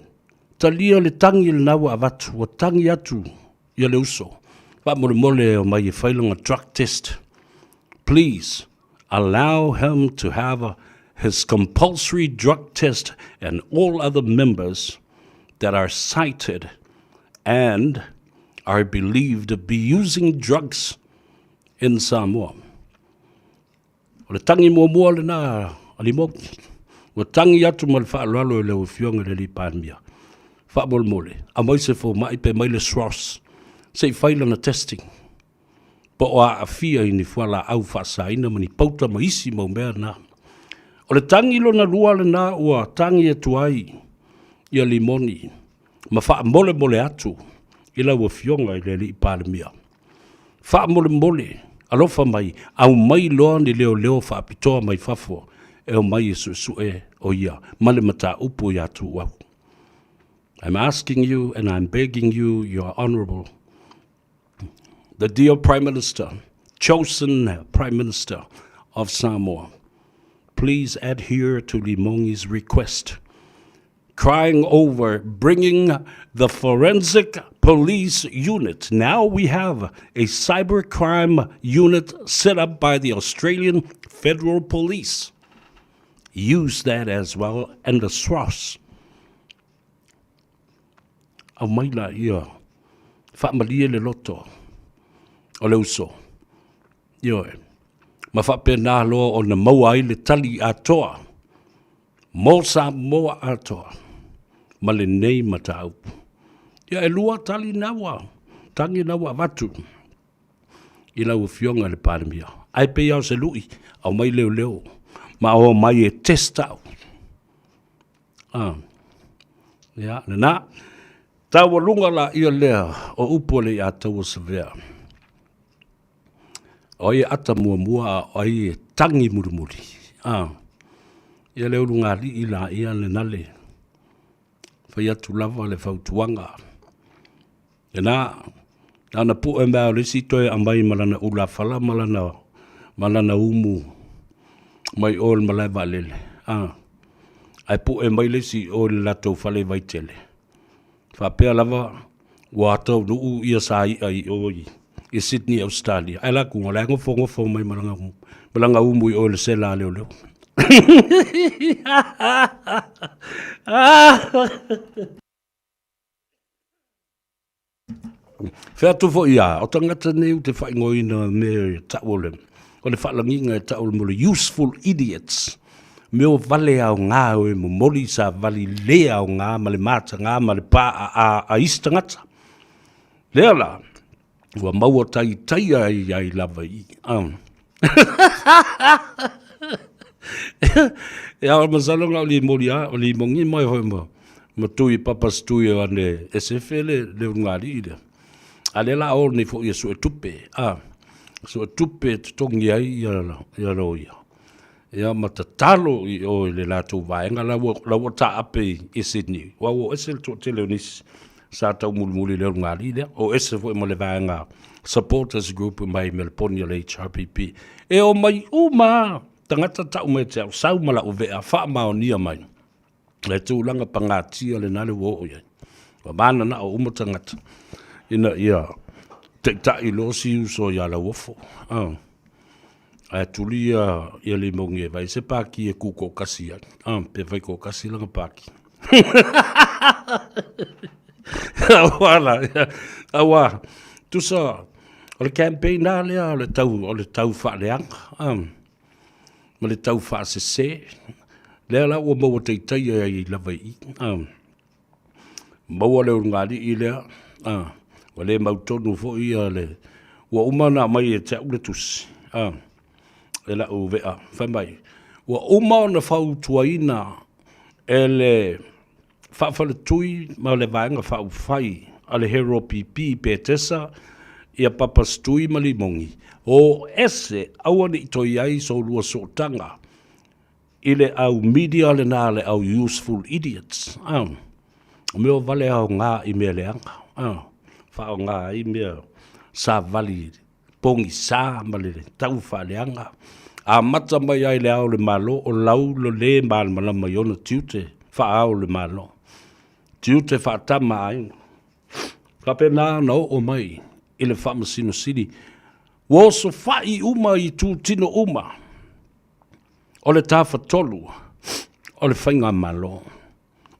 talia le tangi le nawa avatu, o tangi atu, ia le uso. Wa mole o mai e whailunga drug test. Please, allow him to have his compulsory drug test and all other members that are cited and are believed to be using drugs in Samoa. O le tangi mua le na alimoki. O tangi atu ma le whaalalo e leo fionga le li pānmia. Whaamol mole. A mai se fo mai pe mai le SROS. Se whaila na testing. Po o a fia i ni whala au whaasaina mani pauta ma isi mau mea na. O le tangi lo na lua le na ua tangi e tuai ia limoni. Ma whaamole mole atu. Ila ua fionga i le li pānmia. Whaamole mole. Alofa mai, au mai loa ni leo whaapitoa mai whafo, e o mai e su e o ia, male mata upo ia tu wau. I'm asking you and I'm begging you, Your Honourable, the dear Prime Minister, chosen Prime Minister of Samoa, please adhere to Limongi's request, crying over bringing the forensic police unit. Now we have a cybercrime unit set up by the Australian Federal Police. Use that as well, and the SROS. Au maila ia, whaamalia le loto, o le uso. Ioe, ma whapena loa o na maua ai le tali atoa, mo Samoa atoa, ma le nei matau. Ia e lua tali nawa, tangi nawa watu. Ila u fionga le paramia. Ai pe iau se lui, au mai leo, ma o mai e testau. Ia, na, tawa lunga la ia lea, o upo le a tawa sevea. O ia ata mua, o ia tangi murumuri. Ia leo lunga li ila ia le nale. Fai atu lava le fautuanga. E na pu e mea resi toe amai malana ula fala malana umu mai ol malai valele. Ai pu e mai lesi o le lato fale vaitele. Whapea lava wa atau nuu ia sai ai oi i Sydney, Australia. Ai la kunga le ngofo mai malanga umu i o le sela leo. Whea tufo ia, o tangata neu te whaingoina me taole. O le whalanginga e taole mo le useful idiots. Me o vale au ngā oe mo mori sa vali lea au ngā ma le mata ngā ma le pā a istangata. Lea la, ua maua tai ai lava i. E awa masalonga o li mori a, o li mongi mai hoi mo. matui papas tui ane esefele le ngari ide ale la o ni fo yesu tupe so tupe tongi ai ya roia ya matatalo I o le la tu vaenga la wo ta ape I Sydney wa wo esel to teleonis sa ta mulmuli le ngari ide o ese fo mo le vaenga supporters group mai Melbourne le HRPP e o mai uma tangata ta ume te sau mala o vea fa ma o nia mai le tūlanga pangatia le nale wo o iai. Wa mana na o umotangata. Ina ia te tai losi uso ia la wofo. A tuli ia le mongi e vai se paki e kuko kasi ai. Pe vai ko kasi langa paki. Awala. Awa. Tusa. O le campaign na lea o le tau wha leanga. Ma le tau wha se. Lea la ua maua teitai ai lava I. Maua leo ngāri I lea. Wa le mautonu fo ia le. Ua umana mai e te au le tusi. E la u vea. Whai mai. Ua umana whau tuaina e le whawhale tui ma le vaenga whau whai. A le hero pipi pe tesa ia papas tui mali mongi. O ese awane I toi ai so lua so tanga. Ile au media le nā le au useful idiots. Meo vale au ngā I mea leanga. Whao ngā I mea sa vali pongi sa male le tau wha leanga. A mata mai ai le au le malo o lau lo le malama mai ona tiute wha au le malo. Tiute wha tama ai. Ka pe nā nau o mai I le wha masino siri. Wo so wha I uma I tū tino uma. O le tafa tolu, o le whainga malo.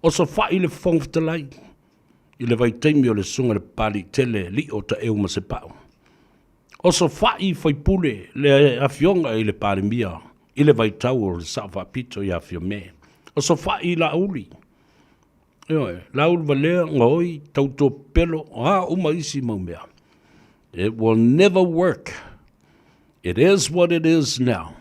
O so wha I le whongwhtalai, I le vaitaimi o le sunga le pali tele li o ta eo ma se pao. O so wha I whaipule le awhionga I le pali mia, I le vaitau o le sawa pito I awhio me. O so wha I la uli. La uli valea ngoi tauto pelo, uma isi maumea. It will never work. It is what it is now.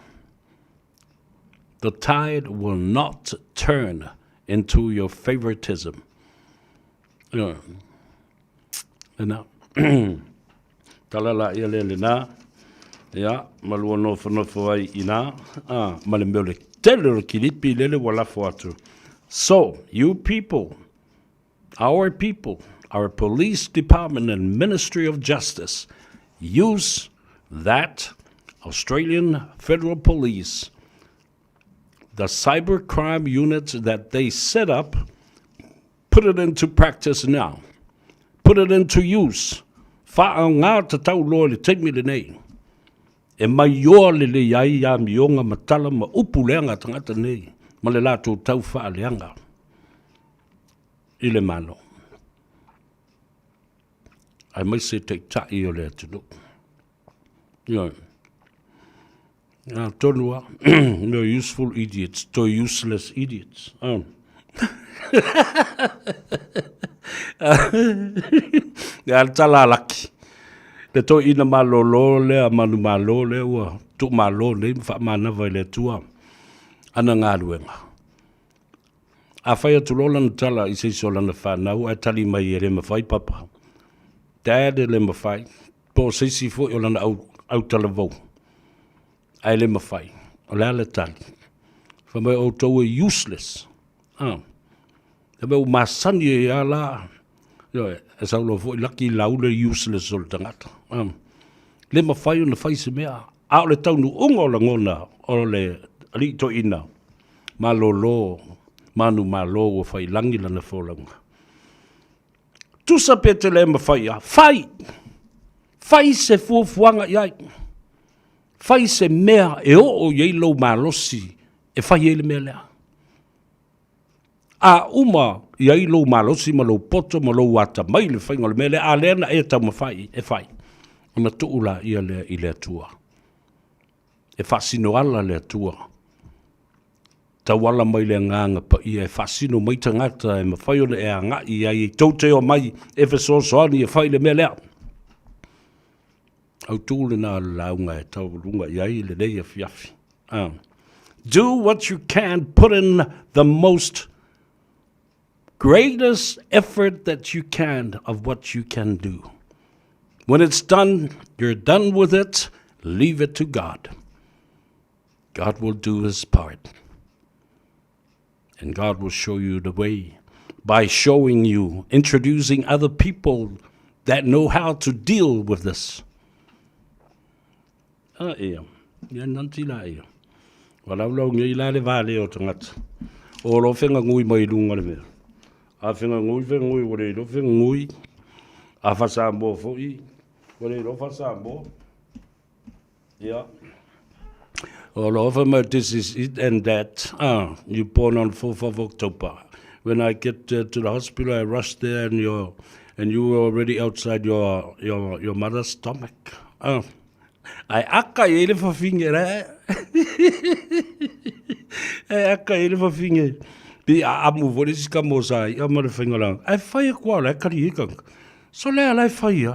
The tide will not turn into your favoritism. Ena. Talala ia le na. Ya, malua no ai ina. Male mele tele kilipi lele wala atu. So, you people, our police department and Ministry of Justice, use that Australian Federal Police, the cybercrime units that they set up, put it into practice now. Put it into use. Wha ngā te tau loa le teimi le nei. E mai yoa le iai ia mionga matala ma upu leanga tangata nei. Ma le lātou tau wha leanga. I le mano. Ai mai se te tai o le atunu. Tonua, no useful idiots, to useless idiots. Ya tala laki. Le to ina malolo le a manu malo le ua tu malo le fa mana vai le tua. Ana ngā luenga. A whai atu lola na tala I se sola na whanau a tali mai e le mawhai papa. Dad e le mawhai. Po se si fo i o lana au tala vau. Ai le mawhai. O lea le tali. Whamai o tau e useless. E me o masani e a la. E sau lo fo I laki lau le useless o le tangata. Le mawhai o na whai se mea. A o le tau nu unga o la ngona. O le ali to ina. Malolo. Manu malo o whai langi lana wholanga. Tusa pete le mawhai a. Whai! Whai se fuafuanga iai. Whai se mea e o iei lau malosi e whai ele mea lea. A uma iei lau malosi ma lau poto ma lau wata mai le whainga le mea lea. A lea na e tau ma whai e whai. Ona tuula ia lea I lea tua. E whasino ala lea tua. Tawala mai le nganga pa ia e whasino mai tangata e ma whai ona e a ngai ia I taute o mai e whesosoani e whai le mea lea. Au tūle nā launga e tau runga iai le nei e fiafi. Do what you can, put in the most greatest effort that you can of what you can do. When it's done, you're done with it, leave it to God. God will do his part. And God will show you the way by showing you, introducing other people that know how to deal with this. Ia nanti la ia. Wala ngi la le vale o tangata. O lo fenga ngui mai lunga le mea. A fenga ngui wale lo fenga ngui. A fasa mo foi. Wale lo fasa mo. Yeah. All over my this is it and that. You born on 4th of October. When I get to the hospital, I rush there and you were already outside your mother's stomach. Ai aka ele fa finger Ai aka ele fa finger. Bi amu vole ska mosa ia ma finger lang. Ai fai kwa la kari ikang. So le lai fai.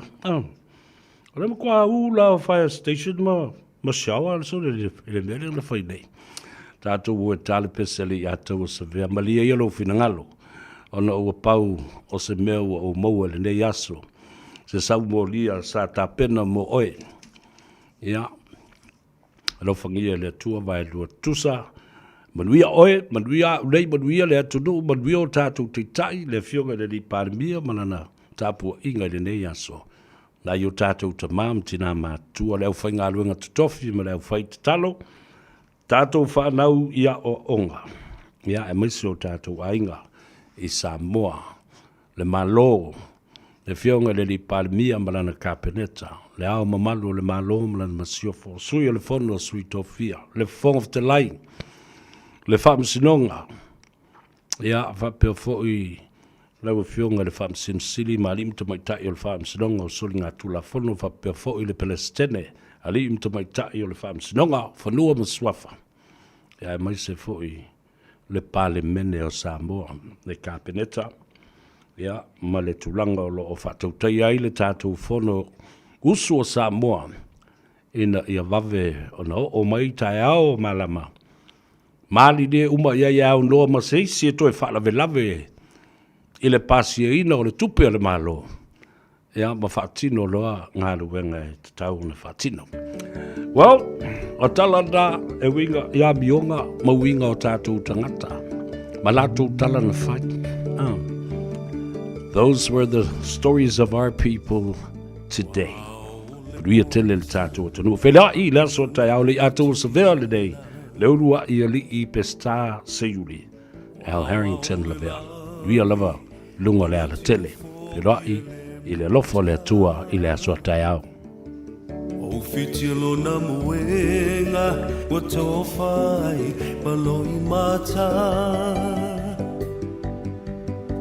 Ole kwa ula fire station ma shawa so le mele le fai nei. Tato wo tale peseli ato se ve malia yelo finangalo. Ona o pau o se meu o mo le nei aso. Se sa mo lia sa ta pena mo oe. Ja, lo fangia le tua vai lo tusa. Manuia oe, manuia rei, manuia le atunu, manuia o tātou te tai, le fionga le li pārmia, manana tāpua inga le nei aso. Na yo tātou ta mam tina mātua, leo whai ngā luenga tutofi, ma leo whai te talo, tātou whanau ia o onga. Ia e maisi o tātou ainga, i Samoa, le malo, le fionga le li pārmia, manana kāpeneta, le ao mamalo le malo mlan masiofo sui le fono sui tofia le fong of the line le fam sinonga ya fa pe foi le fionga le fam sin sili malim to mai ta le fam sinonga so nga tu la fono fa pe foi le palestine ali to mai ta le fam sinonga fa no mswafa ya mai se foi le pale mene o Samoa le kapeneta ya male tulanga lo fa to tai le tatu fono usu o Samoa ina ia vave o mai tai ao malama. Mali de uma ia no ma sei se to e fala velave ile pasi ina o le tupe le malo. Ia ma fatino loa ngā luenga te tau na fatino. Well, o talanda e winga ia bionga ma winga o tātou tangata. Ma lātou tala na whai. Those were the stories of our people today. Ria tele le tātou tonu. Whela I la so tai au le atou sa vea le dei. Le urua I ali I pesta seiuri. Al Harrington le vea. Ria lava lunga le ala tele. Whela I le lofo le atua I le aso tai au. O fitilo na muenga wa tofai paloi mata.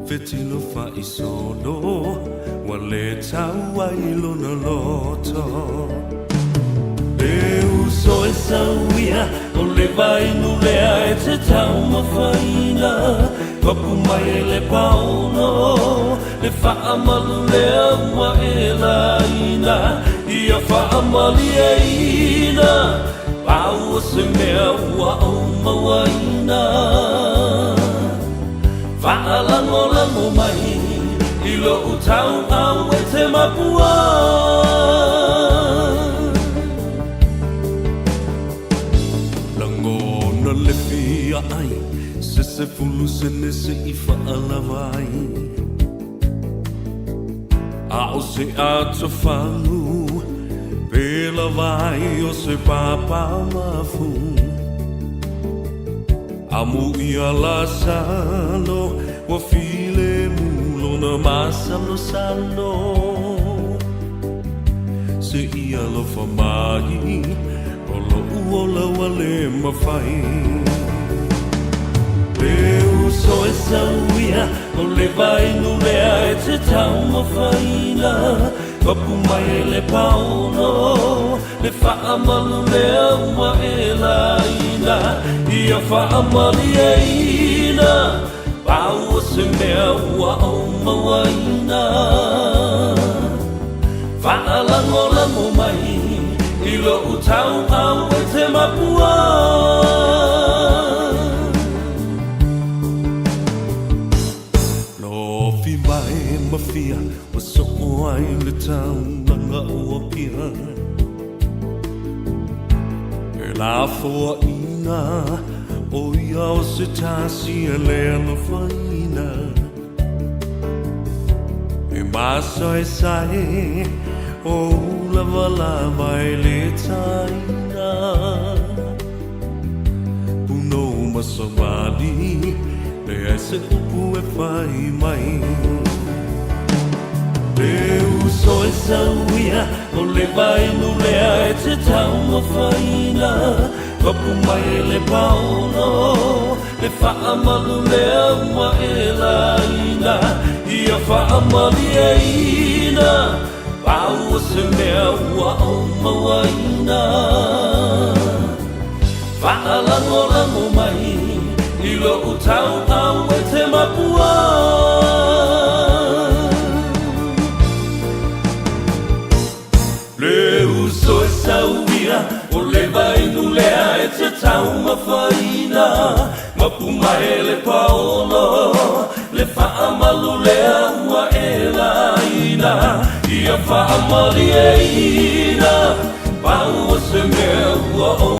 Fitilo fa I solo. Wale tawa ilo na loto Le uso e sawia O le vai nulea e te tau mawhaina Papu mai e le pauno Le wha amalu lea ua e la ina Ia wha amali e ina Pau o se mea ua au mawaina Wha lango mai Ilo utau au e te mapua Langona le fia ai Se fulu se nese I whaalawai A o se ato whangu Pela vai o se papa mafu Amu ia la salo Wa file na masalo salo Se ia lo famai O lo uola wale mawhai Leu so e sauia O le vai nulea e te tau mawhaina Papu mai e le pauno Le wha amalu lea ua e la ina Ia wha amali e ina Pau o se mea ua au mawaina Whaalango mai Ilo utau au e te mapua mai mafia wa so ai le tau langa o pia e la fo ina o ia o se tasi e le no faina e maso e sai o la mai le taina uno masomali le ese upu e fai mai Leu soi sauia o le vai no lea e te tau ma faina Kapu mai le pauno le faa malu lea ua e laina Ia faa mali e ina Pau o se mea ua o mawaina Faa lango lango mai Ilo utau au e te mapua Leu soe sauia o le vai nu lea e te tau mawhaina Mapu mai le paolo le faa malu lea ua e laina Ia faa mali e ina